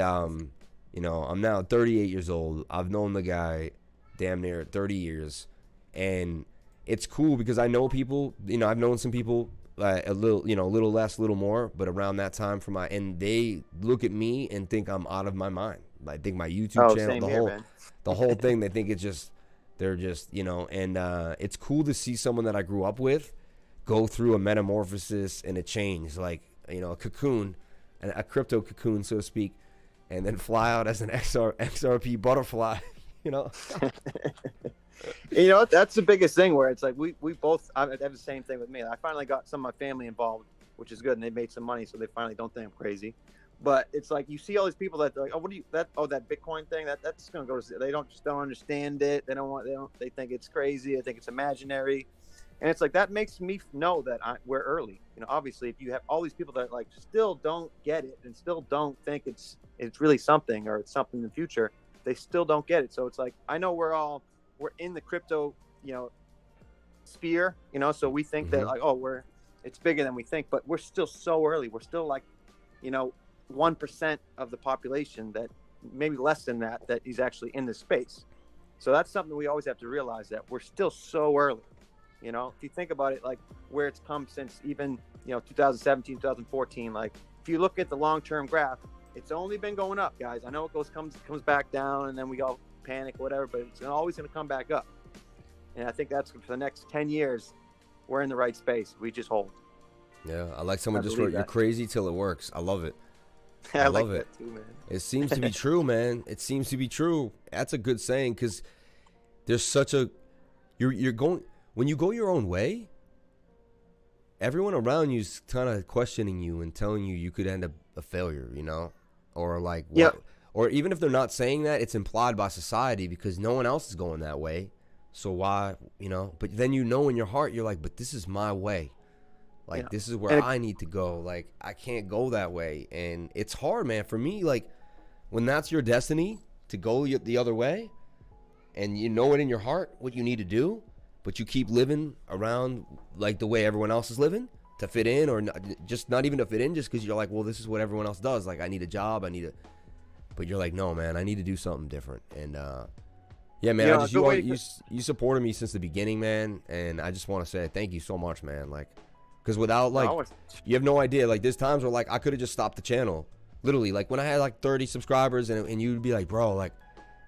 you know, I'm now 38 years old. I've known the guy damn near 30 years. And it's cool because I know people, you know, I've known some people a little, you know, a little less, a little more, but around that time and they look at me and think I'm out of my mind. I think my YouTube channel, the whole thing, they think it's just, they're just, you know, and it's cool to see someone that I grew up with go through a metamorphosis and a change, like, you know, a cocoon, a crypto cocoon, so to speak, and then fly out as an XRP butterfly, you know. You know, that's the biggest thing where it's like we both have the same thing with me. I finally got some of my family involved, which is good, and they made some money, so they finally don't think I'm crazy. But it's like you see all these people that are like, oh, that Bitcoin thing, that's gonna go to, they don't understand it. They think it's crazy. They think it's imaginary, and it's like that makes me know that we're early. You know, obviously, if you have all these people that like still don't get it and still don't think it's really something or it's something in the future, they still don't get it. So it's like I know we're in the crypto, you know, sphere, you know, so we think that like, oh, it's bigger than we think, but we're still so early. We're still like, you know, 1% of the population, that maybe less than that is actually in this space. So that's something we always have to realize, that we're still so early. You know, if you think about it, like where it's come since even, you know, 2017, 2014, like if you look at the long-term graph, it's only been going up, guys. I know it comes back down and then we all panic, whatever, but it's always going to come back up. And I think that's for the next 10 years, we're in the right space. We just hold. Yeah, I like someone just wrote, "You're crazy till it works." I love it. I love it too, man. It seems to be true, man. It seems to be true. That's a good saying, because there's such a you're going, when you go your own way, everyone around you's kind of questioning you and telling you could end up a failure, you know, or like what. Yeah. Or even if they're not saying that, it's implied by society because no one else is going that way. So why, you know, but then, you know, in your heart, you're like, but this is my way. Like, this is where I need to go. Like, I can't go that way. And it's hard, man. For me, like, when that's your destiny to go the other way, and you know it in your heart what you need to do, but you keep living around like the way everyone else is living to fit in, or not even to fit in, just because you're like, well, this is what everyone else does. Like, I need a job. But you're like, no, man, I need to do something different. And, yeah, man, you supported me since the beginning, man. And I just want to say thank you so much, man. Like, because without, like, you have no idea. Like, there's times where, like, I could have just stopped the channel. Literally, like, when I had, like, 30 subscribers, and you'd be like, bro, like,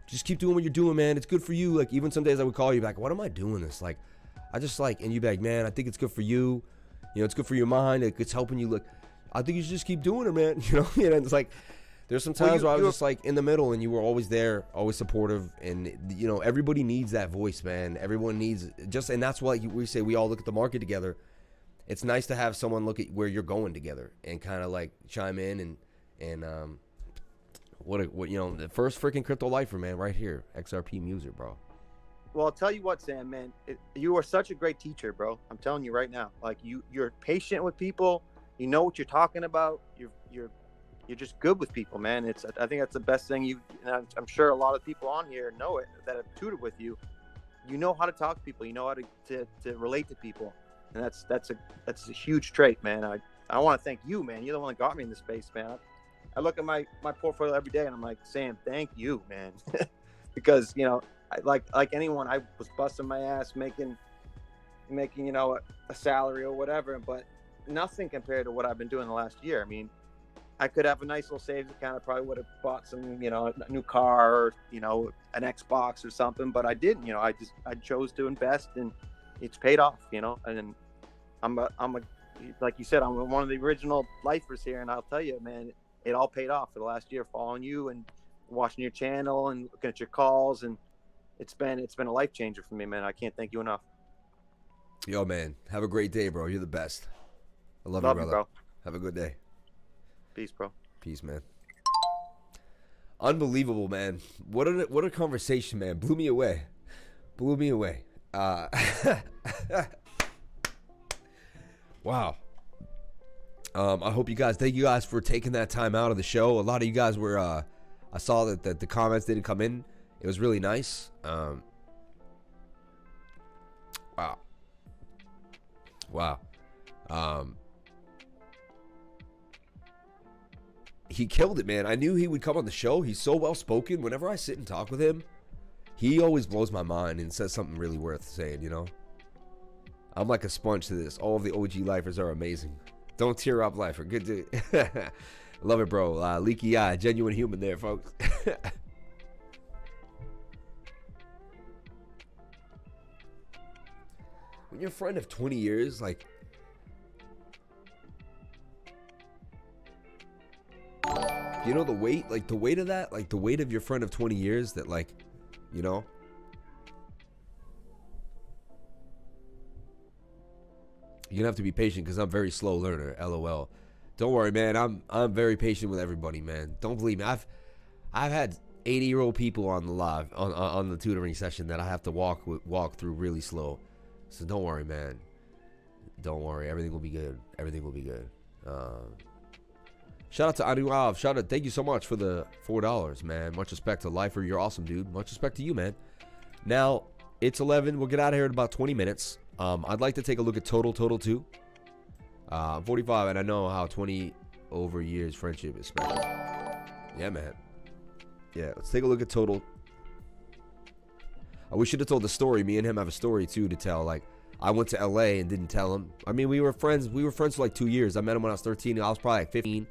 just keep doing what you're doing, man. It's good for you. Like, even some days I would call you back, what am I doing this? Like, I just, like, and you'd be like, man, I think it's good for you. You know, it's good for your mind. Like, it's helping you look. I think you should just keep doing it, man. You know, it's like there's some times where I was just like in the middle, and you were always there, always supportive, and you know, everybody needs that voice, man. Everyone needs and that's why we say we all look at the market together. It's nice to have someone look at where you're going together and kind of like chime in and what you know, the first freaking crypto lifer, man, right here, XRP Music, bro. Well, I'll tell you what, Sam, man, you are such a great teacher, bro. I'm telling you right now. Like you're patient with people. You know what you're talking about. You're just good with people, man. I think that's the best thing and I'm sure a lot of people on here know it that have tutored with you. You know how to talk to people. You know how to relate to people, and that's a huge trait, man. I want to thank you, man. You're the one that got me in this space, man. I look at my portfolio every day, and I'm like, Sam, thank you, man, because you know, like anyone, I was busting my ass making you know a salary or whatever, but nothing compared to what I've been doing the last year. I mean, I could have a nice little savings account. I probably would have bought some, you know, a new car or, you know, an Xbox or something, but I didn't. You know, I chose to invest, and it's paid off. You know, and I'm a like you said, I'm one of the original lifers here, and I'll tell you, man, it all paid off for the last year, following you and watching your channel and looking at your calls, and it's been a life changer for me, man. I can't thank you enough. Yo, man, have a great day, bro. You're the best. I love you, brother. Bro. Have a good day. Peace, bro. Peace, man. Unbelievable, man. What a conversation, man. Blew me away. Wow. I hope thank you guys for taking that time out of the show. A lot of you guys were, I saw that the comments didn't come in. It was really nice. Wow. He killed it, man. I knew he would come on the show. He's so well spoken. Whenever I sit and talk with him, he always blows my mind and says something really worth saying, you know? I'm like a sponge to this. All of the OG lifers are amazing. Don't tear up, lifer. Good dude. Love it, bro. Leaky eye. Genuine human there, folks. When you're a friend of 20 years, like, you know, the weight of that, like the weight of your friend of 20 years that, like, you know, you're gonna have to be patient because I'm a very slow learner. LOL. Don't worry, man. I'm very patient with everybody, man. Don't believe me. I've had 80-year-old people on the live on the tutoring session that I have to walk through really slow. So don't worry, man. Don't worry. Everything will be good. Everything will be good. Shout out to Anuav. Thank you so much for the $4, man. Much respect to Lifer. You're awesome, dude. Much respect to you, man. Now, it's 11. We'll get out of here in about 20 minutes. I'd like to take a look at Total too. I'm 45, and I know how 20 over years friendship is special. Yeah, man. Yeah, let's take a look at Total. We should have told the story. Me and him have a story, too, to tell. Like, I went to LA and didn't tell him. I mean, we were friends. We were friends for like 2 years. I met him when I was 13. I was probably like 15.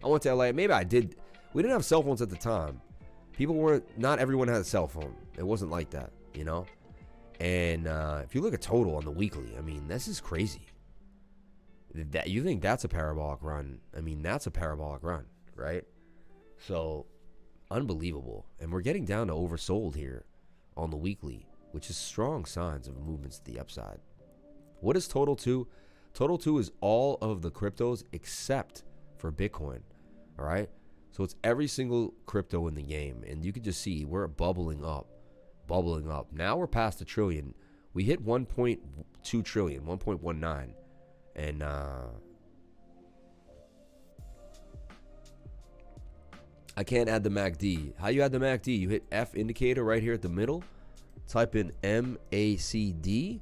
I went to LA. Maybe I did. We didn't have cell phones at the time. Not everyone had a cell phone. It wasn't like that, you know? And if you look at Total on the weekly, I mean, this is crazy. You think that's a parabolic run? I mean, that's a parabolic run, right? So, unbelievable. And we're getting down to oversold here on the weekly, which is strong signs of movements to the upside. What is Total 2? Total 2 is all of the cryptos except for Bitcoin, all right? So it's every single crypto in the game, and you can just see we're bubbling up. Now we're past $1 trillion. We hit 1.2 trillion, 1.19, and I can't add the MACD. How you add the MACD? You hit F indicator right here at the middle. Type in MACD.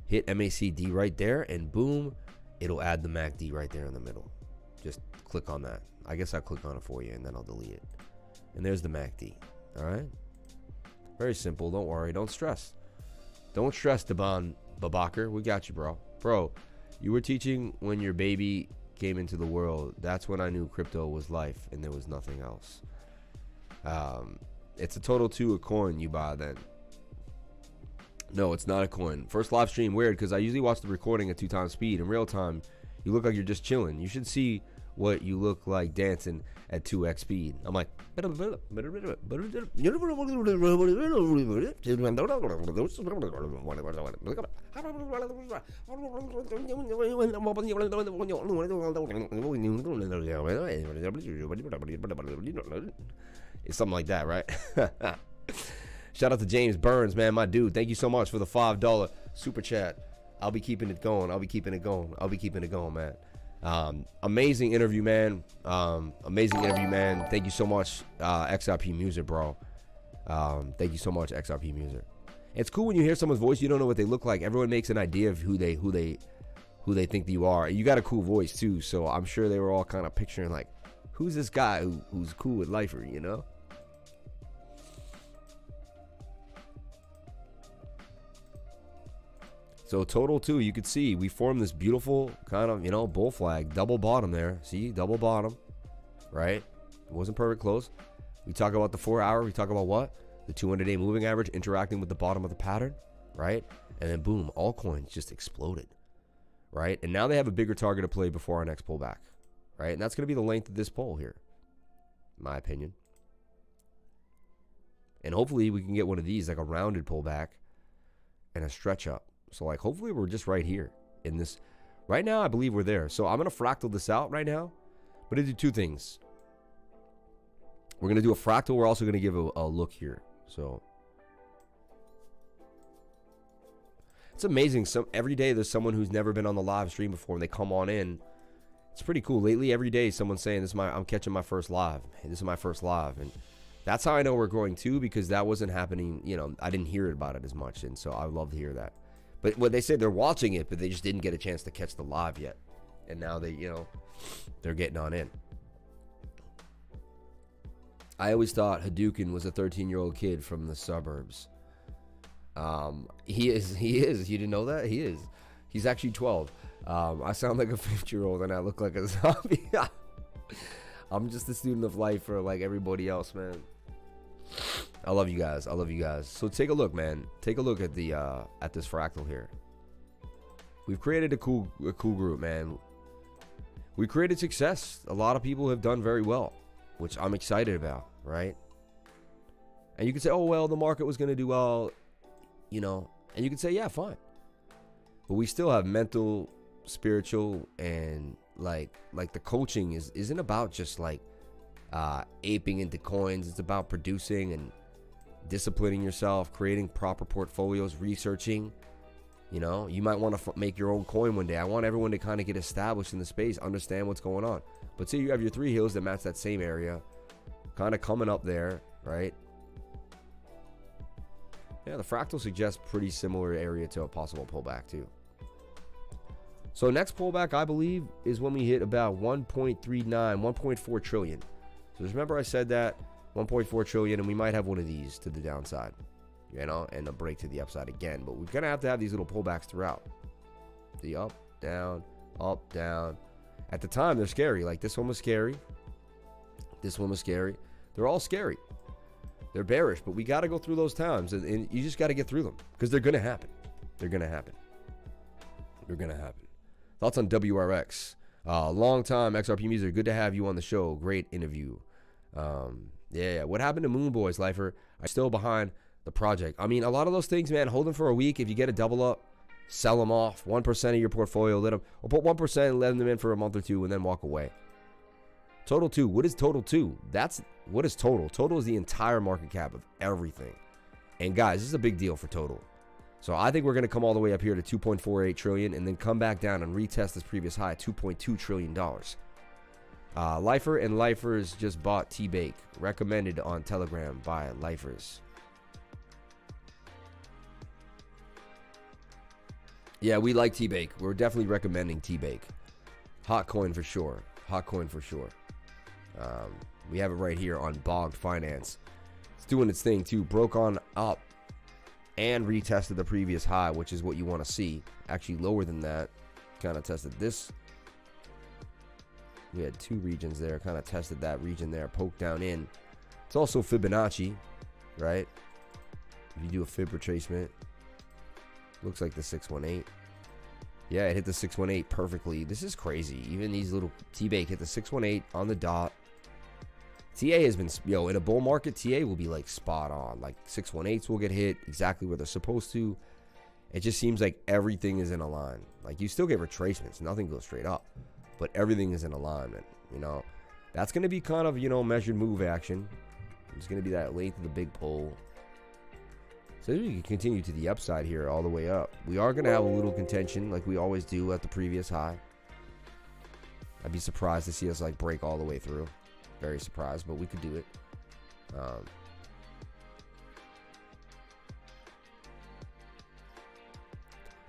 Hit MACD right there, and boom, it'll add the MACD right there in the middle. Just click on that. I guess I'll click on it for you, and then I'll delete it. And there's the MACD. All right? Very simple. Don't worry. Don't stress. Don't stress, Daban Babakar. We got you, bro. Bro, you were teaching when your baby came into the world. That's when I knew crypto was life, and there was nothing else. It's a Total 2 a coin you buy then. No, it's not a coin. First live stream, weird, because I usually watch the recording at 2 times speed. In real time, you look like you're just chilling. You should see what you look like dancing at 2x speed. I'm like, it's something like that, right? Shout out to James Burns, man, my dude. Thank you so much for the $5 super chat. I'll be keeping it going. I'll be keeping it going, man. Amazing interview, man. Thank you so much, XRP Music, bro. Thank you so much, XRP Music. It's cool when you hear someone's voice, you don't know what they look like. Everyone makes an idea of who they think you are. You got a cool voice too, so I'm sure they were all kind of picturing like, who's this guy who's cool with Lifer, you know? So total too, you could see we formed this beautiful kind of, bull flag, double bottom there. See, double bottom, right? It wasn't perfect close. We talk about the 4 hour. We talk about what? The 200-day moving average interacting with the bottom of the pattern, right? And then boom, altcoins just exploded, right? And now they have a bigger target to play before our next pullback, right? And that's going to be the length of this pole here, in my opinion. And hopefully we can get one of these, like a rounded pullback and a stretch up. So like hopefully we're just right here in this. Right now I believe we're there. So I'm going to fractal this out right now. I'm going to do two things. We're going to do a fractal. We're also going to give a look here. So it's amazing. Every day there's someone who's never been on the live stream before and they come on in. It's pretty cool. Lately every day someone's saying I'm catching my first live. Hey, this is my first live. And that's how I know we're growing too, because that wasn't happening. I didn't hear about it as much. And so I would love to hear that. But when they say they're watching it, but they just didn't get a chance to catch the live yet. And now they're getting on in. I always thought Hadouken was a 13-year-old kid from the suburbs. He is. You didn't know that? He is. He's actually 12. I sound like a 50-year-old and I look like a zombie. I'm just a student of life for like everybody else, man. I love you guys. So take a look, man. Take a look at the at this fractal here. We've created a cool group, man. We created success. A lot of people have done very well, which I'm excited about, right? And you could say, oh well, the market was going to do well, and you could say, yeah, fine. But we still have mental, spiritual, and like the coaching isn't about just like aping into coins. It's about producing and disciplining yourself, creating proper portfolios, researching. You might want to make your own coin one day. I want everyone to kind of get established in the space, understand what's going on. But say you have your 3 hills that match that same area, kind of coming up there, right? Yeah, the fractal suggests pretty similar area to a possible pullback too. So next pullback, I believe, is when we hit about 1.4 trillion. So just remember I said that 1.4 trillion, and we might have one of these to the downside, and a break to the upside again. But we're going to have these little pullbacks throughout. The up, down, up, down. At the time, they're scary. Like this one was scary. This one was scary. They're all scary. They're bearish, but we got to go through those times, and you just got to get through them because they're going to happen. They're going to happen. They're going to happen. Thoughts on WRX? Long time XRP Music. Good to have you on the show. Great interview. Yeah. What happened to Moon Boys, Lifer? I'm still behind the project. I mean, a lot of those things, man, hold them for a week. If you get a double up, sell them off. 1% of your portfolio, or put 1% and let them in for a month or two and then walk away. Total 2. What is total 2? What is total? Total is the entire market cap of everything. And guys, this is a big deal for total. So I think we're going to come all the way up here to 2.48 trillion and then come back down and retest this previous high, $2.2 trillion. Lifer and Lifers just bought T-Bake, recommended on Telegram by Lifers. Yeah, we like T-Bake. We're definitely recommending T-Bake. Hot coin for sure. Hot coin for sure. We have it right here on Bogged Finance. It's doing its thing too. Broke on up and retested the previous high, which is what you want to see. Actually lower than that. Kind of tested this. We had 2 regions there. Kind of tested that region there. Poked down in. It's also Fibonacci, right? If you do a fib retracement, looks like the 618. Yeah, it hit the 618 perfectly. This is crazy. Even these little T-Bake hit the 618 on the dot. TA has been, in a bull market, TA will be like spot on. Like 618s will get hit exactly where they're supposed to. It just seems like everything is in a line. Like you still get retracements. Nothing goes straight up. But everything is in alignment, That's going to be kind of, measured move action. It's going to be that length of the big pole. So we can continue to the upside here all the way up. We are going to have a little contention like we always do at the previous high. I'd be surprised to see us like break all the way through. Very surprised, but we could do it.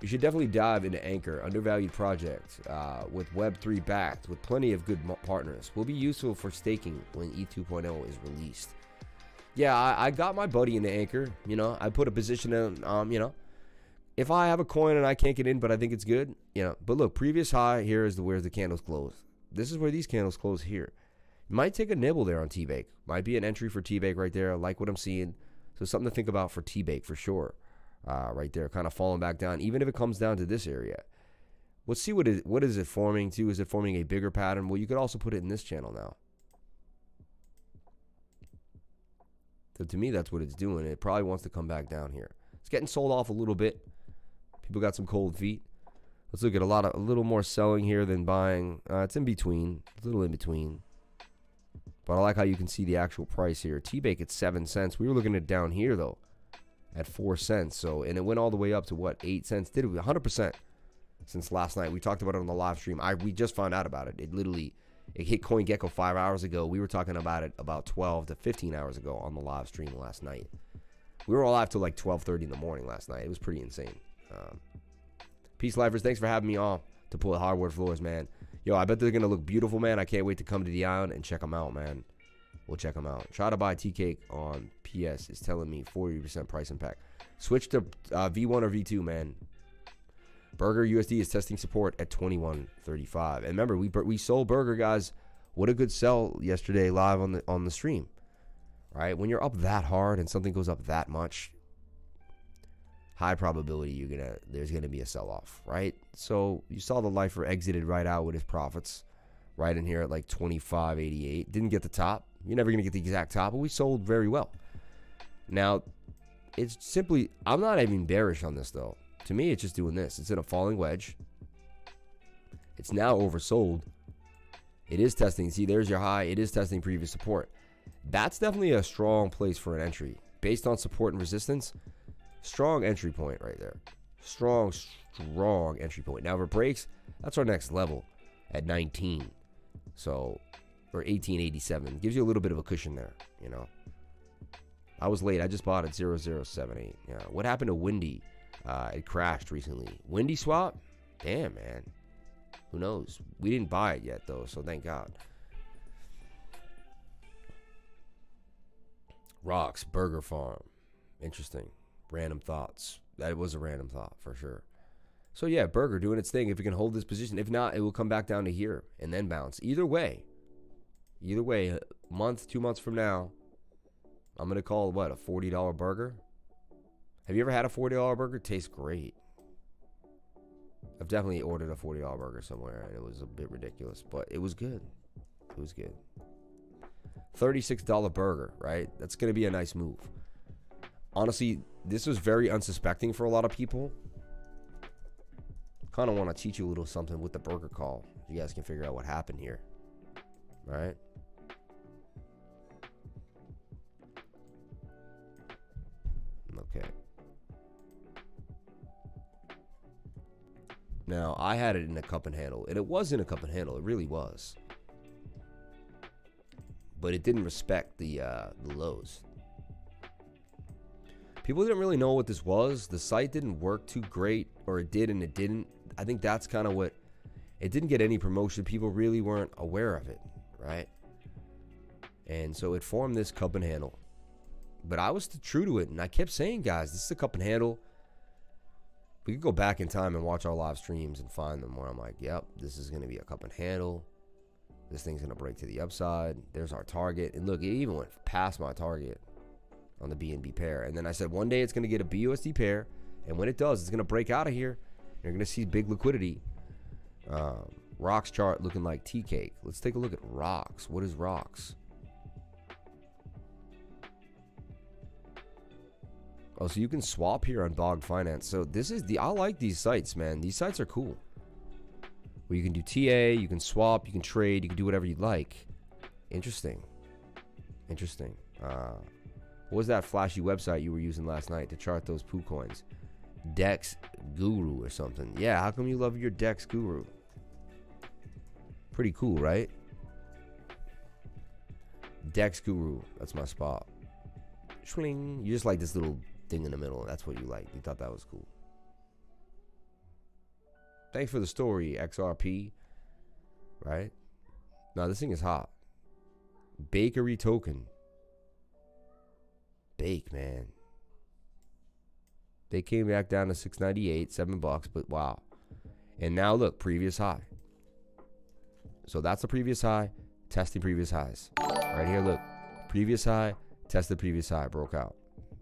You should definitely dive into Anchor, undervalued project with Web3 backed with plenty of good partners. Will be useful for staking when E 2.0 is released. Yeah, I got my buddy into Anchor. I put a position in, if I have a coin and I can't get in, but I think it's good, But look, previous high here is where the candles close. This is where these candles close here. Might take a nibble there on T-Bake. Might be an entry for T-Bake right there. I like what I'm seeing. So something to think about for T-Bake for sure. Right there, kind of falling back down, even if it comes down to this area. Let's see what is it forming to. Is it forming a bigger pattern? Well, you could also put it in this channel now. So to me, that's what it's doing. It probably wants to come back down here. It's getting sold off a little bit. People got some cold feet. Let's look at a little more selling here than buying. It's in between, a little in between. But I like how you can see the actual price here. T-Bake at 7 cents. We were looking at down here though, at 4 cents. So, and it went all the way up to what, 8 cents? Did it 100% since last night? We talked about it on the live stream. We just found out about it. It hit CoinGecko 5 hours ago. We were talking about it about 12 to 15 hours ago on the live stream last night. We were all live till like 12:30 in the morning last night. It was pretty insane. Peace, lifers. Thanks for having me on to pull the hardwood floors, man. Yo, I bet they're going to look beautiful, man. I can't wait to come to the island and check them out, man. We'll check them out. Try to buy T-Cake on PS. It's telling me 40% price impact. Switch to V1 or V2, man. Burger USD is testing support at 21.35. And remember, we sold Burger, guys. What a good sell yesterday live on the stream. Right? When you're up that hard and something goes up that much, high probability there's gonna be a sell-off, right? So you saw the lifer exited right out with his profits, right in here at like 25.88. Didn't get the top. You're never gonna get the exact top, but we sold very well. Now, it's simply, I'm not even bearish on this though. To me, it's just doing this. It's in a falling wedge. It's now oversold. It is testing. See, there's your high. It is testing previous support. That's definitely a strong place for an entry. Based on support and resistance, strong entry point right there. Strong entry point. Now, if it breaks, that's our next level at 19. So, or 1887. Gives you a little bit of a cushion there, I was late. I just bought it 0078. Yeah. What happened to Windy? It crashed recently. Windy swap? Damn, man. Who knows? We didn't buy it yet, though, so thank God. Rocks, Burger Farm. Interesting. Random thoughts. That was a random thought, for sure. So, yeah, Burger doing its thing. If it can hold this position. If not, it will come back down to here and then bounce. Either way, a month, 2 months from now, I'm going to call, what, a $40 burger? Have you ever had a $40 burger? It tastes great. I've definitely ordered a $40 burger somewhere, and it was a bit ridiculous, but it was good. It was good. $36 burger, right? That's going to be a nice move. Honestly, this was very unsuspecting for a lot of people. Kind of want to teach you a little something with the burger call. You guys can figure out what happened here. All right? Okay. Now, I had it in a cup and handle, and it was in a cup and handle. It really was. But it didn't respect the lows. People didn't really know what this was. The site didn't work too great, or it did and it didn't. I think that's kind of what... It didn't get any promotion. People really weren't aware of it, right? And so it formed this cup and handle. But I was true to it, and I kept saying, guys, this is a cup and handle. We could go back in time and watch our live streams and find them where I'm like, yep, this is going to be a cup and handle. This thing's going to break to the upside. There's our target. And look, it even went past my target on the BNB pair. And then I said, one day it's going to get a BUSD pair. And when it does, it's going to break out of here. You're going to see big liquidity. Rocks chart looking like tea cake. Let's take a look at rocks. What is rocks? Oh, so you can swap here on Bog Finance. So this is I like these sites, man. These sites are cool. Where you can do TA, you can swap, you can trade, you can do whatever you like. Interesting. Interesting. What was that flashy website you were using last night to chart those poo coins? Dex Guru or something. Yeah, how come you love your Dex Guru? Pretty cool, right? Dex Guru. That's my spot. Swing. You just like this little thing in the middle. That's what you like. You thought that was cool. Thanks for the story, XRP. Right? No, this thing is hot. Bakery token. Bake, man. They came back down to 698, $7, but wow. And now look, previous high. So that's the previous high, testing previous highs. Right here, look. Previous high, tested previous high, broke out.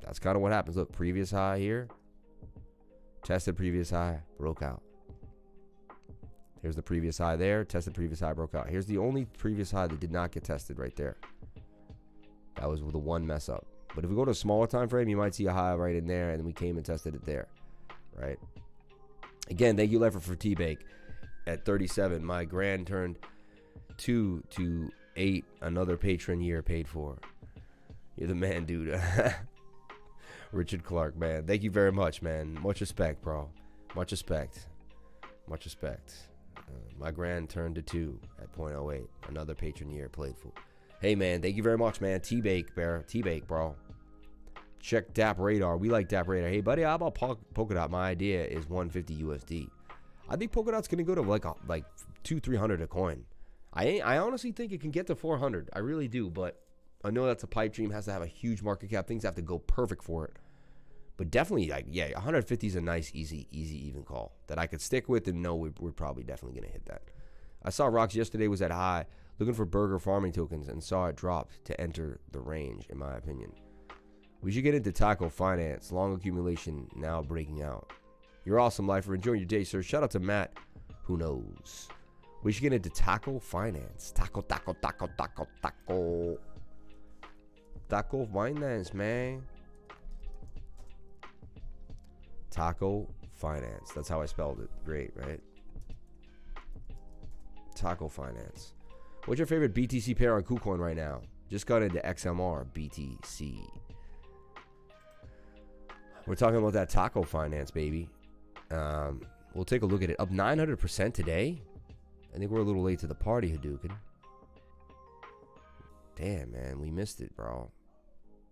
That's kind of what happens. Look, previous high here. Tested previous high, broke out. Here's the previous high there. Tested previous high, broke out. Here's the only previous high that did not get tested right there. That was the one mess up. But if we go to a smaller time frame, you might see a high right in there, and then we came and tested it there. Right? Again, thank you, Lefer, for T-Bake. At 37, my grand turned 2 to 8. Another patron year paid for. You're the man, dude. Richard Clark, man. Thank you very much, man. Much respect, bro. Much respect. Much respect. My grand turned to 2 at 0.08. Another patron year played for. Hey, man. Thank you very much, man. T-Bake, bear. T-Bake, bro. Check DAP Radar. We like DAP Radar. Hey, buddy, how about Polkadot? My idea is 150 USD. I think Polkadot's going to go to like 200-300 a coin. I honestly think it can get to 400. I really do, but I know that's a pipe dream. Has to have a huge market cap. Things have to go perfect for it. But definitely, like, yeah, 150 is a nice, easy, even call that I could stick with and know we're probably definitely going to hit that. I saw Rocks yesterday was at high, looking for burger farming tokens, and saw it drop to enter the range, in my opinion. We should get into Taco Finance. Long accumulation now breaking out. You're awesome, lifer. Enjoying your day, sir. Shout out to Matt. Who knows? We should get into Taco Finance. Taco. Taco Finance, man. Taco Finance. That's how I spelled it. Great, right? Taco Finance. What's your favorite BTC pair on KuCoin right now? Just got into XMR BTC. We're talking about that Taco Finance, baby. We'll take a look at it. Up 900% today. I think we're a little late to the party, Hadouken. Damn, man. We missed it, bro.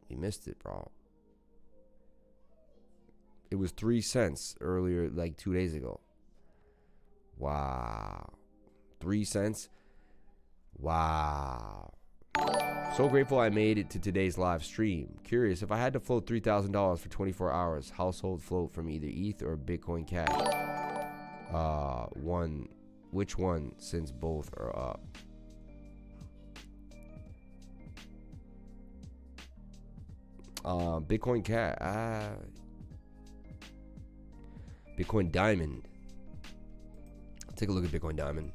We missed it, bro. It was 3 cents earlier, like 2 days ago. Wow. 3 cents? Wow. So grateful I made it to today's live stream. Curious, if I had to float $3,000 for 24 hours, household float from either ETH or Bitcoin Cash. Which one, since both are up? Bitcoin Cash. Bitcoin Diamond. Take a look at Bitcoin Diamond.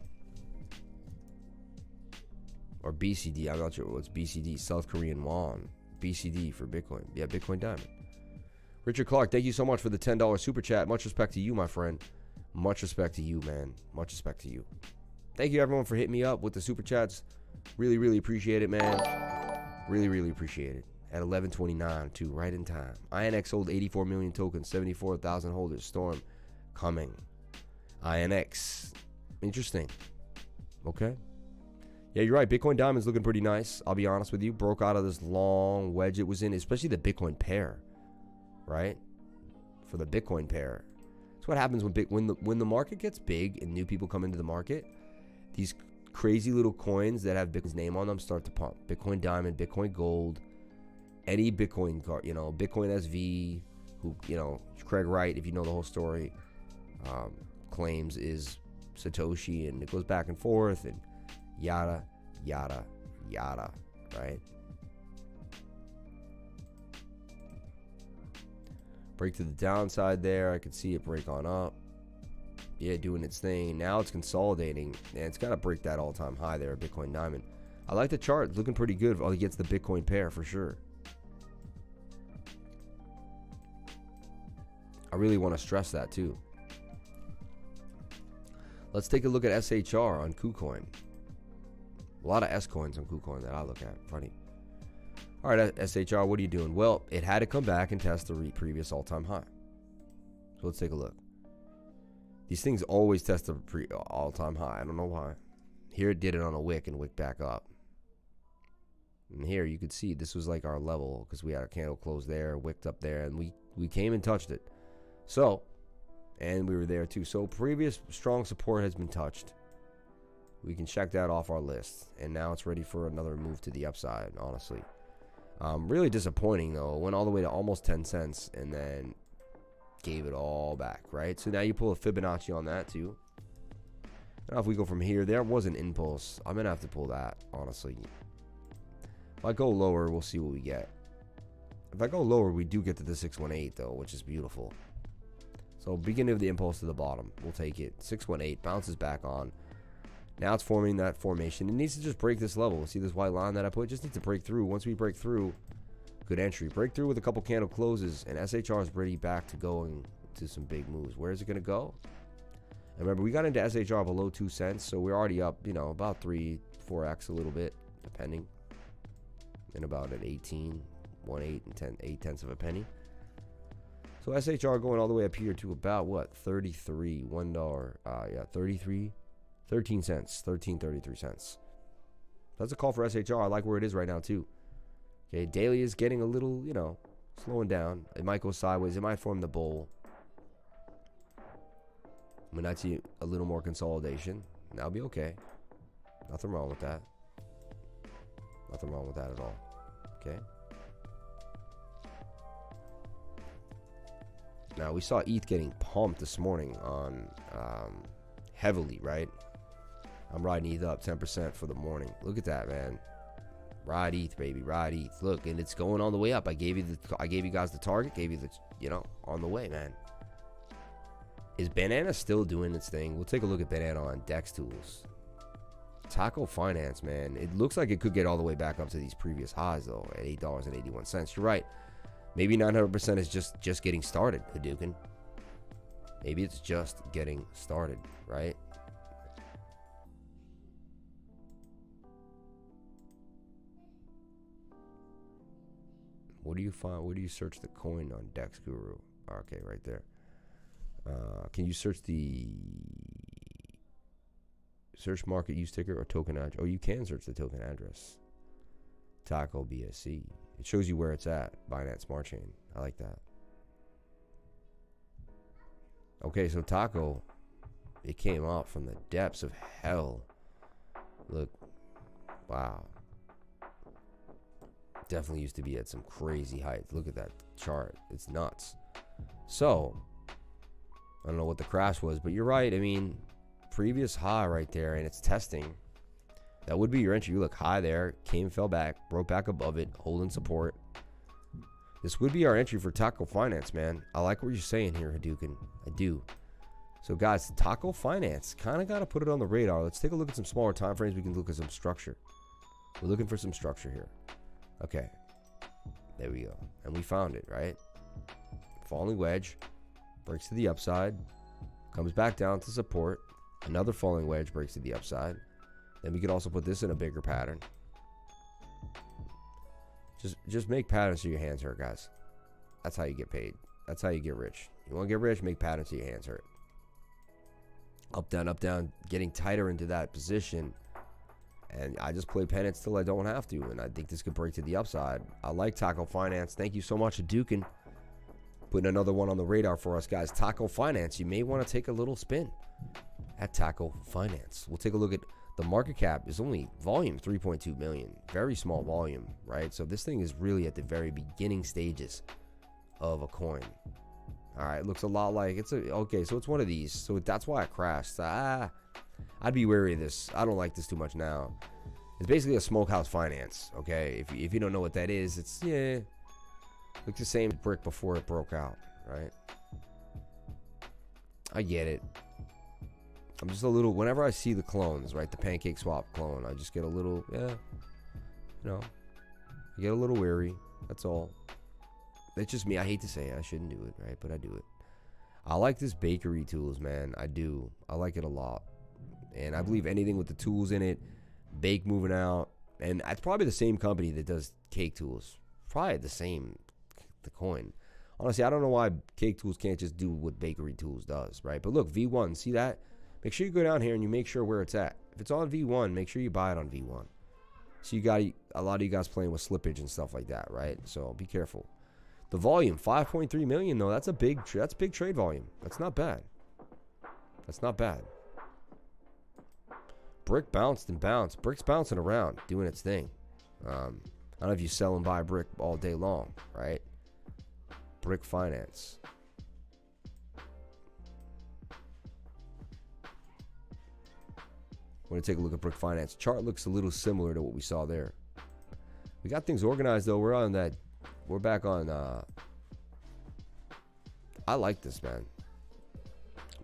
Or BCD. I'm not sure what's BCD. South Korean won. BCD for Bitcoin. Yeah, Bitcoin Diamond. Richard Clark, thank you so much for the $10 super chat. Much respect to you, my friend. Much respect to you, man. Much respect to you. Thank you, everyone, for hitting me up with the super chats. Really, really appreciate it, man. Really, really appreciate it. At 11:29, too, right in time. INX sold 84 million tokens, 74,000 holders. Storm coming. INX. Interesting. Okay. Yeah, you're right. Bitcoin Diamond's looking pretty nice. I'll be honest with you. Broke out of this long wedge it was in, especially the Bitcoin pair. Right? For the Bitcoin pair. That's what happens when the market gets big and new people come into the market. These crazy little coins that have Bitcoin's name on them start to pump. Bitcoin Diamond, Bitcoin Gold, any Bitcoin card, Bitcoin SV, who, Craig Wright, if you know the whole story, claims is Satoshi, and it goes back and forth and yada, yada, yada, right? Break to the downside there. I could see it break on up. yeah, doing its thing. Now it's consolidating, and it's got to break that all-time high there, Bitcoin Diamond. I like the chart. It's looking pretty good. All against the Bitcoin pair for sure. I really want to stress that too. Let's take a look at SHR on KuCoin. A lot of S coins on KuCoin that I look at. Funny. All right, SHR, what are you doing? Well, it had to come back and test the previous all-time high. So let's take a look. These things always test the all-time high. I don't know why. Here it did it on a wick and wick back up. And here you could see this was like our level because we had a candle close there, wicked up there, and we came and touched it. So, and we were there too. So previous strong support has been touched. We can check that off our list. And now it's ready for another move to the upside, honestly. Really disappointing though. It went all the way to almost 10 cents and then gave it all back, right? So now you pull a Fibonacci on that too. Now if we go from here, there was an impulse. I'm going to have to pull that, honestly. If I go lower, we'll see what we get. If I go lower, we do get to the 618 though, which is beautiful. So beginning of the impulse to the bottom, we'll take it. 618 bounces back on. Now it's forming that formation. It needs to just break this level. See this white line that I put? It just needs to break through. Once we break through, good entry. Break through with a couple candle closes, and SHR is ready back to going to some big moves. Where is it going to go? And remember, we got into SHR below 2 cents, so we're already up, you know, about 3-4x a little bit, depending. And about at 18, 1/8 and 10, 8/10 of a penny. So SHR going all the way up here to about what? 33, $1. Yeah, 13 cents, 13.33 cents. That's a call for SHR. I like where it is right now too. Okay, daily is getting a little, you know, slowing down. It might go sideways. It might form the bull. We might see a little more consolidation. That'll be okay. Nothing wrong with that. Nothing wrong with that at all. Okay. Now, we saw ETH getting pumped this morning on heavily, right? I'm riding ETH up 10% for the morning. Look at that, man. Ride ETH, baby. Ride ETH. Look, and it's going all the way up. I gave you guys the target. Gave you the, you know, on the way, man. Is Banana still doing its thing? We'll take a look at Banana on Dex Tools. Taco Finance, man. It looks like it could get all the way back up to these previous highs, though, at $8.81. You're right. Maybe 900% is just getting started, Hadouken. Maybe it's just getting started, right? What do you find? Where do you search the coin on Dex Guru? Okay, right there. Can you search the search market use ticker or token address? Oh, you can search the token address. Taco BSC. It shows you where it's at. Binance Smart Chain. I like that. Okay, so Taco, it came up from the depths of hell. Look. Wow. Definitely used to be at some crazy heights. Look at that chart. It's nuts. So, I don't know what the crash was, but you're right. I mean, previous high right there, and it's testing. That would be your entry. You look high there, came, fell back, broke back above it, holding support. This would be our entry for Taco Finance, man. I like what you're saying here, Hadouken. I do. So, guys, Taco Finance, kind of got to put it on the radar. Let's take a look at some smaller time frames. We can look at some structure. We're looking for some structure here. Okay. There we go. And we found it, right? Falling wedge. Breaks to the upside. Comes back down to support. Another falling wedge breaks to the upside. Then we could also put this in a bigger pattern. Just make patterns so your hands hurt, guys. That's how you get paid. That's how you get rich. You want to get rich, make patterns so your hands hurt. Up, down, getting tighter into that position. And I just play penance till I don't have to. And I think this could break to the upside. I like Taco Finance. Thank you so much, Hadouken. Putting another one on the radar for us, guys. Taco Finance. You may want to take a little spin at Taco Finance. We'll take a look at the market cap. Is only volume 3.2 million. Very small volume, right? So this thing is really at the very beginning stages of a coin. All right, looks a lot like it's a okay. So it's one of these. So that's why it crashed. I'd be wary of this. I don't like this too much now. It's basically a smokehouse finance. Okay, if you don't know what that is, it's looks the same brick before it broke out, right? I get it. I'm just a little, whenever I see the clones, right, the pancake swap clone, I just get a little, yeah, you know, I get a little weary. That's all. It's just me. I hate to say it. I shouldn't do it, right? But I do it. I like this bakery tools, man. I do. I like it a lot. And I believe anything with the tools in it, bake moving out, and it's probably the same company that does cake tools. Probably the same, the coin. Honestly, I don't know why cake tools can't just do what bakery tools does, right? But look, V1, see that? Make sure you go down here and you make sure where it's at. If it's on V1, make sure you buy it on V1. So you got a lot of you guys playing with slippage and stuff like that, right? So be careful. The volume, 5.3 million though. That's big trade volume. That's not bad. That's not bad. Brick bounced and bounced. Brick's bouncing around, doing its thing. I don't know if you sell and buy brick all day long, right? Brick finance. We're going to take a look at brick finance. Chart looks a little similar to what we saw there. We got things organized though. We're on that. We're back on. I like this, man.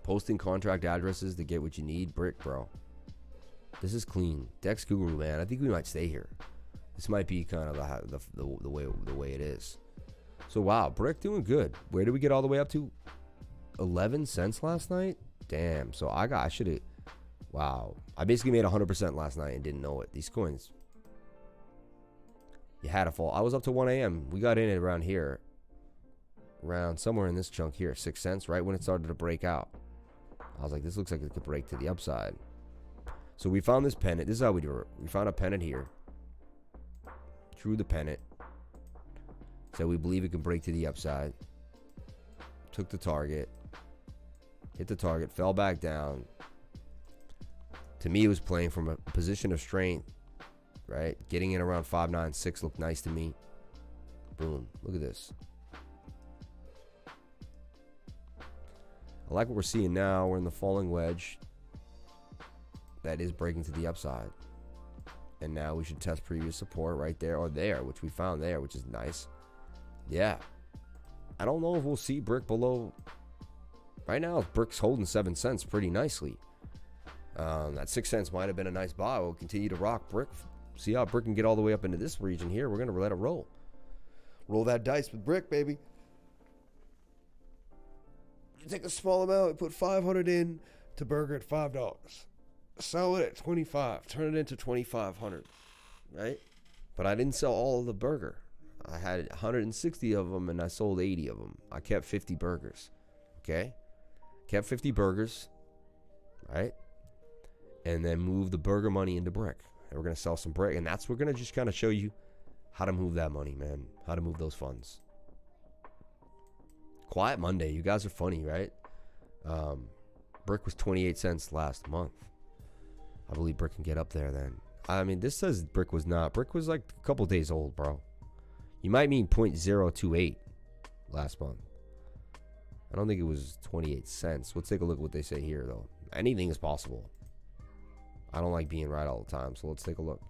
Posting contract addresses to get what you need. Brick, bro. This is clean. Dex Guru, man. I think we might stay here. This might be kind of the way it is. So wow, brick doing good. Where did we get all the way up to? 11 cents last night. Damn. So I should have. Wow. I basically made 100% last night and didn't know it. These coins. You had to fall. I was up to 1 a.m. We got in it around here. Around somewhere in this chunk here. 6 cents, right when it started to break out. I was like, this looks like it could break to the upside. So we found this pennant. This is how we do it. We found a pennant here. Drew the pennant. So we believe it can break to the upside. Took the target. Hit the target. Fell back down. To me, it was playing from a position of strength, right? Getting in around 596 looked nice to me. Boom. Look at this. I like what we're seeing now. We're in the falling wedge. That is breaking to the upside. And now we should test previous support right there or there, which we found there, which is nice. Yeah. I don't know if we'll see brick below. Right now, brick's holding 7 cents pretty nicely. That 6 cents might have been a nice buy. We'll continue to rock brick. See how brick can get all the way up into this region here. We're going to let it roll. Roll that dice with brick, baby. You take a small amount, put 500 in to burger at $5. Sell it at 25. Turn it into 2,500. Right? But I didn't sell all of the burger. I had 160 of them and I sold 80 of them. I kept 50 burgers. Okay? Kept 50 burgers. Right? And then move the burger money into brick. And we're going to sell some brick. And we're going to just kind of show you how to move that money, man. How to move those funds. Quiet Monday. You guys are funny, right? Brick was 28 cents last month. I believe brick can get up there then. I mean, this says brick was not. Brick was like a couple days old, bro. You might mean 0.028 last month. I don't think it was 28 cents. Let's take a look at what they say here, though. Anything is possible. I don't like being right all the time, so let's take a look.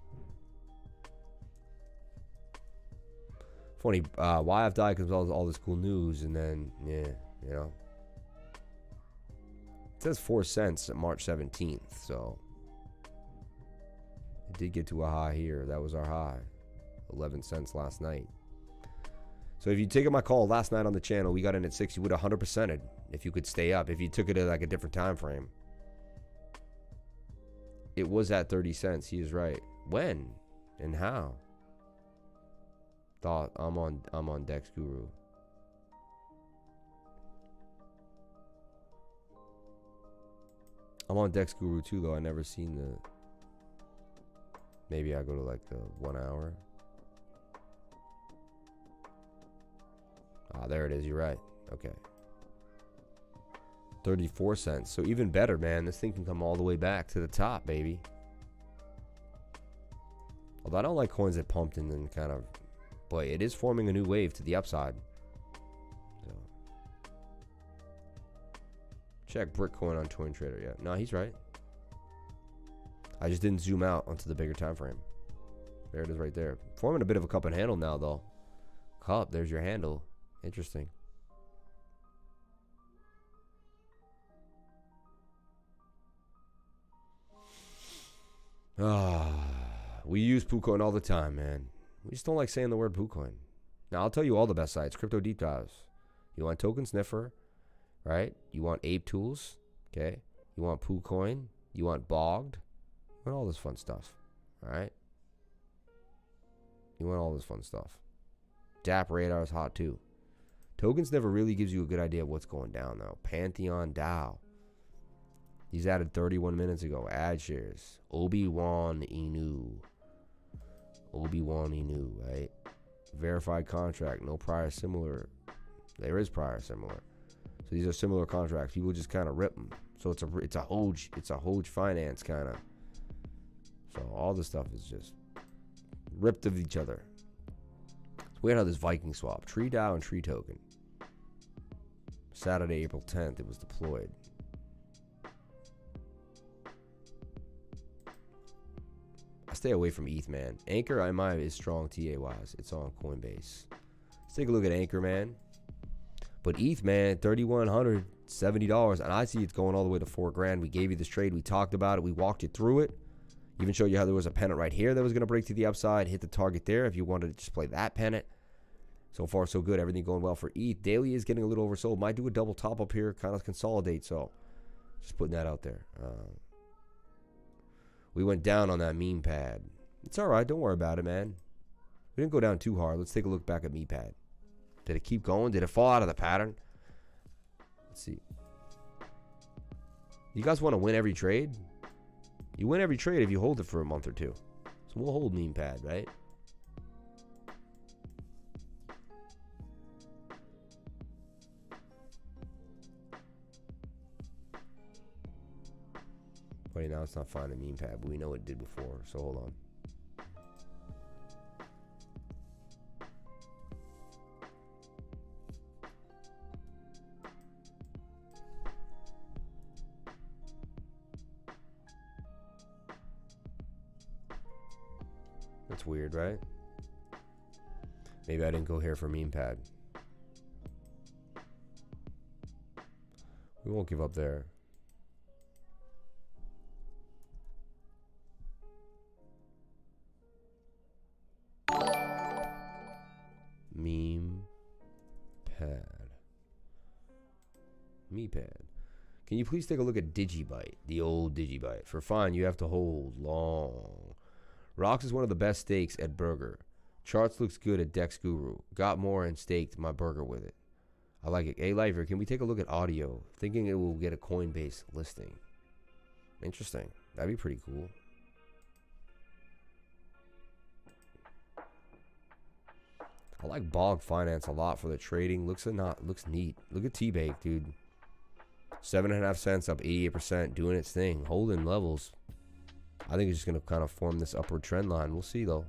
Funny, YF died because of all this cool news, and then, yeah, you know. It says 4 cents at March 17th, so. It did get to a high here. That was our high. 11 cents last night. So if you take my call last night on the channel, we got in at 6. You would 100%ed if you could stay up. If you took it at like a different time frame. It was at 30 cents. He is right. When and how? Thought I'm on Dex Guru. I'm on Dex Guru too, though. I never seen the. Maybe I go to like the 1 hour. Ah, there it is. You're right. Okay. 34 cents. So even better, man. This thing can come all the way back to the top, baby. Although I don't like coins that pumped and then kind of. Boy, it is forming a new wave to the upside. So. Check Brickcoin on Coin Trader. Yeah. No, he's right. I just didn't zoom out onto the bigger time frame. There it is right there. Forming a bit of a cup and handle now, though. Cup, there's your handle. Interesting. We use KuCoin all the time, man. We just don't like saying the word KuCoin. Now, I'll tell you all the best sites. Crypto deep dives. You want Token Sniffer, right? You want Ape Tools, okay? You want KuCoin. You want Bogged. You want all this fun stuff, all right? You want all this fun stuff. DApp Radar is hot, too. Token Sniffer really gives you a good idea of what's going down, though. Pantheon DAO. He's added 31 minutes ago. Ad shares. Obi-Wan Inu. Obi-Wan Inu, right? Verified contract. No prior similar. There is prior similar. So these are similar contracts. People just kind of rip them. So it's a Hoj finance kind of. So all this stuff is just ripped of each other. It's weird how this Viking swap. Tree DAO and Tree Token. Saturday, April 10th, it was deployed. I stay away from ETH, man. Anchor, is strong TA-wise. It's on Coinbase. Let's take a look at Anchor, man. But ETH, man, $3,100, $70. And I see it's going all the way to $4,000. We gave you this trade. We talked about it. We walked you through it. Even showed you how there was a pennant right here that was going to break to the upside. Hit the target there if you wanted to just play that pennant. So far, so good. Everything going well for ETH. Daily is getting a little oversold. Might do a double top up here. Kind of consolidate. So just putting that out there. We went down on that meme pad. It's all right. Don't worry about it, man. We didn't go down too hard. Let's take a look back at meme pad. Did it keep going? Did it fall out of the pattern? Let's see. You guys want to win every trade? You win every trade if you hold it for a month or two. So we'll hold meme pad, right? Funny, now it's not finding meme pad, but we know it did before, so hold on. That's weird, right? Maybe I didn't go here for meme pad. We won't give up there. Meme pad. Me pad. Can you please take a look at Digibyte, the old Digibyte? For fine, you have to hold long. Rocks is one of the best stakes at Burger. Charts looks good at Dex Guru. Got more and staked my burger with it. I like it. Hey, Lifer, can we take a look at audio? Thinking it will get a Coinbase listing. Interesting. That'd be pretty cool. I like Bog Finance a lot for the trading. Looks neat. Look at T-Bake, dude. 7.5 cents up 88%, doing its thing, holding levels. I think it's just going to kind of form this upward trend line. We'll see, though.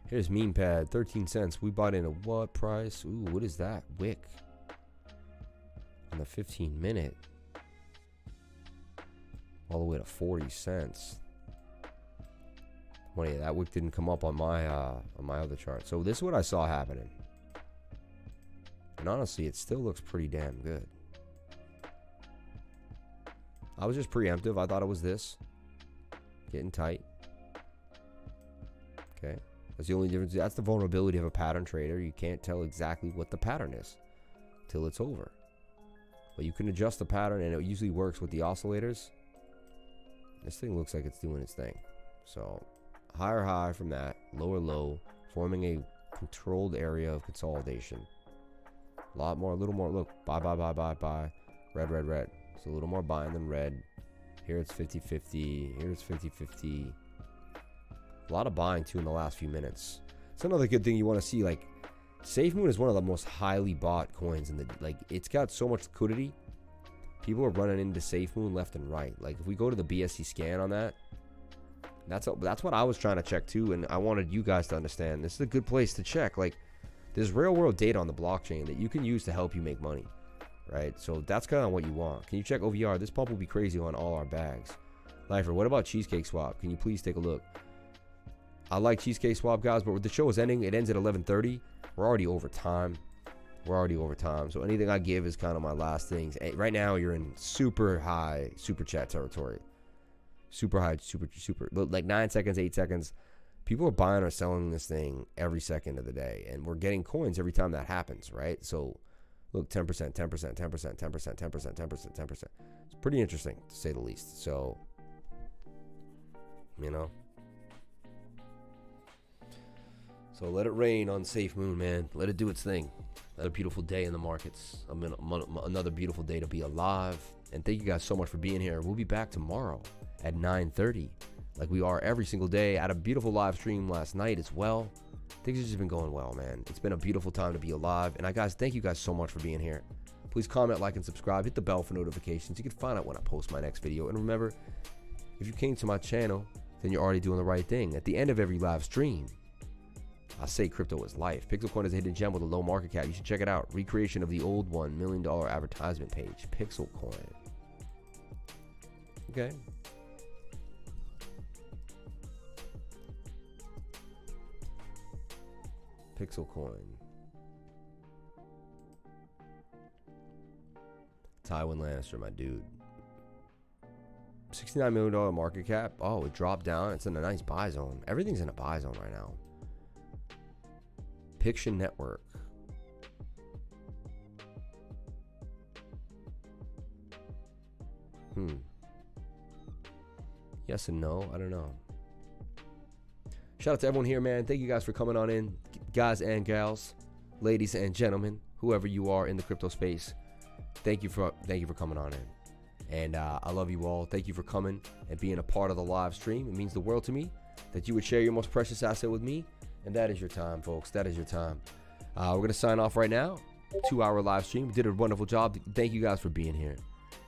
Here's meme pad, 13 cents. We bought in at what price? Ooh, what is that? Wick. On the 15-minute. All the way to 40 cents. Well, yeah, that wick didn't come up on my other chart. So this is what I saw happening. And honestly, it still looks pretty damn good. I was just preemptive. I thought it was this. Getting tight. Okay. That's the only difference. That's the vulnerability of a pattern trader. You can't tell exactly what the pattern is till it's over. But you can adjust the pattern, and it usually works with the oscillators. This thing looks like it's doing its thing. So higher high from that, lower low, forming a controlled area of consolidation. A little more. Look, buy. Red. So a little more buying than red. Here it's 50-50. Here it's 50-50. A lot of buying too in the last few minutes. It's another good thing you want to see. Like, SafeMoon is one of the most highly bought coins in the, like, it's got so much liquidity. People are running into SafeMoon left and right. Like, if we go to the BSC scan on that, that's what I was trying to check too, and I wanted you guys to understand. This is a good place to check. Like, there's real world data on the blockchain that you can use to help you make money, right? So that's kind of what you want. Can you check OVR? This pump will be crazy on all our bags. Lifer, what about Cheesecake Swap? Can you please take a look? I like Cheesecake Swap, guys, but the show is ending. It ends at 11:30. We're already over time. So anything I give is kind of my last things. Right now, you're in super high super chat territory. Super high, super. Like 9 seconds, 8 seconds. People are buying or selling this thing every second of the day. And we're getting coins every time that happens, right? So, look, 10%, 10%, 10%, 10%, 10%, 10%, 10%. It's pretty interesting, to say the least. So, you know. So let it rain on Safe Moon, man. Let it do its thing. Another beautiful day in the markets. Another beautiful day to be alive. And thank you guys so much for being here. We'll be back tomorrow at 9:30, like we are every single day. I had a beautiful live stream last night as well. Things have just been going well, man. It's been a beautiful time to be alive. And guys, thank you guys so much for being here. Please comment, like, and subscribe. Hit the bell for notifications. You can find out when I post my next video. And remember, if you came to my channel, then you're already doing the right thing. At the end of every live stream, I say crypto is life. PixelCoin is a hidden gem with a low market cap. You should check it out. Recreation of the old $1 million advertisement page. PixelCoin. Okay. PixelCoin. Tywin Lannister, my dude. $69 million market cap. Oh, it dropped down. It's in a nice buy zone. Everything's in a buy zone right now. Piction Network. Yes and no. I don't know. Shout out to everyone here, man. Thank you guys for coming on in. Guys and gals, ladies and gentlemen, whoever you are in the crypto space. Thank you for coming on in. And I love you all. Thank you for coming and being a part of the live stream. It means the world to me that you would share your most precious asset with me. And that is your time, folks. That is your time. We're going to sign off right now. 2-hour live stream. We did a wonderful job. Thank you guys for being here.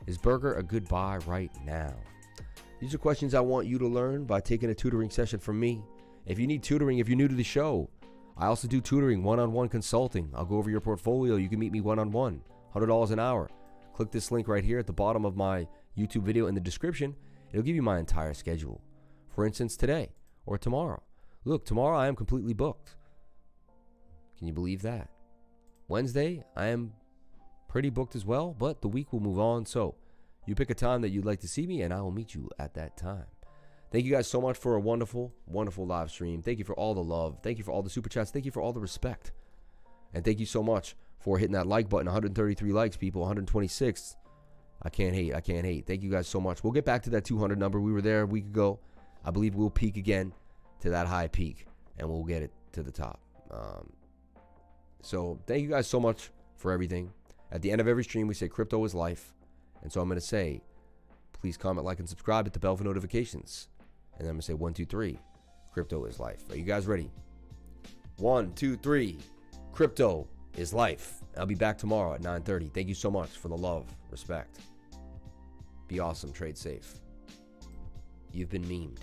Is burger a good buy right now? These are questions I want you to learn by taking a tutoring session from me. If you need tutoring, if you're new to the show, I also do tutoring, one-on-one consulting. I'll go over your portfolio. You can meet me one-on-one, $100 an hour. Click this link right here at the bottom of my YouTube video in the description. It'll give you my entire schedule. For instance, today or tomorrow. Look, tomorrow I am completely booked. Can you believe that? Wednesday, I am pretty booked as well, but the week will move on. So you pick a time that you'd like to see me, and I will meet you at that time. Thank you guys so much for a wonderful, wonderful live stream. Thank you for all the love. Thank you for all the super chats. Thank you for all the respect. And thank you so much for hitting that like button. 133 likes, people. 126. I can't hate. I can't hate. Thank you guys so much. We'll get back to that 200 number. We were there a week ago. I believe we'll peak again to that high peak, and we'll get it to the top. So thank you guys so much for everything. At the end of every stream, we say crypto is life. And so I'm going to say, please comment, like, and subscribe. Hit the bell for notifications. And then I'm going to say 1, 2, 3. Crypto is life. Are you guys ready? 1, 2, 3. Crypto is life. I'll be back tomorrow at 9:30. Thank you so much for the love, respect. Be awesome. Trade safe. You've been memed.